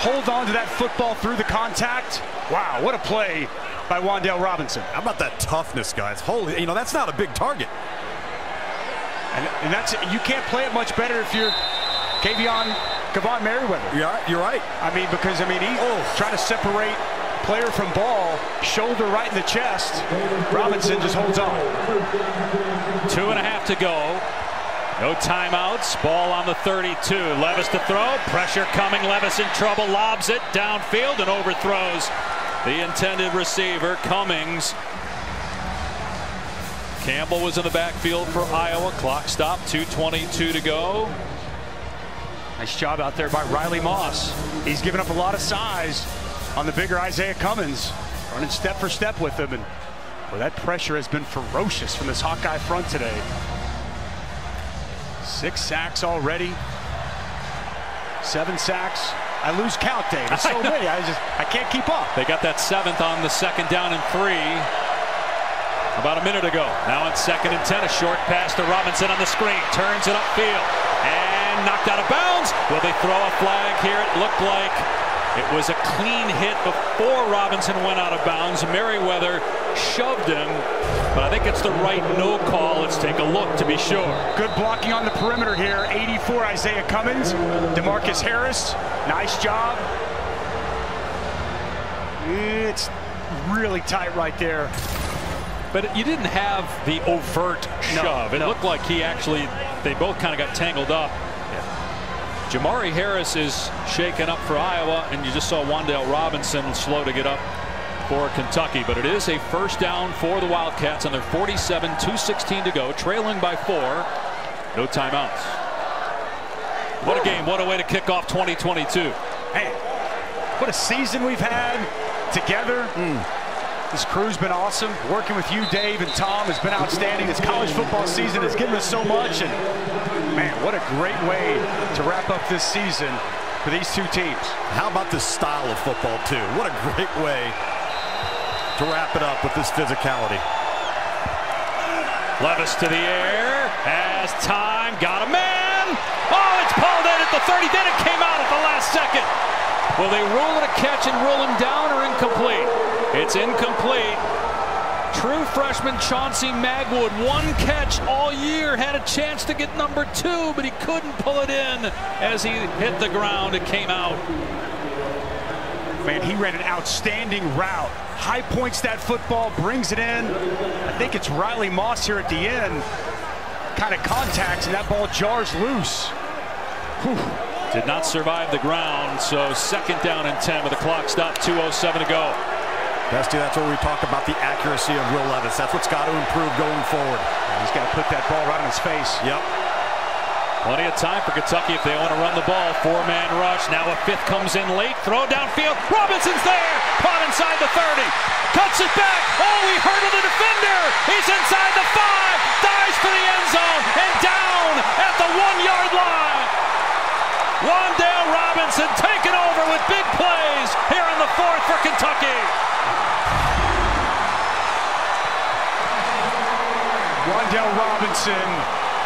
Hold on to that football through the contact. Wow, what a play by Wan'Dale Robinson. How about that toughness, guys? Holy, you know, that's not a big target. And that's, you can't play it much better if you're Kavon Merriweather. You're right. I mean, because, I mean, he's trying to separate player from ball, shoulder right in the chest. Robinson just holds on. 2.5 to go. No timeouts. Ball on the 32. Levis to throw. Pressure coming. Levis in trouble. Lobs it downfield and overthrows the intended receiver, Cummings. Campbell was in the backfield for Iowa. Clock stop. 2:22 to go. Nice job out there by Riley Moss. He's given up a lot of size on the bigger Isaiah Cummings, running step for step with him. And well, that pressure has been ferocious from this Hawkeye front today. 6 sacks already. 7 sacks. I lose count, Dave. It's so many. I can't keep up. They got that 7th on the 2nd down and 3 about a minute ago. Now it's 2nd and 10. A short pass to Robinson on the screen. Turns it upfield and knocked out of bounds. Will they throw a flag here? It looked like it was a clean hit before Robinson went out of bounds. Merriweather shoved him, but I think it's the right no call. Let's take a look to be sure. Good blocking on the perimeter here. 84, Isaiah Cummings. DeMarcus Harris, nice job. It's really tight right there. But you didn't have the overt shove. It looked like they both kind of got tangled up. Jamari Harris is shaken up for Iowa, and you just saw Wan'Dale Robinson slow to get up for Kentucky. But it is a first down for the Wildcats on their 47, 2:16 to go, trailing by 4. No timeouts. What a game. What a way to kick off 2022. Man, what a season we've had together. This crew's been awesome. Working with you, Dave, and Tom has been outstanding. This college football season has given us so much. And man, what a great way to wrap up this season for these two teams. How about this style of football, too? What a great way to wrap it up with this physicality. Levis to the air. Has time. Got a man. Oh, it's pulled in at the 30. Then it came out at the last second. Will they rule it a catch and rule him down, or incomplete? It's incomplete. True freshman Chauncey Magwood, 1 catch all year, had a chance to get number 2, but he couldn't pull it in as he hit the ground. It came out. Man, he ran an outstanding route. High points that football, brings it in. I think it's Riley Moss here at the end. Kind of contacts, and that ball jars loose. Whew. Did not survive the ground, so 2nd down and 10 with the clock stopped, 2:07 to go. Bestie, that's where we talk about the accuracy of Will Levis. That's what's got to improve going forward. He's got to put that ball right in his face. Yep. Plenty of time for Kentucky if they want to run the ball. 4-man rush. Now a 5th comes in late. Throw downfield. Robinson's there. Caught inside the 30. Cuts it back. Oh, he hurdled the defender. He's inside the 5. Dives for the end zone. And down at the 1-yard line. Wan'Dale Robinson taking over with big plays here in the 4th for Kentucky. Wan'Dale Robinson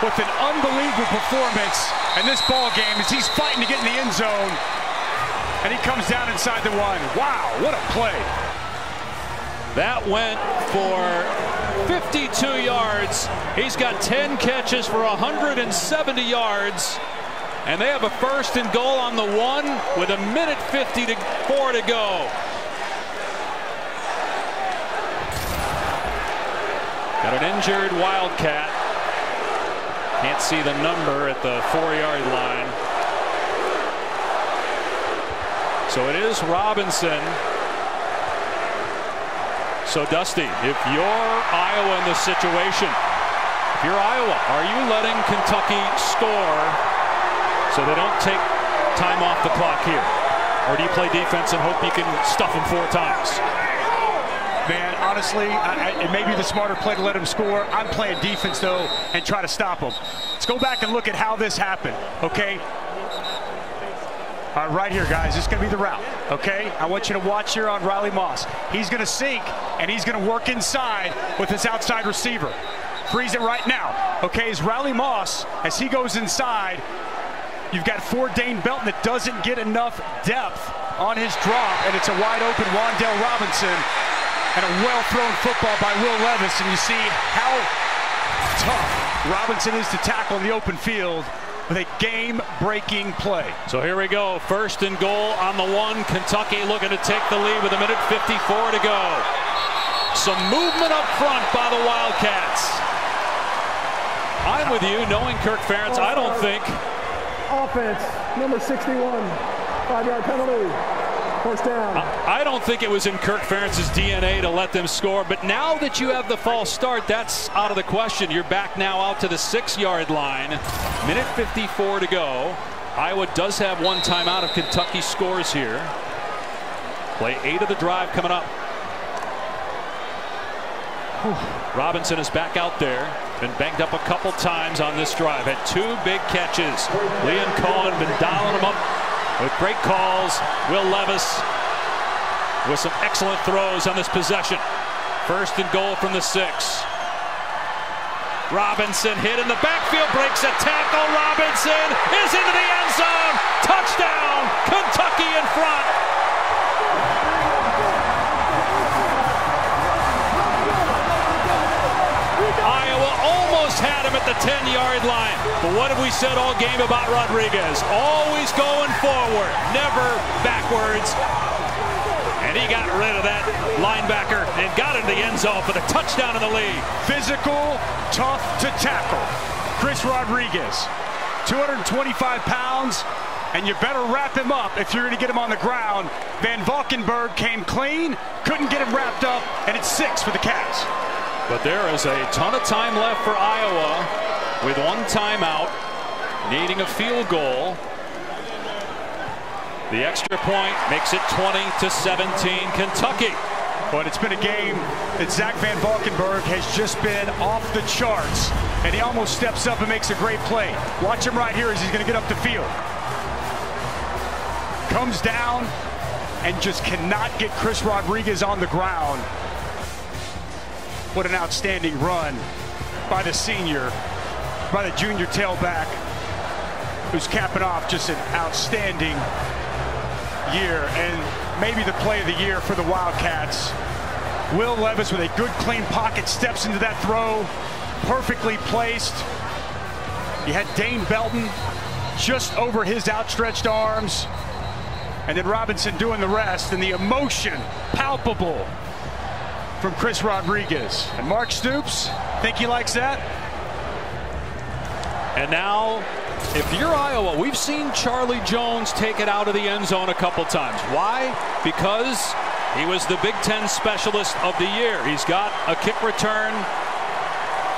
with an unbelievable performance in this ball game as he's fighting to get in the end zone, and he comes down inside the 1. Wow, what a play. That went for 52 yards. He's got 10 catches for 170 yards. And they have a 1st and goal on the 1 with 1:54 to go. Got an injured Wildcat. Can't see the number at the 4-yard line. So it is Robinson. So Dusty, if you're Iowa in this situation, if you're Iowa, are you letting Kentucky score so they don't take time off the clock here? Or do you play defense and hope you can stuff them 4 times? Man, honestly, it may be the smarter play to let him score. I'm playing defense, though, and try to stop him. Let's go back and look at how this happened, okay? All right, right here, guys. This is going to be the route, okay? I want you to watch here on Riley Moss. He's going to sink, and he's going to work inside with his outside receiver. Freeze it right now. Okay, as Riley Moss, as he goes inside, you've got for Dane Belton that doesn't get enough depth on his drop, and it's a wide open Wan'Dale Robinson and a well-thrown football by Will Levis, and you see how tough Robinson is to tackle in the open field with a game-breaking play. So here we go, 1st and goal on the 1. Kentucky looking to take the lead with 1:54 to go. Some movement up front by the Wildcats. I'm with you, knowing Kirk Ferentz, I don't think. Offense, number 61, 5-yard penalty. First down. I don't think it was in Kirk Ferentz's DNA to let them score, but now that you have the false start, that's out of the question. You're back now out to the 6-yard line. 1:54 to go. Iowa does have one timeout if Kentucky scores here. Play 8 of the drive coming up. Robinson is back out there. Been banged up a couple times on this drive. Had 2 big catches. Liam Cohen been dialing him up with great calls. Will Levis with some excellent throws on this possession. 1st and goal from the 6. Robinson hit in the backfield, breaks a tackle. Robinson is into the end zone. Touchdown, Kentucky in front. Iowa almost had him at the 10-yard line. But what have we said all game about Rodriguez? Always going forward, never backwards. And he got rid of that linebacker and got into the end zone for the touchdown in the lead. Physical, tough to tackle. Chris Rodriguez, 225 pounds, and you better wrap him up if you're going to get him on the ground. Van Valkenburg came clean, couldn't get him wrapped up, and it's 6 for the Cats. But there is a ton of time left for Iowa with 1 timeout, needing a field goal. The extra point makes it 20-17 Kentucky. But it's been a game that Zach Van Valkenburg has just been off the charts, and he almost steps up and makes a great play. Watch him right here as he's going to get up the field. Comes down and just cannot get Chris Rodriguez on the ground. What an outstanding run by the senior, by the junior tailback, who's capping off just an outstanding year and maybe the play of the year for the Wildcats. Will Levis with a good clean pocket steps into that throw, perfectly placed. You had Dane Belton just over his outstretched arms, and then Robinson doing the rest, and the emotion palpable from Chris Rodriguez. And Mark Stoops, think he likes that? And now, if you're Iowa, we've seen Charlie Jones take it out of the end zone a couple times. Why? Because he was the Big Ten Specialist of the Year. He's got a kick return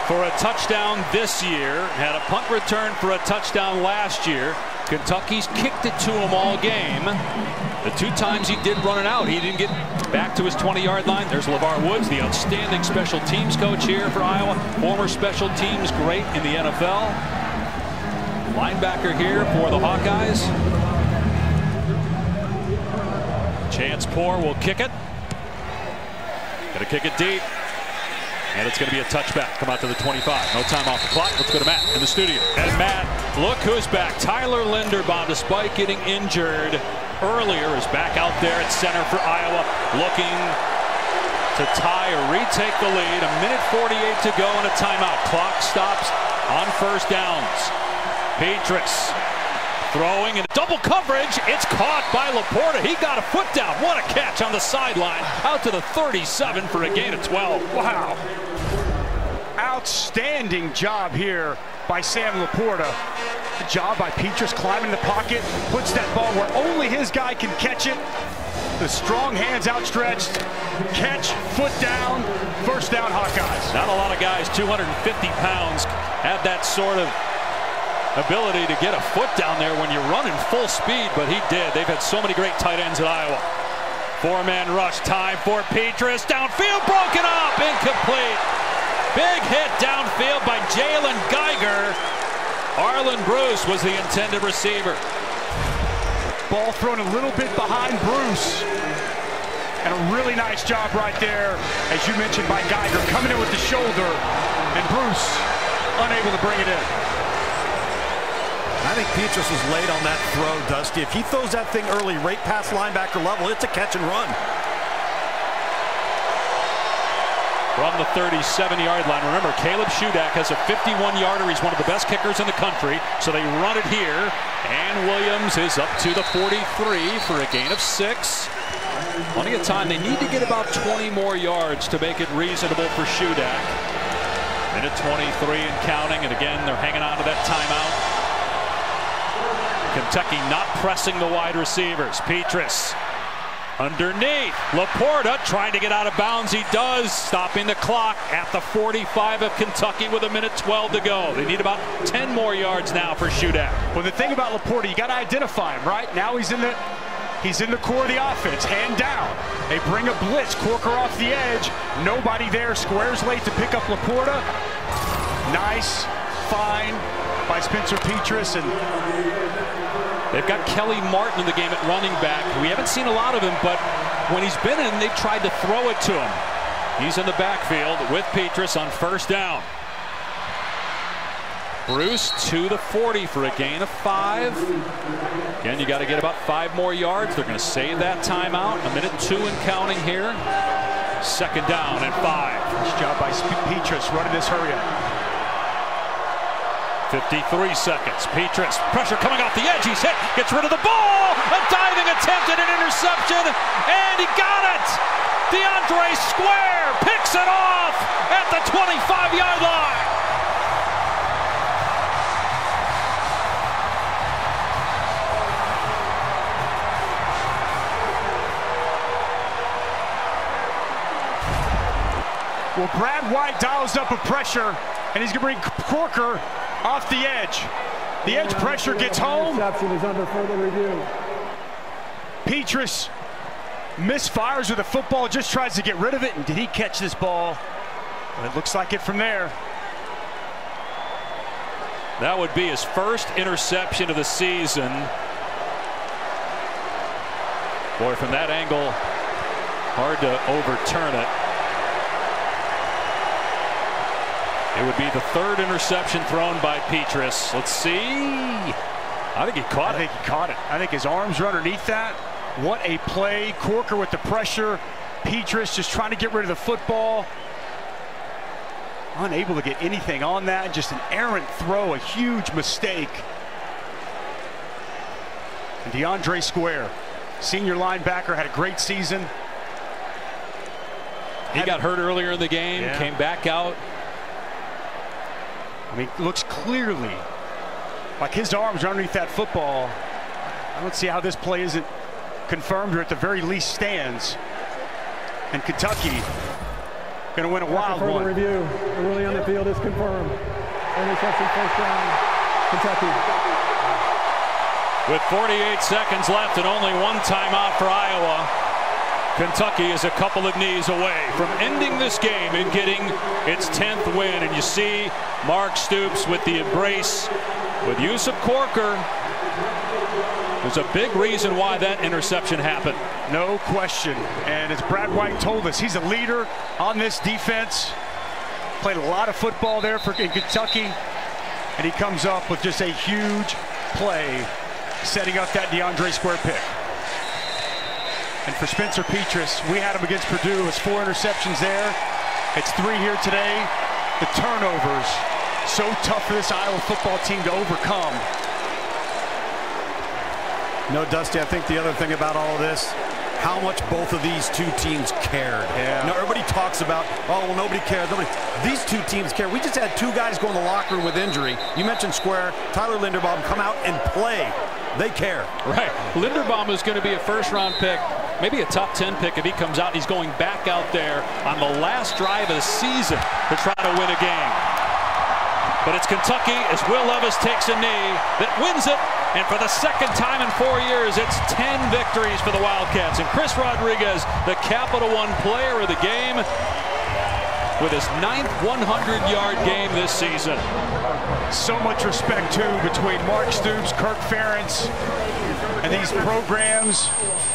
for a touchdown this year, had a punt return for a touchdown last year. Kentucky's kicked it to him all game. The 2 times he did run it out, he didn't get back to his 20-yard line. There's LeVar Woods, the outstanding special teams coach here for Iowa. Former special teams great in the NFL. Linebacker here for the Hawkeyes. Chance Poore will kick it. Gonna kick it deep. And it's going to be a touchback. Come out to the 25. No time off the clock. Let's go to Matt in the studio. And Matt, look who's back. Tyler Linderbaum, despite getting injured earlier, is back out there at center for Iowa, looking to tie or retake the lead. 1:48 to go and a timeout. Clock stops on 1st downs. Petrus throwing in double coverage. It's caught by Laporta. He got a foot down. What a catch on the sideline. Out to the 37 for a gain of 12. Wow. Outstanding job here by Sam Laporta. Good job by Petrus climbing the pocket. Puts that ball where only his guy can catch it. The strong hands outstretched. Catch, foot down, 1st down Hawkeyes. Not a lot of guys, 250 pounds, have that sort of ability to get a foot down there when you're running full speed, but he did. They've had so many great tight ends at Iowa. 4-man rush, time for Petrus. Downfield, broken up, incomplete. Big hit downfield by Jalen Geiger. Arlen Bruce was the intended receiver. Ball thrown a little bit behind Bruce. And a really nice job right there, as you mentioned, by Geiger, coming in with the shoulder. And Bruce unable to bring it in. I think Petras was late on that throw, Dusty. If he throws that thing early, right past linebacker level, it's a catch and run. From the 37-yard line. Remember, Caleb Shudak has a 51-yarder. He's one of the best kickers in the country. So they run it here. And Williams is up to the 43 for a gain of 6. Plenty of time. They need to get about 20 more yards to make it reasonable for Shudak. Minute 23 and counting. And again, they're hanging on to that timeout. Kentucky not pressing the wide receivers. Petras underneath. Laporta trying to get out of bounds. He does, stopping the clock at the 45 of Kentucky with a minute 12 to go. They need about 10 more yards now for Shudak. Well, the thing about Laporta, you got to identify him, right? Now he's in the core of the offense, hand down. They bring a blitz, Corker off the edge. Nobody there. Square's late to pick up Laporta. Nice find by Spencer Petras, and they've got Kelly Martin in the game at running back. We haven't seen a lot of him, but when he's been in, they've tried to throw it to him. He's in the backfield with Petras on first down. Bruce to the 40 for a gain of 5. Again, you got to get about 5 more yards. They're going to save that timeout. A minute 2 and counting here. Second down and 5. Nice job by Petras running this hurry up. 53 seconds. Petras, pressure coming off the edge. He's hit, gets rid of the ball. A diving attempt at an interception, and he got it. DeAndre Square picks it off at the 25-yard line. Well, Brad White dials up a pressure, and he's going to bring Corker off the edge. The edge pressure gets home. Interception is under further review. Petras misfires with the football, just tries to get rid of it. And did he catch this ball? Well, it looks like it from there. That would be his first interception of the season. Boy, from that angle, hard to overturn it. It would be the 3rd interception thrown by Petras. Let's see. I think he caught it. I think he caught it. I think his arms are underneath that. What a play. Corker with the pressure. Petras just trying to get rid of the football. Unable to get anything on that. Just an errant throw. A huge mistake. And DeAndre Square, senior linebacker, had a great season. He got hurt earlier in the game. Yeah. Came back out. I mean, it looks clearly like his arms are underneath that football. I don't see how this play isn't confirmed, or at the very least stands. And Kentucky going to win a wild one. Review. The ruling on the field is confirmed. Interception, first down, Kentucky. With 48 seconds left and only 1 timeout for Iowa, Kentucky is a couple of knees away from ending this game and getting its 10th win. And you see Mark Stoops with the embrace with use of Corker. There's a big reason why that interception happened. No question. And as Brad White told us, he's a leader on this defense. Played a lot of football there in Kentucky. And he comes up with just a huge play, setting up that DeAndre Square pick. And for Spencer Petras, we had him against Purdue. It's 4 interceptions there. It's 3 here today. The turnovers, so tough for this Iowa football team to overcome. No, Dusty, I think the other thing about all of this, how much both of these two teams cared. Yeah. You know, everybody talks about, oh, well, nobody cares. These two teams care. We just had 2 guys go in the locker room with injury. You mentioned Square, Tyler Linderbaum, come out and play. They care. Right. Linderbaum is going to be a first-round pick, maybe a top 10 pick if he comes out. He's going back out there on the last drive of the season to try to win a game. But it's Kentucky as Will Levis takes a knee that wins it. And for the second time in 4 years, it's 10 victories for the Wildcats. And Chris Rodriguez, the Capital One player of the game. with his 9th 100-yard game this season. So much respect, too, between Mark Stoops, Kirk Ferentz, and these programs.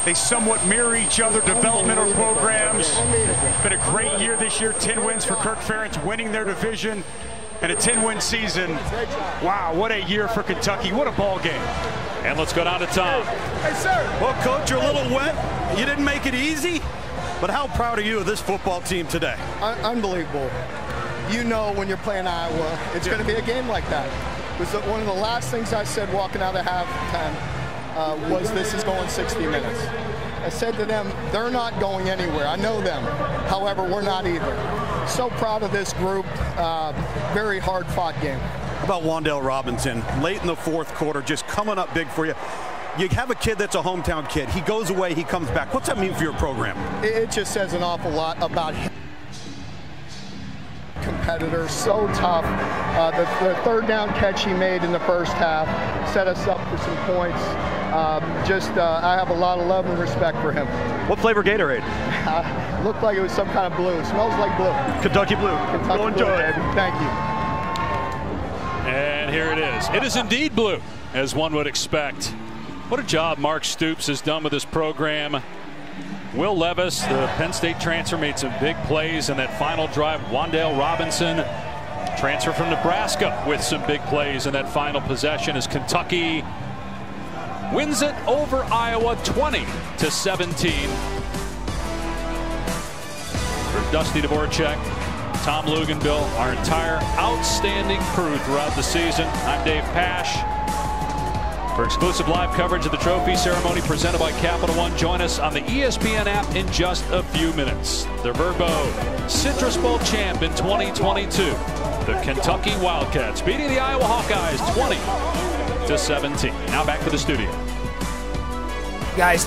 They somewhat mirror each other, developmental programs. Been a great year this year. 10 wins for Kirk Ferentz, winning their division, and a 10-win season. Wow, what a year for Kentucky. What a ball game. And let's go down to Tom. Hey, sir. Well, Coach, you're a little wet. You didn't make it easy, but how proud are you of this football team today? Unbelievable. You know when you're playing Iowa, it's going to be a game like that. It was one of the last things I said walking out of halftime was this is going 60 minutes. I said to them, they're not going anywhere. I know them. However, we're not either. So proud of this group. Very hard-fought game. How about Wan'Dale Robinson, late in the fourth quarter, just coming up big for you. You have a kid that's a hometown kid. He goes away, he comes back. What's that mean for your program? It just says an awful lot about him. Competitor, so tough. The third down catch he made in the first half set us up for some points. I have a lot of love and respect for him. What flavor Gatorade? Looked like it was some kind of blue. Smells like blue. Kentucky Blue. Kentucky Blue, enjoy it. baby. Thank you. And here it is. It is indeed blue, as one would expect. What a job Mark Stoops has done with this program. Will Levis, the Penn State transfer, made some big plays in that final drive. Wan'Dale Robinson, transfer from Nebraska, with some big plays in that final possession as Kentucky wins it over Iowa 20-17. For Dusty Dvorak, Tom Luganbill, our entire outstanding crew throughout the season, I'm Dave Pash. For exclusive live coverage of the trophy ceremony presented by Capital One, join us on the ESPN app in just a few minutes. The Verbo Citrus Bowl champ in 2022. The Kentucky Wildcats beating the Iowa Hawkeyes 20-17. Now back to the studio. Guys.